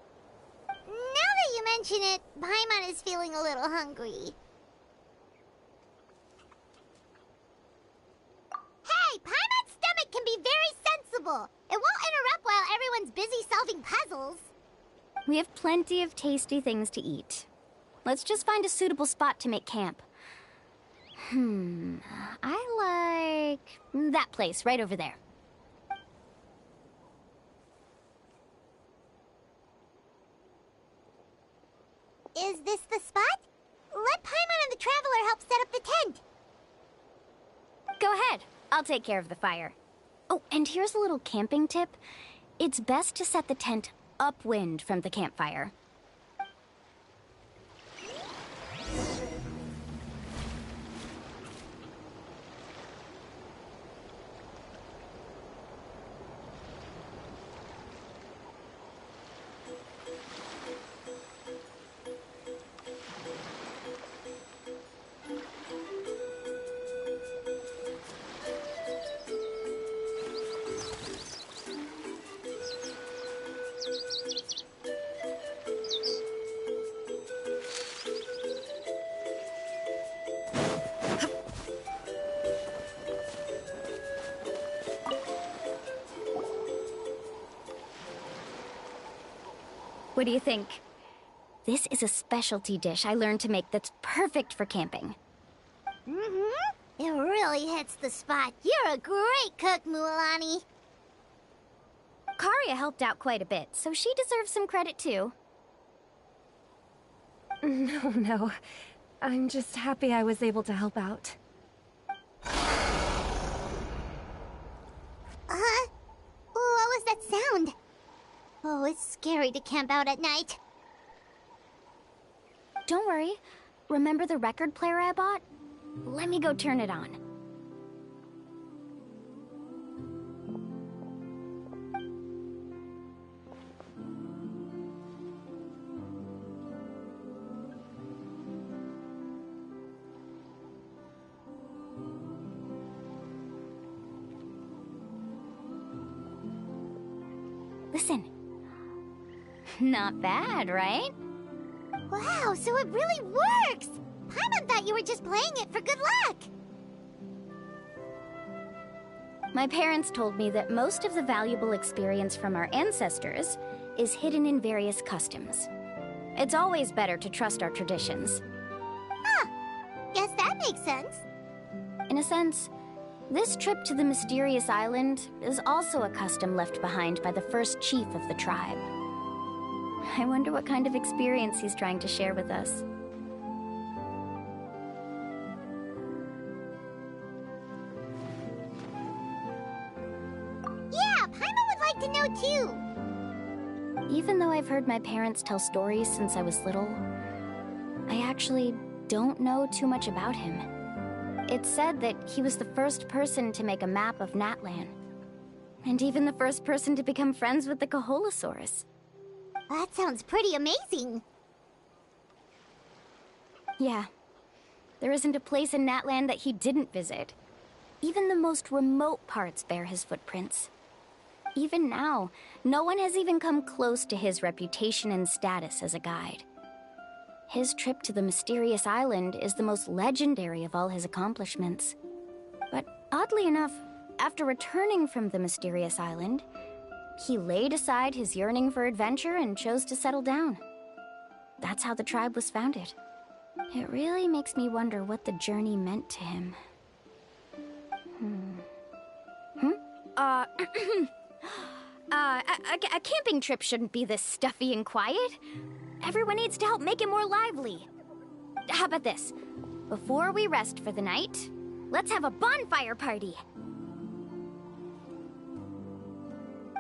Now that you mention it, Paimon is feeling a little hungry. Hey, Paimon's stomach can be very sensible. It won't interrupt while everyone's busy solving puzzles. We have plenty of tasty things to eat. Let's just find a suitable spot to make camp. I like that place right over there. Is this the spot? Let Paimon and the Traveler help set up the tent. Go ahead. I'll take care of the fire. Oh, and here's a little camping tip. It's best to set the tent upwind from the campfire. What do you think? This is a specialty dish I learned to make that's perfect for camping. Mm-hmm. It really hits the spot. You're a great cook, Mualani. Karia helped out quite a bit, so she deserves some credit too. No. I'm just happy I was able to help out. What was that sound? Oh, it's scary to camp out at night. Don't worry. Remember the record player I bought? Let me go turn it on. Listen. Not bad, right? Wow, so it really works! Paimon thought you were just playing it for good luck! My parents told me that most of the valuable experience from our ancestors is hidden in various customs. It's always better to trust our traditions. Huh. Guess that makes sense. In a sense, this trip to the mysterious island is also a custom left behind by the first chief of the tribe. I wonder what kind of experience he's trying to share with us. Yeah, Paimon would like to know too. Even though I've heard my parents tell stories since I was little, I actually don't know too much about him. It's said that he was the first person to make a map of Natlan, and even the first person to become friends with the Caholasaurus. That sounds pretty amazing. Yeah. There isn't a place in Natlan that he didn't visit. Even the most remote parts bear his footprints. Even now, no one has even come close to his reputation and status as a guide. His trip to the mysterious island is the most legendary of all his accomplishments. But oddly enough, after returning from the mysterious island, he laid aside his yearning for adventure and chose to settle down. That's how the tribe was founded. It really makes me wonder what the journey meant to him. A camping trip shouldn't be this stuffy and quiet. Everyone needs to help make it more lively. How about this? Before we rest for the night, let's have a bonfire party.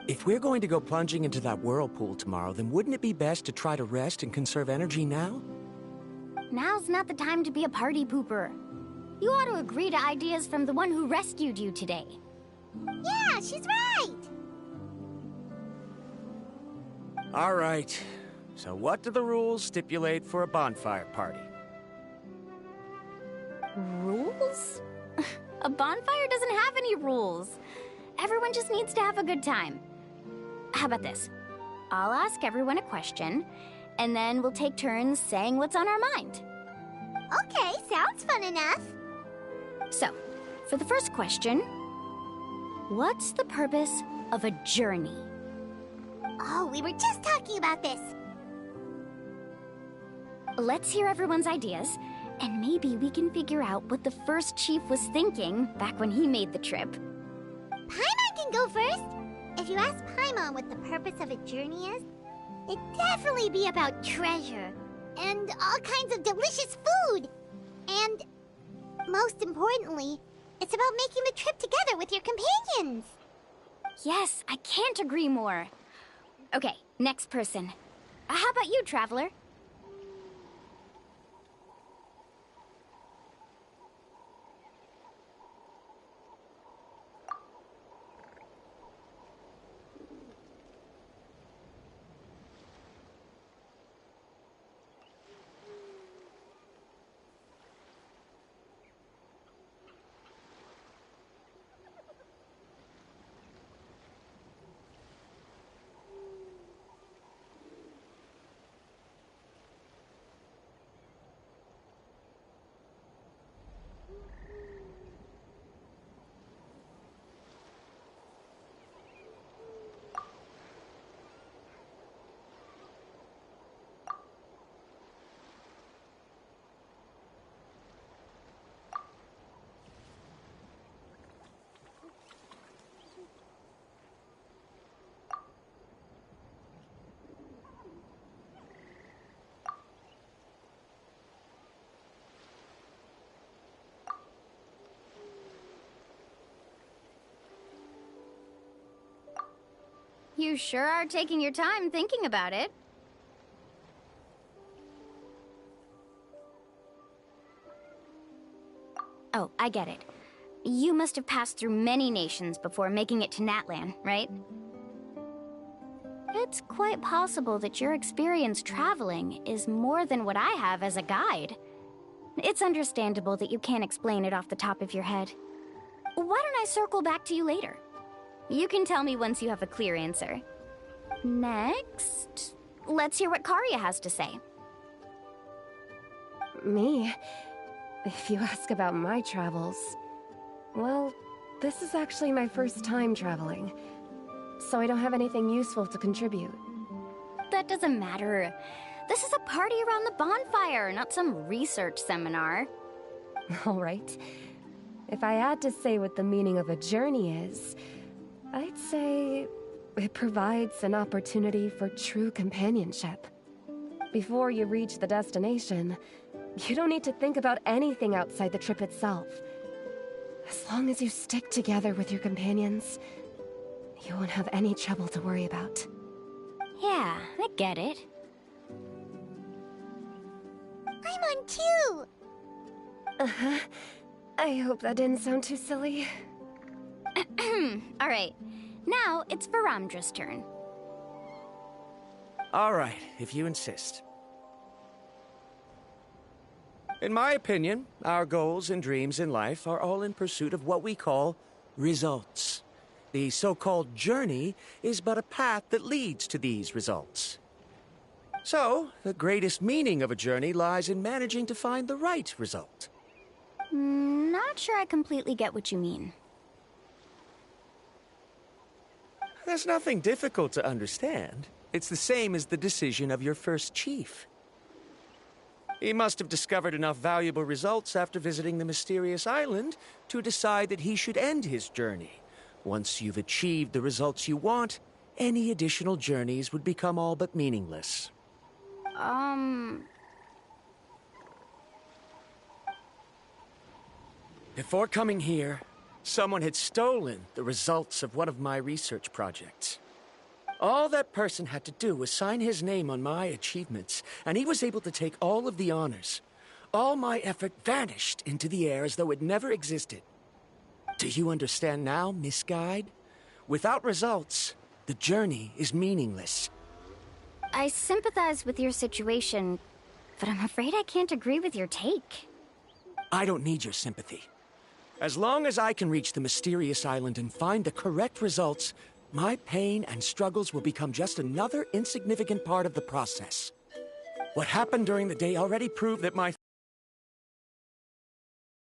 If we're going to go plunging into that whirlpool tomorrow, then wouldn't it be best to try to rest and conserve energy now? Now's not the time to be a party pooper. You ought to agree to ideas from the one who rescued you today. Yeah, she's right! All right. So what do the rules stipulate for a bonfire party? Rules? A bonfire doesn't have any rules. Everyone just needs to have a good time. How about this? I'll ask everyone a question, and then we'll take turns saying what's on our mind. Okay, sounds fun enough. So, for the first question, what's the purpose of a journey? Oh, we were just talking about this. Let's hear everyone's ideas, and maybe we can figure out what the first chief was thinking back when he made the trip. Paimon can go first. If you ask Paimon what the purpose of a journey is, it'd definitely be about treasure and all kinds of delicious food. And most importantly, it's about making the trip together with your companions. Yes, I can't agree more. Okay, next person. How about you, Traveler? You sure are taking your time thinking about it. Oh, I get it. You must have passed through many nations before making it to Natlan, right? It's quite possible that your experience traveling is more than what I have as a guide. It's understandable that you can't explain it off the top of your head. Why don't I circle back to you later? You can tell me once you have a clear answer. Next, let's hear what Karya has to say. Me? If you ask about my travels... Well, this is actually my first time traveling, so I don't have anything useful to contribute. That doesn't matter. This is a party around the bonfire, not some research seminar. All right. If I had to say what the meaning of a journey is, I'd say it provides an opportunity for true companionship. Before you reach the destination, you don't need to think about anything outside the trip itself. As long as you stick together with your companions, you won't have any trouble to worry about. Yeah, I get it. I'm on too! Uh-huh. I hope that didn't sound too silly. All right, now it's Varamdra's turn. All right, if you insist. In my opinion, our goals and dreams in life are all in pursuit of what we call results. The so-called journey is but a path that leads to these results. So, the greatest meaning of a journey lies in managing to find the right result. Not sure I completely get what you mean. There's nothing difficult to understand. It's the same as the decision of your first chief. He must have discovered enough valuable results after visiting the mysterious island to decide that he should end his journey. Once you've achieved the results you want, any additional journeys would become all but meaningless. Before coming here, someone had stolen the results of one of my research projects. All that person had to do was sign his name on my achievements, and he was able to take all of the honors. All my effort vanished into the air as though it never existed. Do you understand now, Miss Guide? Without results, the journey is meaningless. I sympathize with your situation, but I'm afraid I can't agree with your take. I don't need your sympathy. As long as I can reach the mysterious island and find the correct results, my pain and struggles will become just another insignificant part of the process. What happened during the day already proved that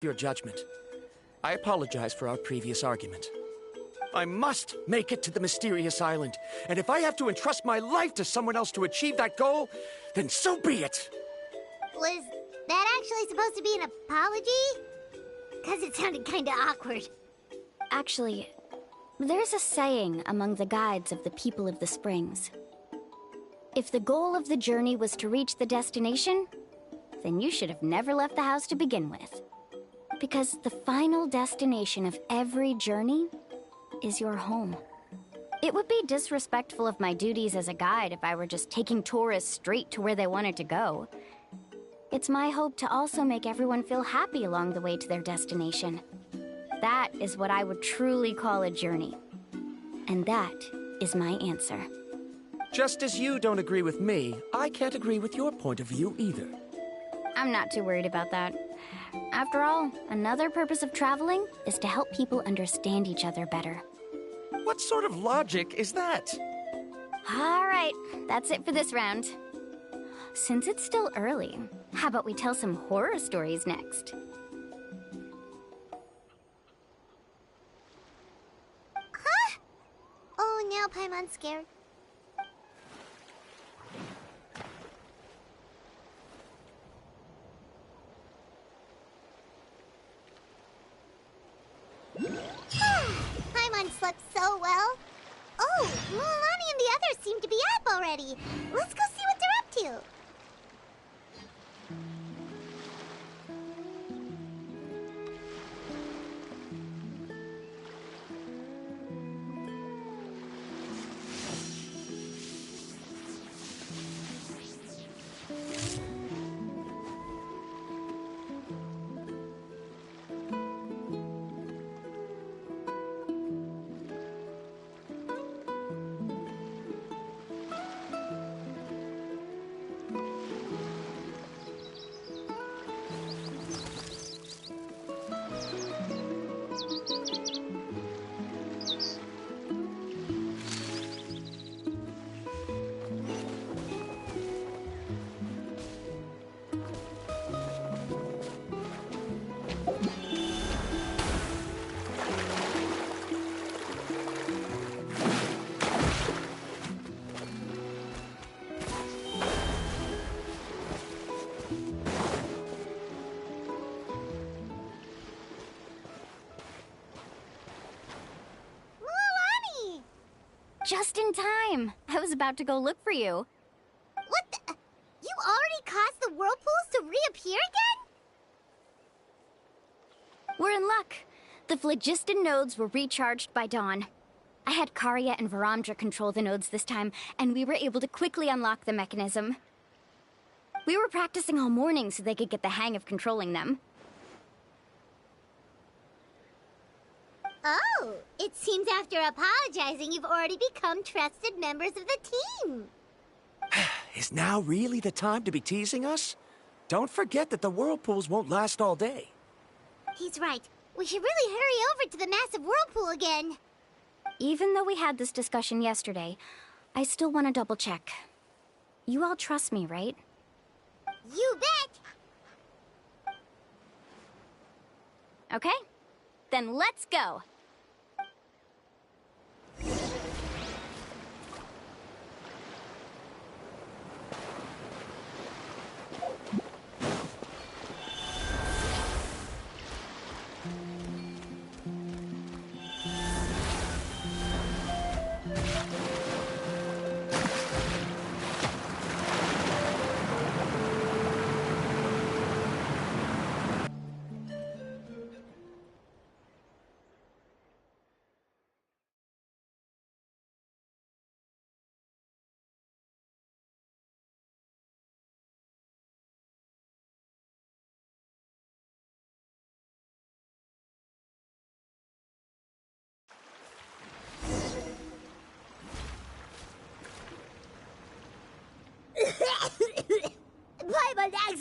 your judgment. I apologize for our previous argument. I must make it to the mysterious island, and if I have to entrust my life to someone else to achieve that goal, then so be it. Was that actually supposed to be an apology? Because it sounded kinda awkward. Actually, there's a saying among the guides of the people of the Springs. If the goal of the journey was to reach the destination, then you should have never left the house to begin with. Because the final destination of every journey is your home. It would be disrespectful of my duties as a guide if I were just taking tourists straight to where they wanted to go. It's my hope to also make everyone feel happy along the way to their destination. That is what I would truly call a journey. And that is my answer. Just as you don't agree with me, I can't agree with your point of view either. I'm not too worried about that. After all, another purpose of traveling is to help people understand each other better. What sort of logic is that? All right, that's it for this round. Since it's still early, how about we tell some horror stories next? Huh? Oh, now Paimon's scared. Paimon slept so well. Oh, Mulan and the others seem to be up already. Let's go see what they're up to. Just in time. I was about to go look for you. What the? You already caused the whirlpools to reappear again? We're in luck. The phlogiston nodes were recharged by dawn. I had Karya and Varamdra control the nodes this time, and we were able to quickly unlock the mechanism. We were practicing all morning so they could get the hang of controlling them. Oh, it seems after apologizing, you've already become trusted members of the team. Is now really the time to be teasing us? Don't forget that the whirlpools won't last all day. He's right. We should really hurry over to the massive whirlpool again. Even though we had this discussion yesterday, I still want to double check. You all trust me, right? You bet! Okay, then let's go!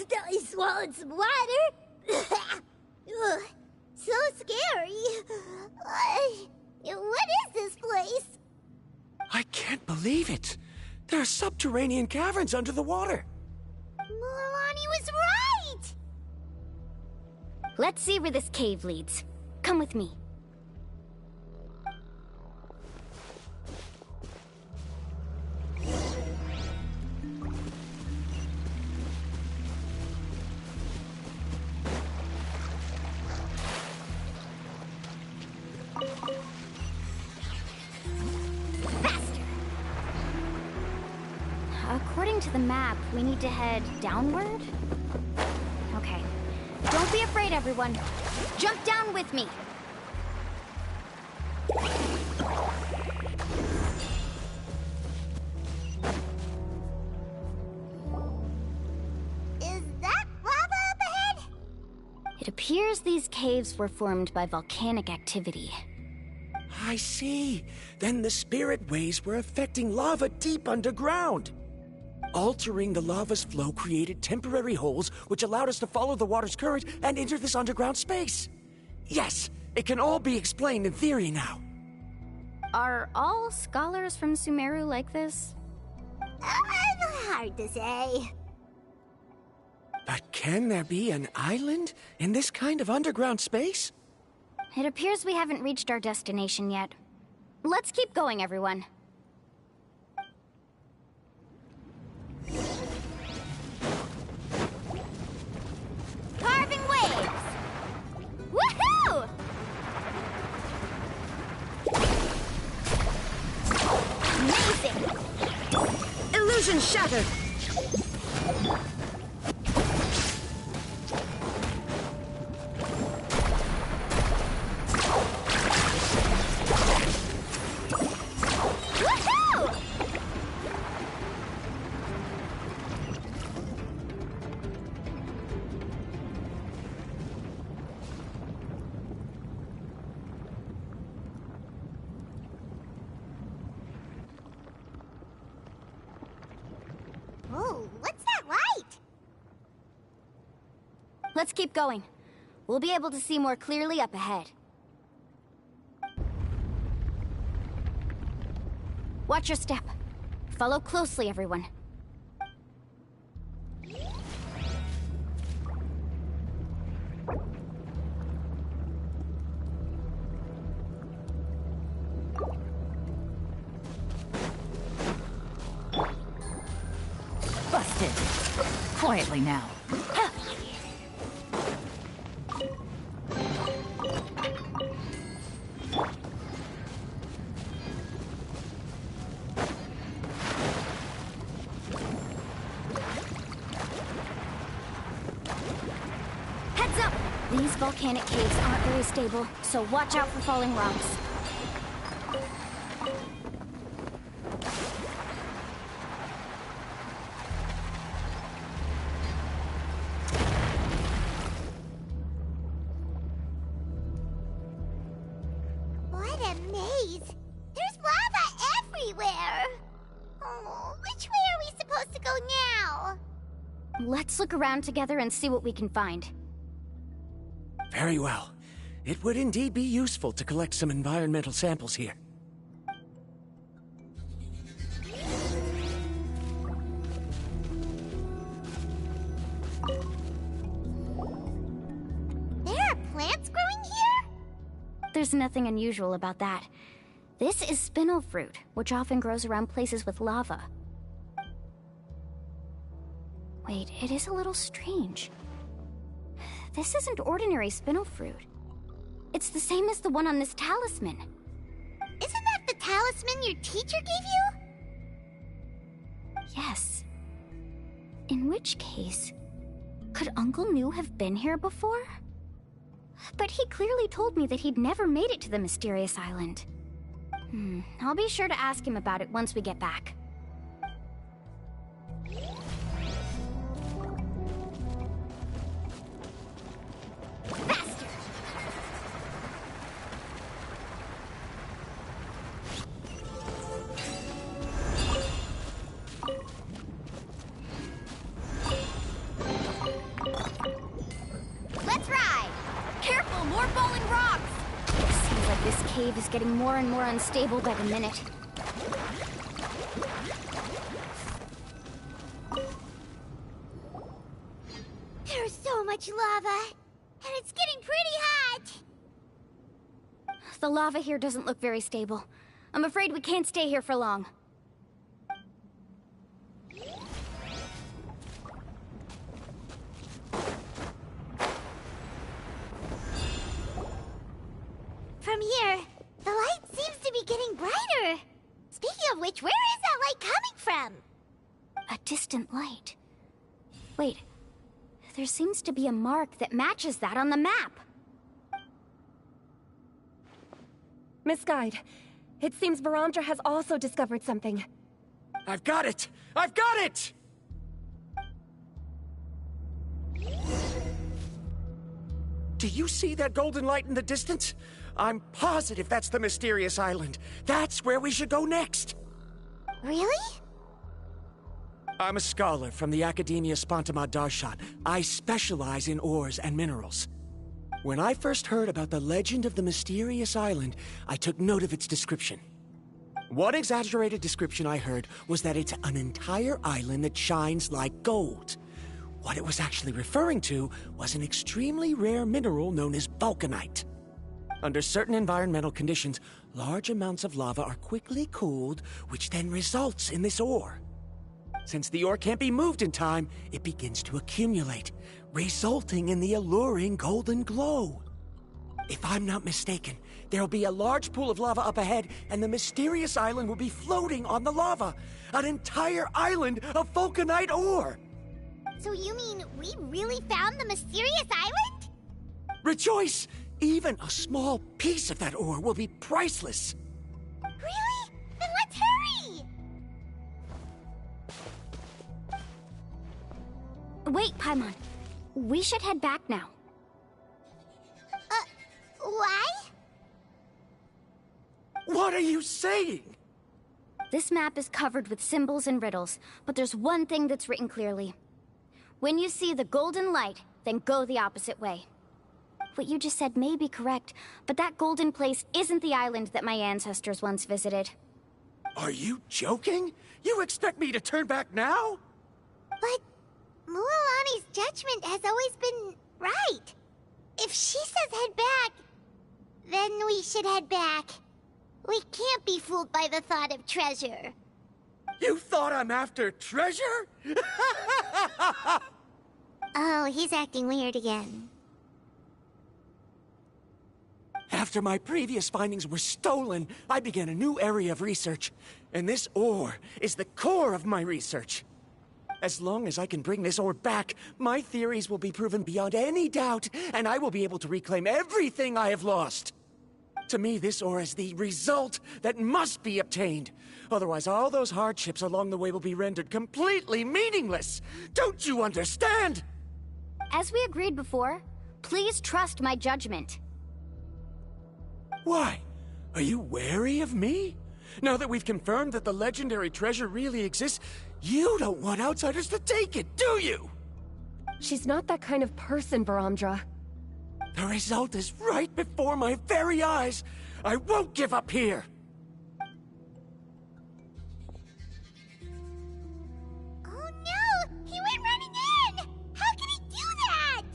accidentally swallowed some water. Ugh, so scary. What is this place? I can't believe it. There are subterranean caverns under the water. Milani was right! Let's see where this cave leads. Come with me. According to the map, we need to head downward? Okay. Don't be afraid, everyone. Jump down with me. Is that lava up ahead? It appears these caves were formed by volcanic activity. I see. Then the spirit waves were affecting lava deep underground. Altering the lava's flow created temporary holes which allowed us to follow the water's current and enter this underground space. Yes, it can all be explained in theory now. Are all scholars from Sumeru like this? Hard to say. But can there be an island in this kind of underground space? It appears we haven't reached our destination yet. Let's keep going, everyone. Carving waves! Woohoo! Amazing! Illusion shattered! Oh, what's that light? Let's keep going. We'll be able to see more clearly up ahead. Watch your step. Follow closely, everyone. Busted. Quietly now. Heads up! These volcanic caves aren't very stable, so watch out for falling rocks. What a maze! There's lava everywhere! Oh, which way are we supposed to go now? Let's look around together and see what we can find. Very well. It would indeed be useful to collect some environmental samples here. There are plants growing here? There's nothing unusual about that. This is spinel fruit, which often grows around places with lava. Wait, it is a little strange. This isn't ordinary spinel fruit. It's the same as the one on this talisman. Isn't that the talisman your teacher gave you? Yes. In which case, could Uncle New have been here before? But he clearly told me that he'd never made it to the mysterious island. I'll be sure to ask him about it once we get back. This cave is getting more and more unstable by the minute. There's so much lava, and it's getting pretty hot. The lava here doesn't look very stable. I'm afraid we can't stay here for long. From here, the light seems to be getting brighter. Speaking of which, where is that light coming from? A distant light. Wait, there seems to be a mark that matches that on the map. Miss Guide, it seems Varamdra has also discovered something. I've got it! I've got it! Do you see that golden light in the distance? I'm positive that's the mysterious island. That's where we should go next. Really? I'm a scholar from the Academia Spantamad Darshan. I specialize in ores and minerals. When I first heard about the legend of the mysterious island, I took note of its description. One exaggerated description I heard was that it's an entire island that shines like gold. What it was actually referring to was an extremely rare mineral known as vulcanite. Under certain environmental conditions, large amounts of lava are quickly cooled, which then results in this ore. Since the ore can't be moved in time, it begins to accumulate, resulting in the alluring golden glow. If I'm not mistaken, there'll be a large pool of lava up ahead, and the mysterious island will be floating on the lava. An entire island of vulcanite ore! So you mean we really found the mysterious island? Rejoice! Even a small piece of that ore will be priceless. Really? Then let's hurry! Wait, Paimon. We should head back now. Why? What are you saying? This map is covered with symbols and riddles, but there's one thing that's written clearly. When you see the golden light, then go the opposite way. What you just said may be correct, but that golden place isn't the island that my ancestors once visited. Are you joking? You expect me to turn back now? But Mualani's judgment has always been right. If she says head back, then we should head back. We can't be fooled by the thought of treasure. You thought I'm after treasure? Oh, he's acting weird again. After my previous findings were stolen, I began a new area of research. And this ore is the core of my research. As long as I can bring this ore back, my theories will be proven beyond any doubt, and I will be able to reclaim everything I have lost. To me, this ore is the result that must be obtained. Otherwise, all those hardships along the way will be rendered completely meaningless. Don't you understand? As we agreed before, please trust my judgment. Why? Are you wary of me? Now that we've confirmed that the legendary treasure really exists, you don't want outsiders to take it, do you? She's not that kind of person, Varamdra. The result is right before my very eyes. I won't give up here. Oh no! He went running in! How can he do that?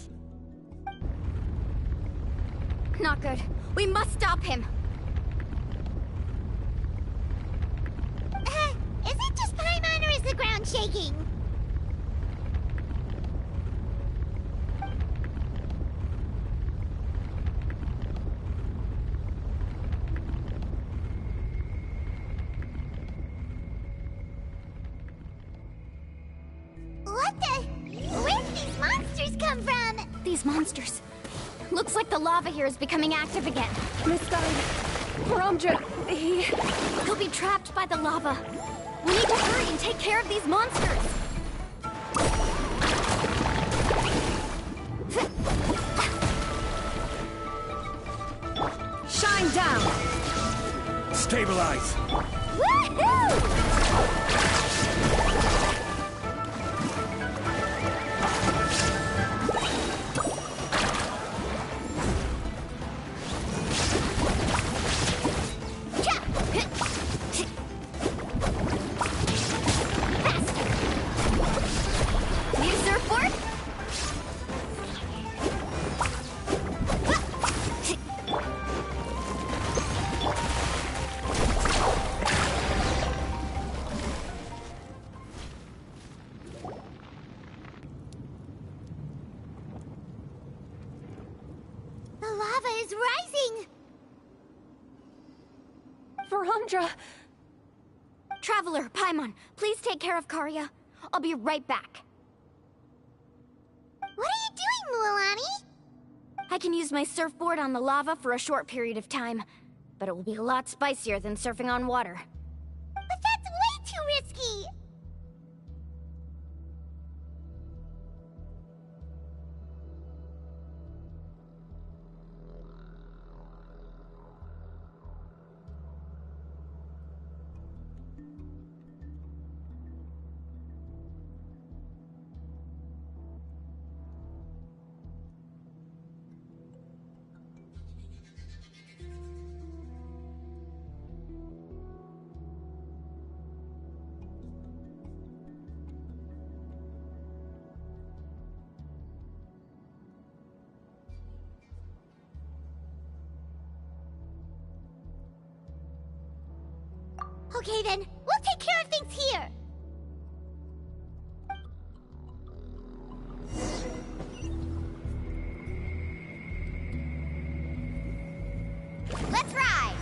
Not good. We must stop him. Is it just Paimon or is the ground shaking? What the? Where did these monsters come from? These monsters. Looks like the lava here is becoming active again. Miss Guide, Varamdra, He'll be trapped by the lava. We need to hurry and take care of these monsters. Shine down! Stabilize! Woohoo! is rising! Verandra! Traveler, Paimon, please take care of Karya. I'll be right back. What are you doing, Mualani? I can use my surfboard on the lava for a short period of time, but it will be a lot spicier than surfing on water. But that's way too risky! Okay then, we'll take care of things here! Let's ride!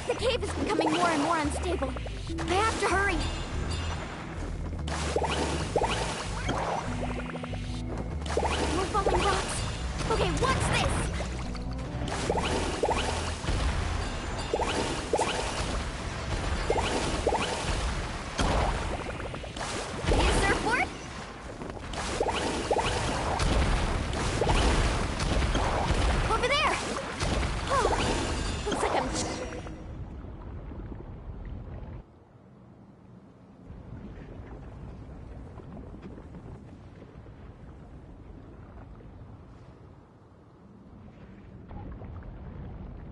The cave is becoming more and more unstable. I have to hurry. More falling rocks. Okay, what's this? Need a surfboard? Over there! Oh, looks like I'm...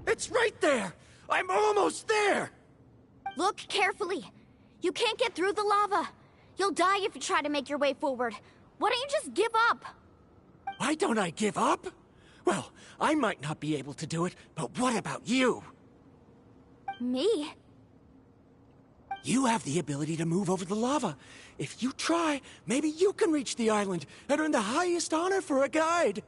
It's right there! I'm almost there! Look carefully. You can't get through the lava. You'll die if you try to make your way forward. Why don't you just give up? Why don't I give up? Well, I might not be able to do it, but what about you? Me? You have the ability to move over the lava. If you try, maybe you can reach the island and earn the highest honor for a guide.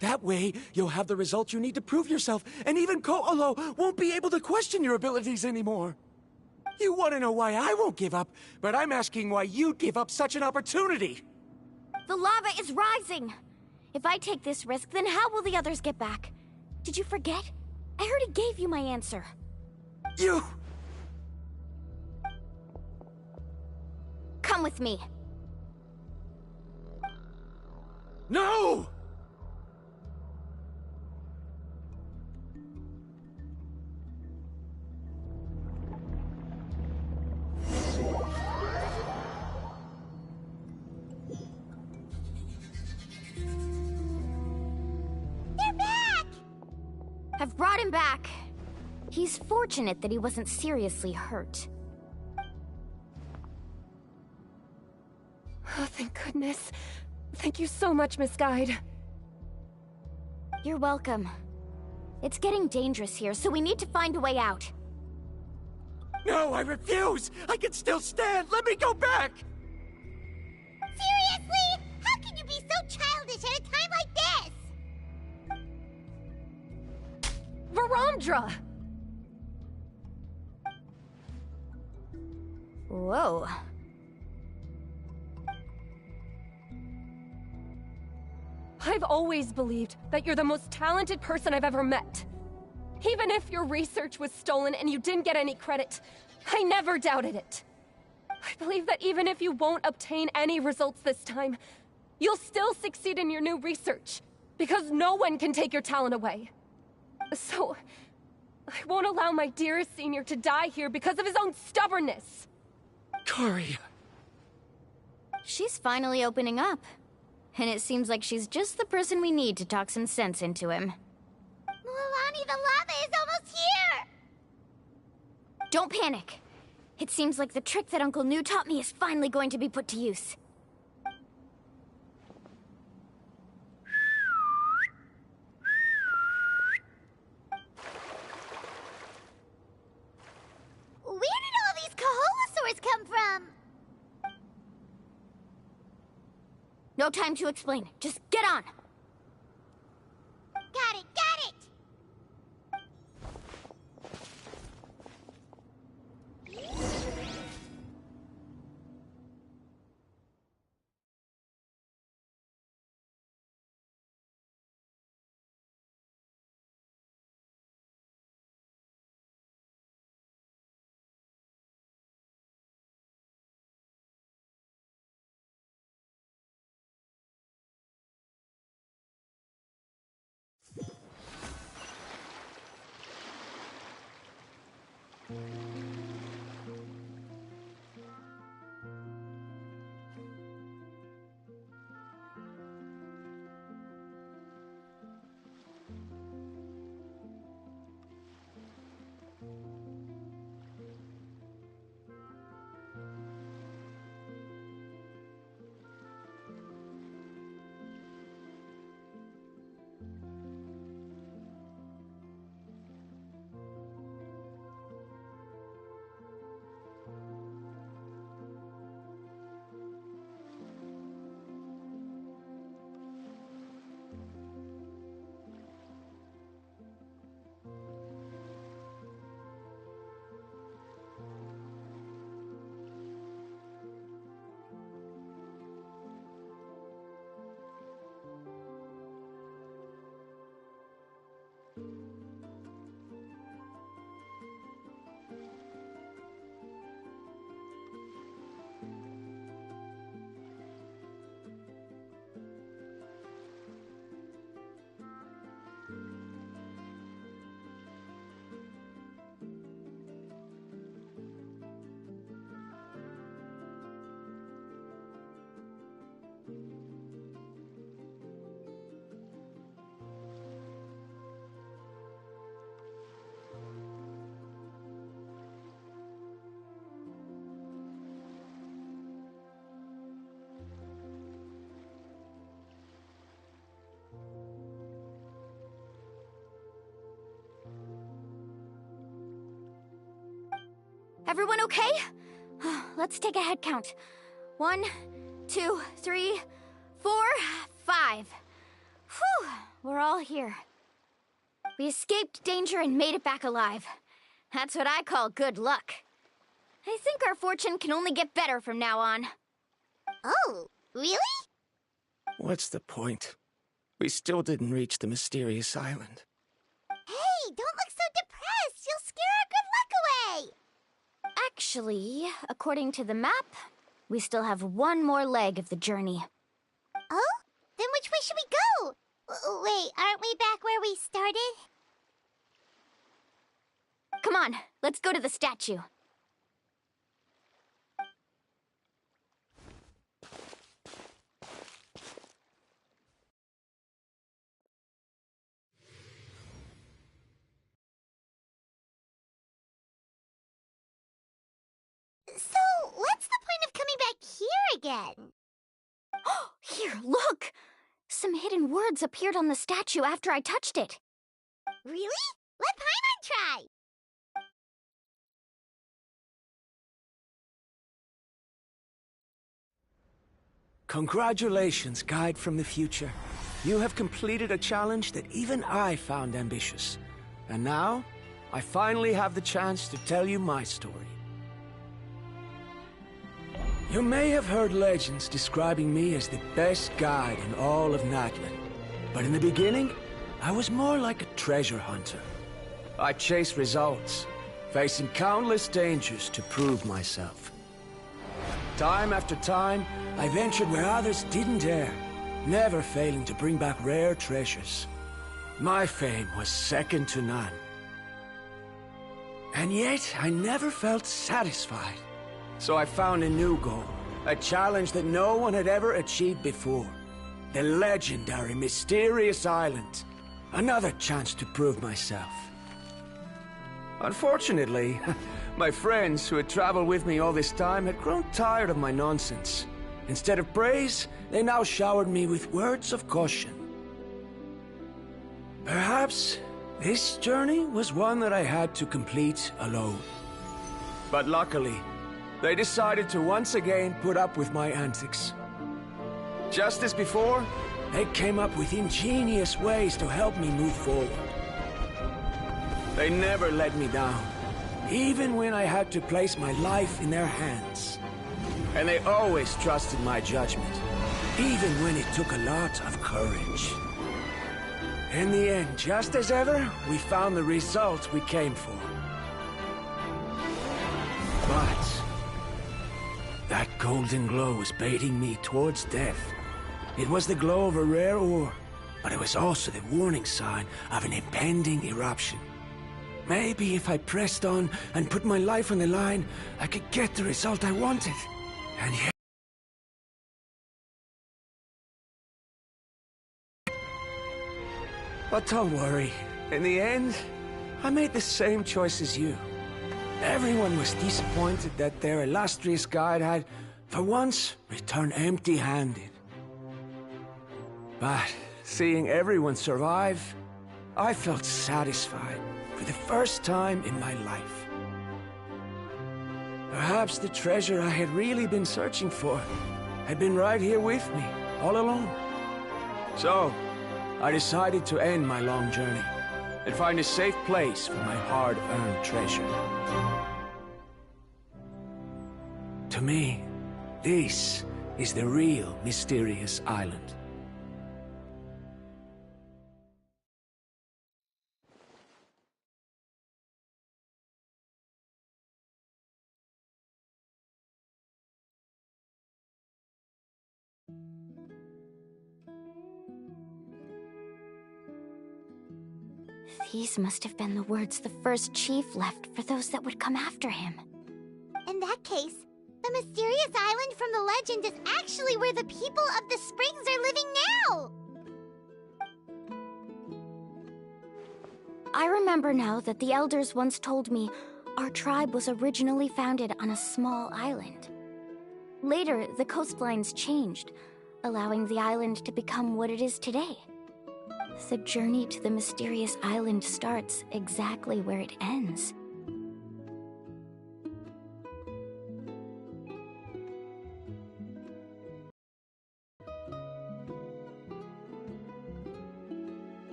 That way, you'll have the results you need to prove yourself, and even Ko'olo won't be able to question your abilities anymore. You want to know why I won't give up, but I'm asking why you'd give up such an opportunity. The lava is rising. If I take this risk, then how will the others get back? Did you forget? I already gave you my answer. You... Come with me. No! They're back! I've brought him back. He's fortunate that he wasn't seriously hurt. Oh, thank goodness. Thank you so much, Miss Guide. You're welcome. It's getting dangerous here, so we need to find a way out. No, I refuse! I can still stand! Let me go back! Seriously? How can you be so childish at a time like this? Verandra! Whoa. I've always believed that you're the most talented person I've ever met. Even if your research was stolen and you didn't get any credit, I never doubted it. I believe that even if you won't obtain any results this time, you'll still succeed in your new research, because no one can take your talent away. So, I won't allow my dearest senior to die here because of his own stubbornness. Karya. She's finally opening up. And it seems like she's just the person we need to talk some sense into him. Mualani, the lava is almost here! Don't panic. It seems like the trick that Uncle New taught me is finally going to be put to use. Where did all these Kaholosaurs come from? No time to explain. Just get on. Got it, got it! Everyone okay? Let's take a head count. 1, 2, 3, 4, 5. Whew, we're all here. We escaped danger and made it back alive. That's what I call good luck. I think our fortune can only get better from now on. Oh, really? What's the point? We still didn't reach the mysterious island. Hey, don't look so depressed. You'll scare our good luck away. Actually, according to the map, we still have one more leg of the journey. Oh? Then which way should we go? Wait, aren't we back where we started? Come on, let's go to the statue. So, what's the point of coming back here again? Here, look! Some hidden words appeared on the statue after I touched it. Really? Let Paimon try! Congratulations, guide from the future. You have completed a challenge that even I found ambitious. And now, I finally have the chance to tell you my story. You may have heard legends describing me as the best guide in all of Natlan. But in the beginning, I was more like a treasure hunter. I chased results, facing countless dangers to prove myself. Time after time, I ventured where others didn't dare, never failing to bring back rare treasures. My fame was second to none. And yet, I never felt satisfied. So I found a new goal, a challenge that no one had ever achieved before. The legendary Mysterious Island. Another chance to prove myself. Unfortunately, my friends who had traveled with me all this time had grown tired of my nonsense. Instead of praise, they now showered me with words of caution. Perhaps this journey was one that I had to complete alone. But luckily, they decided to once again put up with my antics. Just as before, they came up with ingenious ways to help me move forward. They never let me down, even when I had to place my life in their hands. And they always trusted my judgment, even when it took a lot of courage. In the end, just as ever, we found the result we came for. But that golden glow was baiting me towards death. It was the glow of a rare ore, but it was also the warning sign of an impending eruption. Maybe if I pressed on and put my life on the line, I could get the result I wanted. And yet... But don't worry. In the end, I made the same choice as you. Everyone was disappointed that their illustrious guide had, for once, returned empty-handed. But seeing everyone survive, I felt satisfied for the first time in my life. Perhaps the treasure I had really been searching for had been right here with me, all along. So, I decided to end my long journey and find a safe place for my hard-earned treasure. To me, this is the real mysterious island. These must have been the words the first chief left for those that would come after him. In that case, the mysterious island from the legend is actually where the people of the springs are living now! I remember now that the elders once told me our tribe was originally founded on a small island. Later, the coastlines changed, allowing the island to become what it is today. The journey to the mysterious island starts exactly where it ends.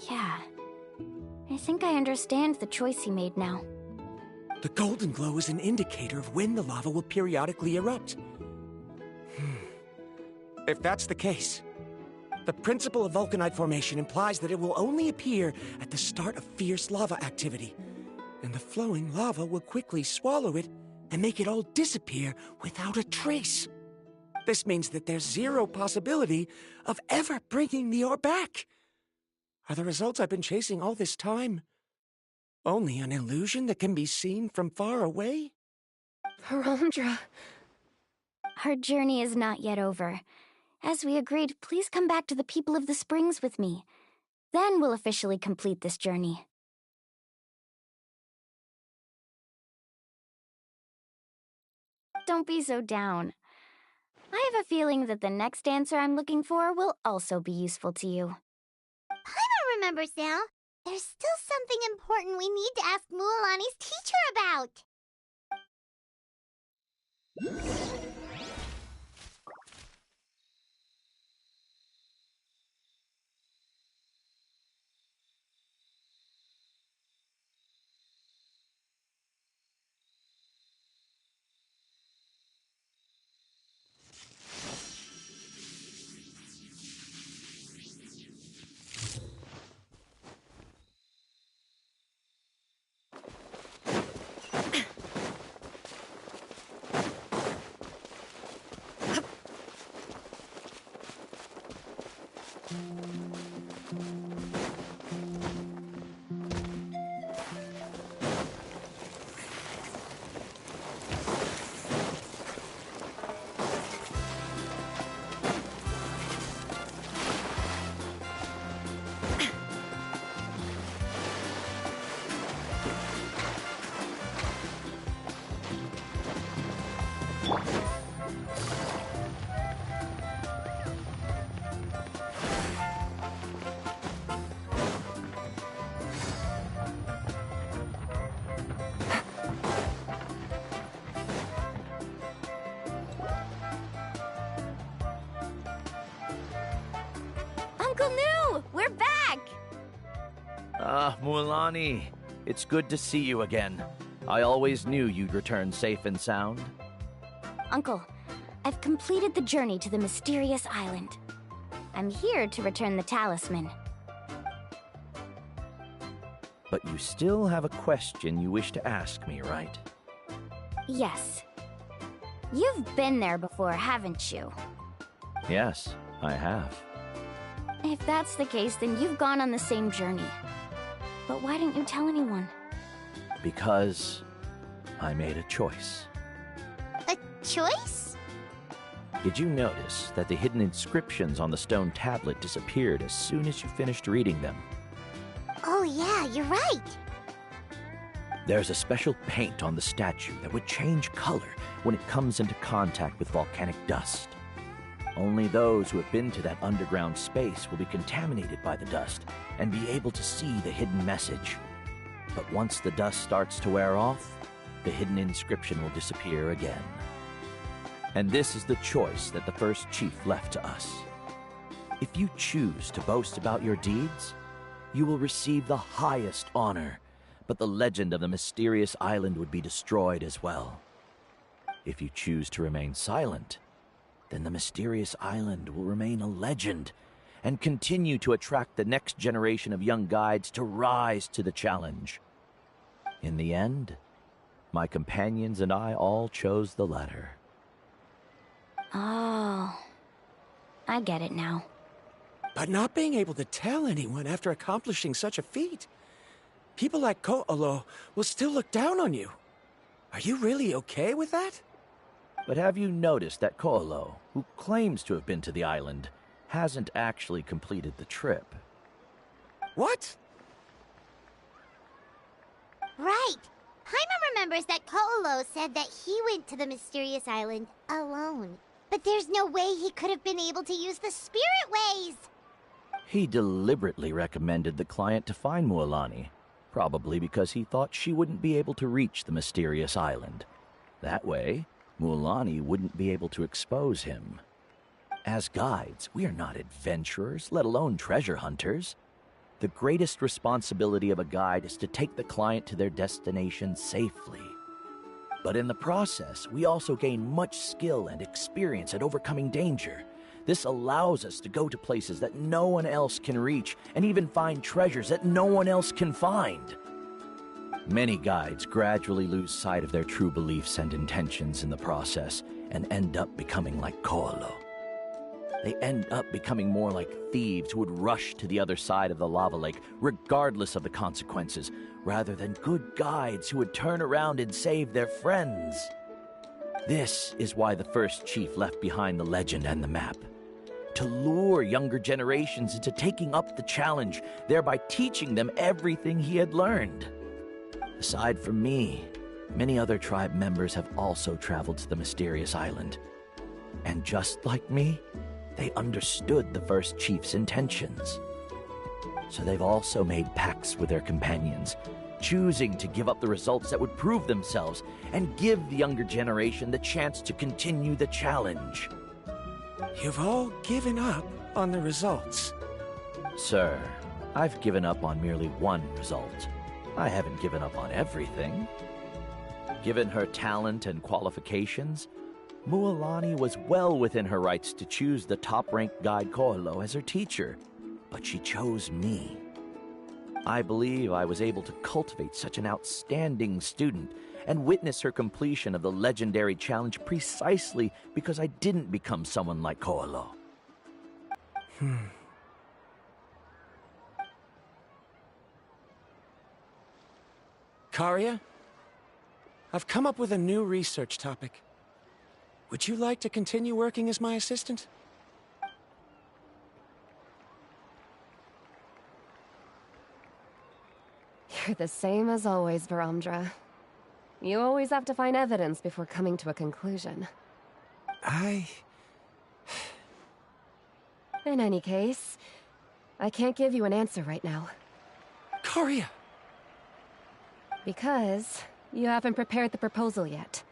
Yeah. I think I understand the choice he made now. The golden glow is an indicator of when the lava will periodically erupt. If that's the case, the principle of vulcanite formation implies that it will only appear at the start of fierce lava activity, and the flowing lava will quickly swallow it and make it all disappear without a trace. This means that there's zero possibility of ever bringing the ore back. Are the results I've been chasing all this time only an illusion that can be seen from far away? Parandra. Our journey is not yet over. As we agreed, please come back to the people of the springs with me. Then we'll officially complete this journey. Don't be so down. I have a feeling that the next answer I'm looking for will also be useful to you. Paimon remembers now. There's still something important we need to ask Mualani's teacher about. Uncle New! We're back! Mualani, it's good to see you again. I always knew you'd return safe and sound. Uncle, I've completed the journey to the mysterious island. I'm here to return the talisman. But you still have a question you wish to ask me, right? Yes. You've been there before, haven't you? Yes, I have. If that's the case, then you've gone on the same journey. But why didn't you tell anyone? Because I made a choice. A choice? Did you notice that the hidden inscriptions on the stone tablet disappeared as soon as you finished reading them? Oh yeah, you're right. There's a special paint on the statue that would change color when it comes into contact with volcanic dust. Only those who have been to that underground space will be contaminated by the dust and be able to see the hidden message. But once the dust starts to wear off, the hidden inscription will disappear again. And this is the choice that the first chief left to us. If you choose to boast about your deeds, you will receive the highest honor, but the legend of the mysterious island would be destroyed as well. If you choose to remain silent, then the mysterious island will remain a legend and continue to attract the next generation of young guides to rise to the challenge. In the end, my companions and I all chose the latter. Oh, I get it now. But not being able to tell anyone after accomplishing such a feat. People like Ko'olo will still look down on you. Are you really okay with that? But have you noticed that Ko'olo, who claims to have been to the island, hasn't actually completed the trip? What? Right. Paimon remembers that Ko'olo said that he went to the mysterious island alone. But there's no way he could have been able to use the spirit ways! He deliberately recommended the client to find Mualani, probably because he thought she wouldn't be able to reach the mysterious island. That way, Mualani wouldn't be able to expose him. As guides, we are not adventurers, let alone treasure hunters. The greatest responsibility of a guide is to take the client to their destination safely. But in the process, we also gain much skill and experience at overcoming danger. This allows us to go to places that no one else can reach, and even find treasures that no one else can find. Many guides gradually lose sight of their true beliefs and intentions in the process, and end up becoming like Ko'olo. They end up becoming more like thieves who would rush to the other side of the lava lake, regardless of the consequences, rather than good guides who would turn around and save their friends. This is why the first chief left behind the legend and the map. To lure younger generations into taking up the challenge, thereby teaching them everything he had learned. Aside from me, many other tribe members have also traveled to the mysterious island. And just like me, they understood the first chief's intentions. So they've also made pacts with their companions, choosing to give up the results that would prove themselves and give the younger generation the chance to continue the challenge. You've all given up on the results. Sir, I've given up on merely one result. I haven't given up on everything. Given her talent and qualifications, Mualani was well within her rights to choose the top-ranked guide Ko'olo as her teacher, but she chose me. I believe I was able to cultivate such an outstanding student and witness her completion of the legendary challenge precisely because I didn't become someone like Ko'olo. Karia, I've come up with a new research topic. Would you like to continue working as my assistant? You're the same as always, Varamdra. You always have to find evidence before coming to a conclusion. In any case, I can't give you an answer right now. Karia! Because you haven't prepared the proposal yet.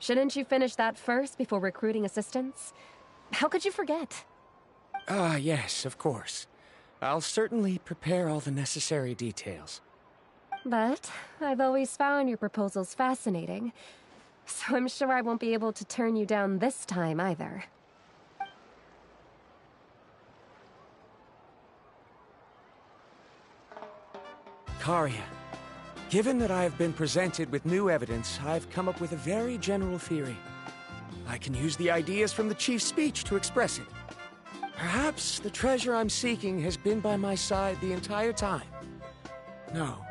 Shouldn't you finish that first before recruiting assistants? How could you forget? Ah, yes, of course. I'll certainly prepare all the necessary details. But I've always found your proposals fascinating, so I'm sure I won't be able to turn you down this time either. Karia, given that I have been presented with new evidence, I've come up with a very general theory. I can use the ideas from the Chief's speech to express it. Perhaps the treasure I'm seeking has been by my side the entire time. No.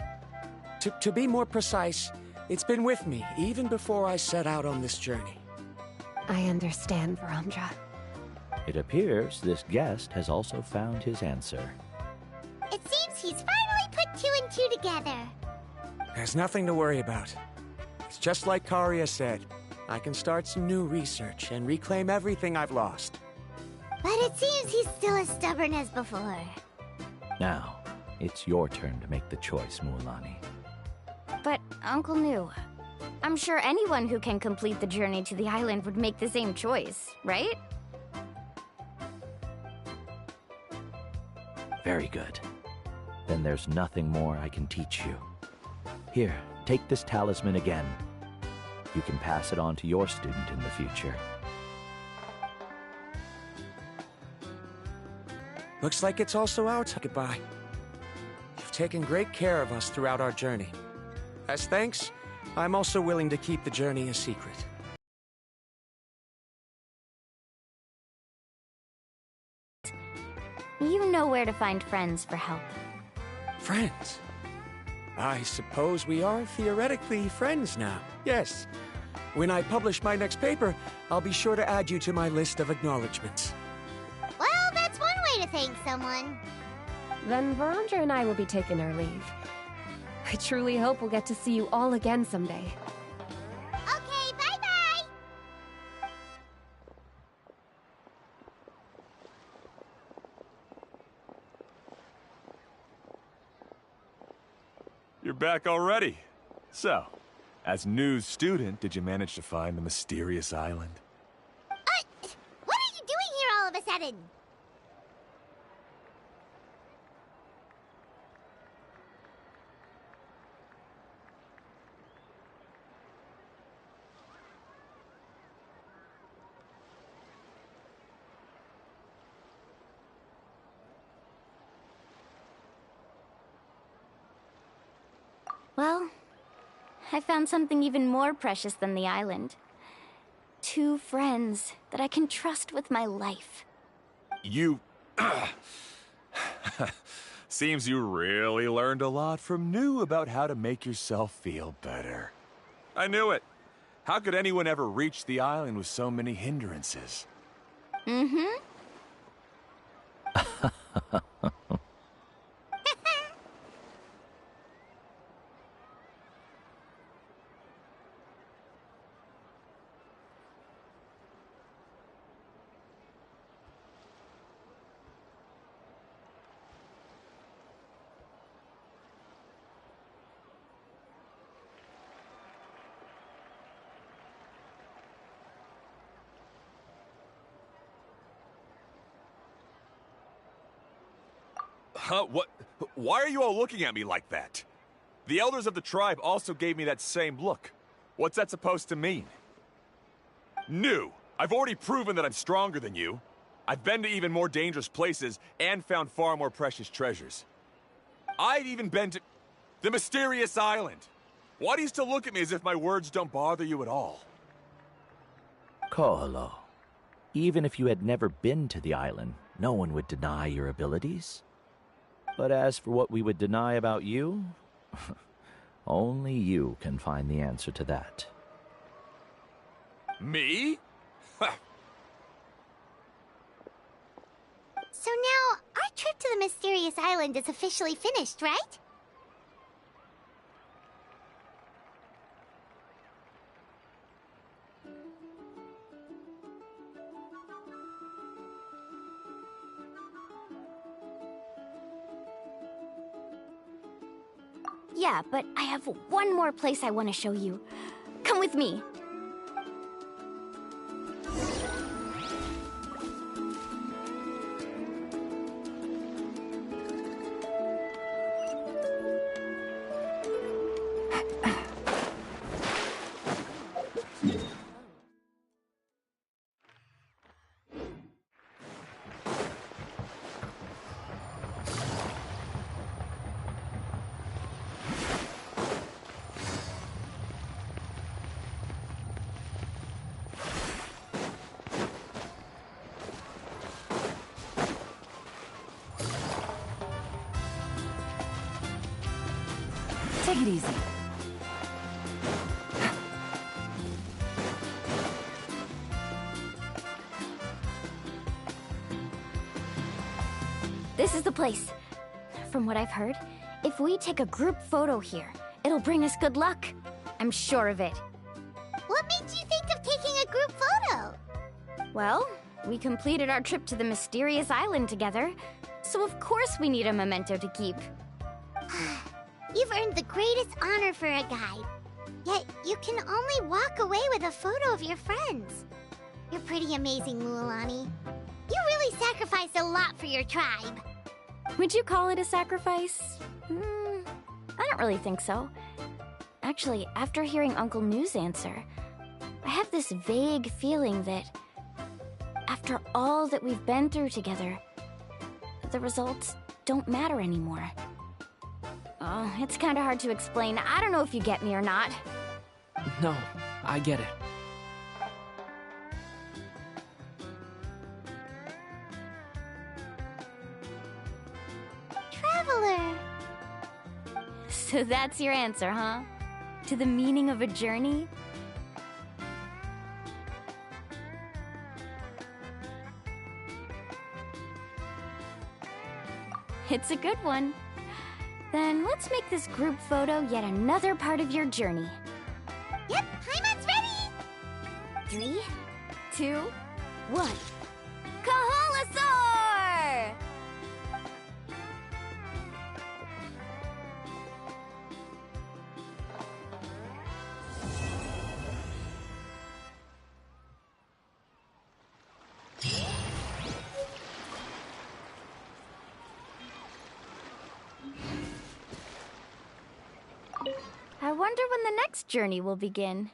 To be more precise, it's been with me even before I set out on this journey. I understand, Varandra. It appears this guest has also found his answer. It seems he's finally put 2 and 2 together. There's nothing to worry about. It's just like Karia said. I can start some new research and reclaim everything I've lost. But it seems he's still as stubborn as before. Now, it's your turn to make the choice, Mualani. But, Uncle New, I'm sure anyone who can complete the journey to the island would make the same choice, right? Very good. Then there's nothing more I can teach you. Here, take this talisman again. You can pass it on to your student in the future. Looks like it's also our goodbye. You've taken great care of us throughout our journey. As thanks, I'm also willing to keep the journey a secret. You know where to find friends for help. Friends? I suppose we are theoretically friends now. Yes. When I publish my next paper, I'll be sure to add you to my list of acknowledgements. Well, that's one way to thank someone. Then Varandra and I will be taking our leave. I truly hope we'll get to see you all again someday. Okay, bye-bye! You're back already. So, as news student, did you manage to find the mysterious island? What are you doing here all of a sudden? Well, I found something even more precious than the island. 2 friends that I can trust with my life. You... Seems you really learned a lot from New about how to make yourself feel better. I knew it. How could anyone ever reach the island with so many hindrances? Mm-hmm. Huh? What? Why are you all looking at me like that? The elders of the tribe also gave me that same look. What's that supposed to mean? New! I've already proven that I'm stronger than you. I've been to even more dangerous places and found far more precious treasures. I've even been to the mysterious island. Why do you still look at me as if my words don't bother you at all? Koholo, even if you had never been to the island, no one would deny your abilities. But as for what we would deny about you, only you can find the answer to that. Me? So now, our trip to the mysterious island is officially finished, right? Yeah, but I have one more place I want to show you. Come with me. it easy. This is the place. From what I've heard, if we take a group photo here, it'll bring us good luck. I'm sure of it. What made you think of taking a group photo? Well, we completed our trip to the mysterious island together, so of course we need a memento to keep. You've earned the greatest honor for a guide. Yet, you can only walk away with a photo of your friends. You're pretty amazing, Mualani. You really sacrificed a lot for your tribe. Would you call it a sacrifice? I don't really think so. Actually, after hearing Uncle New's answer, I have this vague feeling that after all that we've been through together, the results don't matter anymore. Oh, it's kind of hard to explain. I don't know if you get me or not. No, I get it. Traveler! So that's your answer, huh? To the meaning of a journey? It's a good one. Then let's make this group photo yet another part of your journey. Yep, Paimon's ready! 3, 2, 1. Kaholasaur! I wonder when the next journey will begin.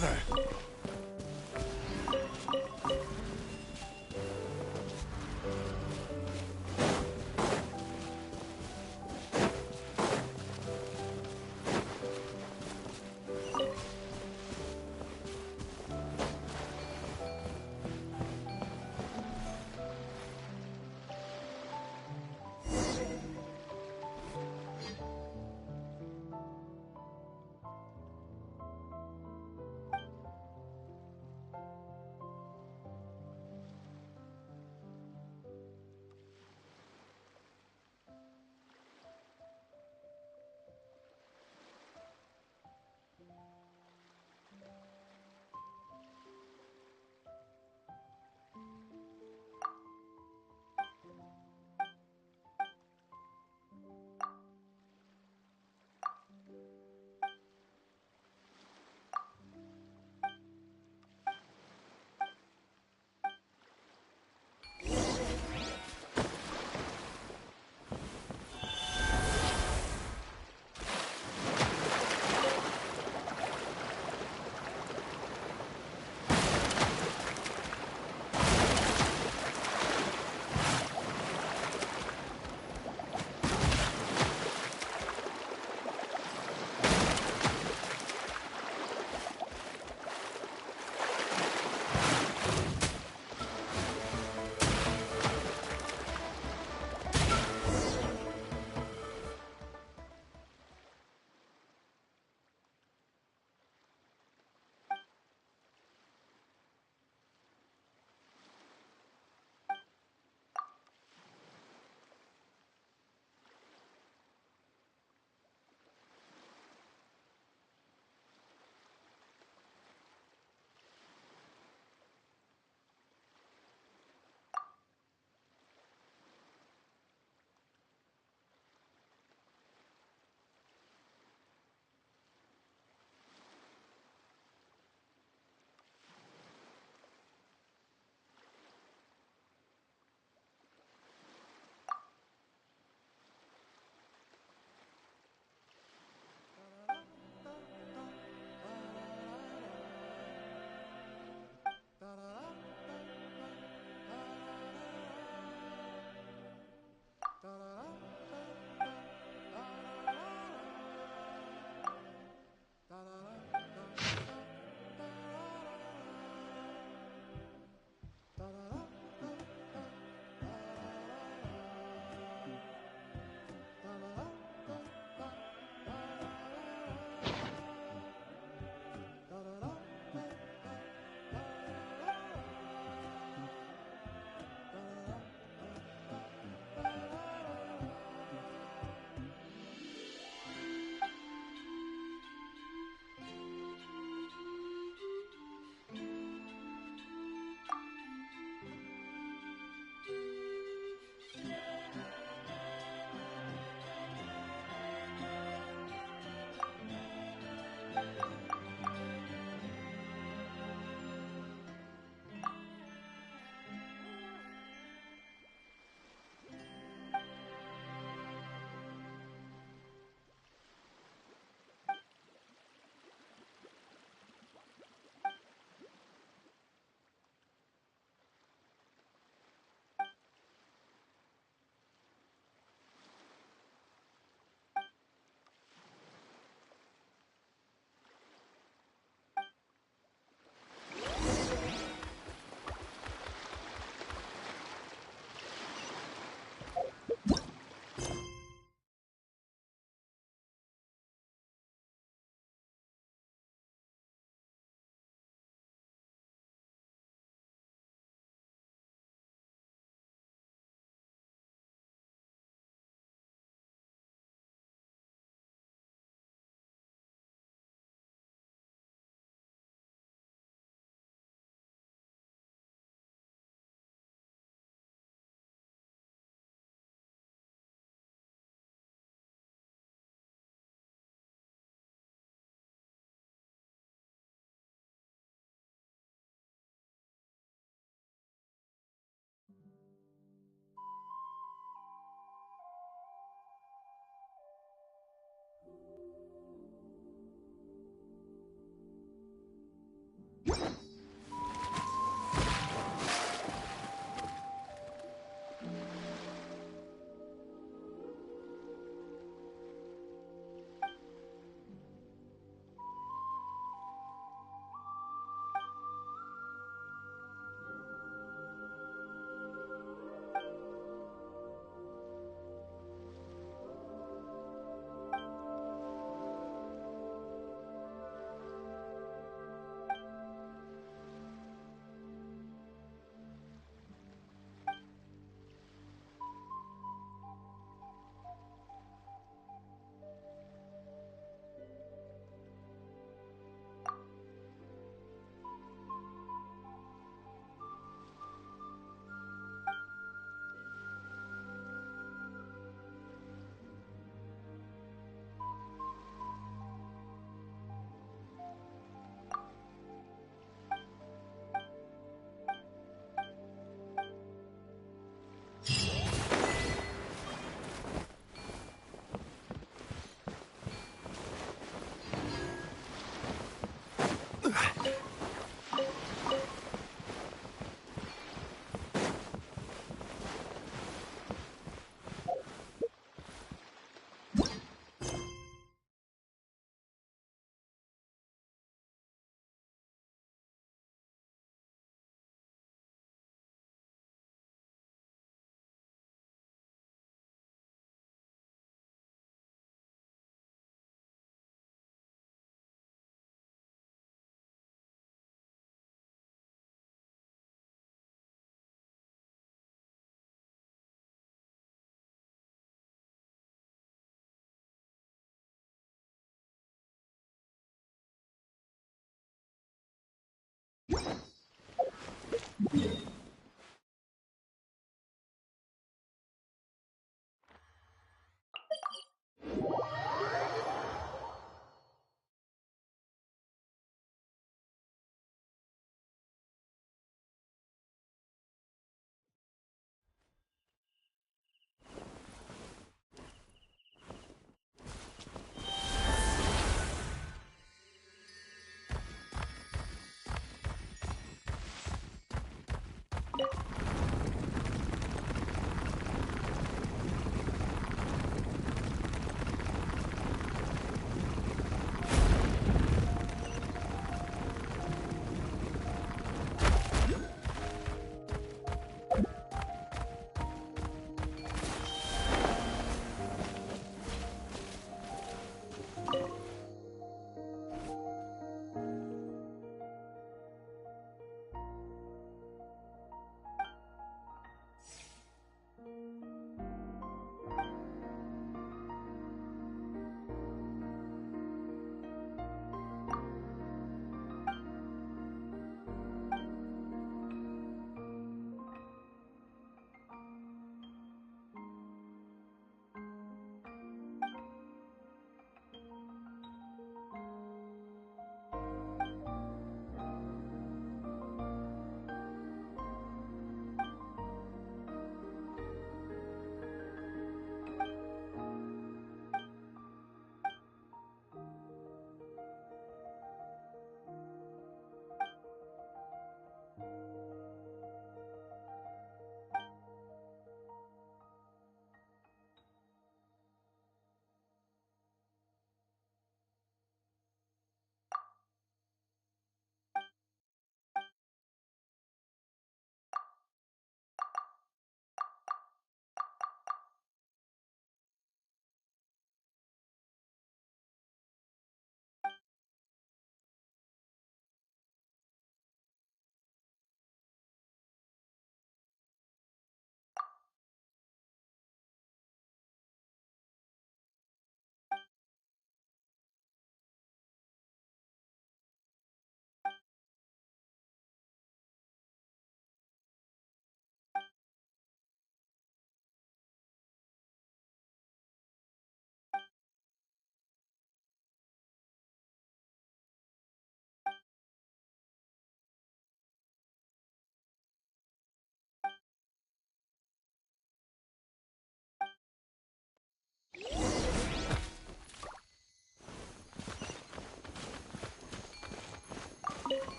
gather!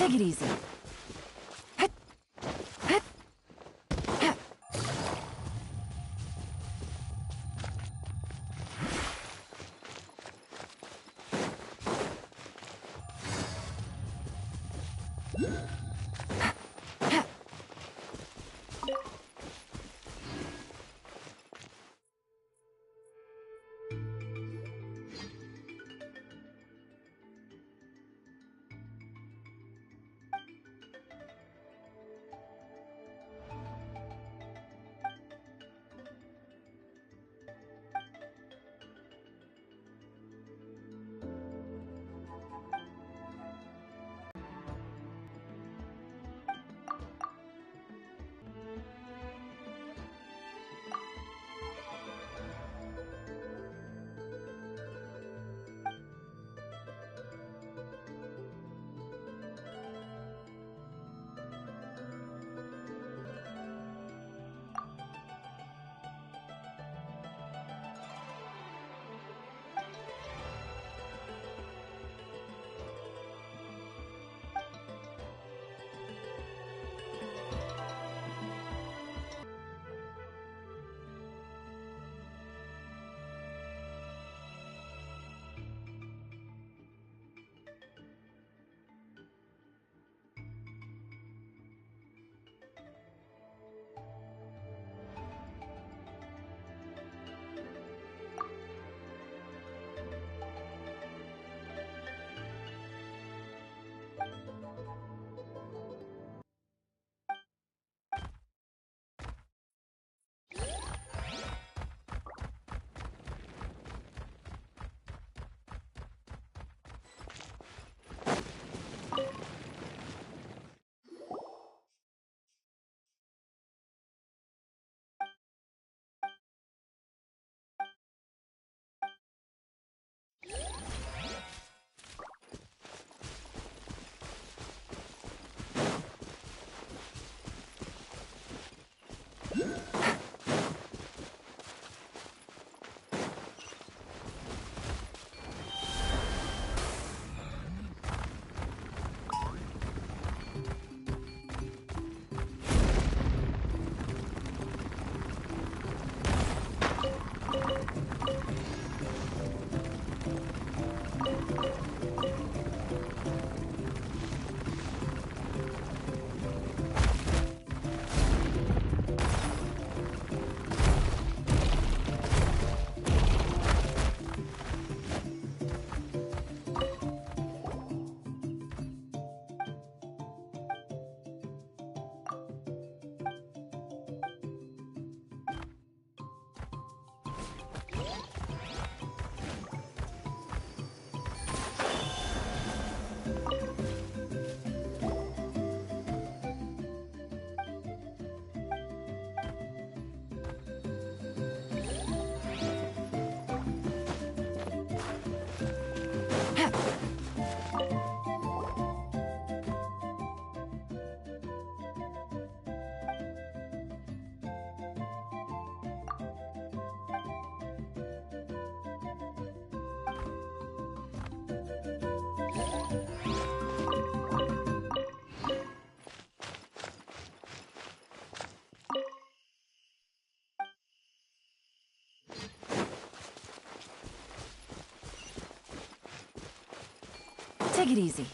Take it easy. Take it easy.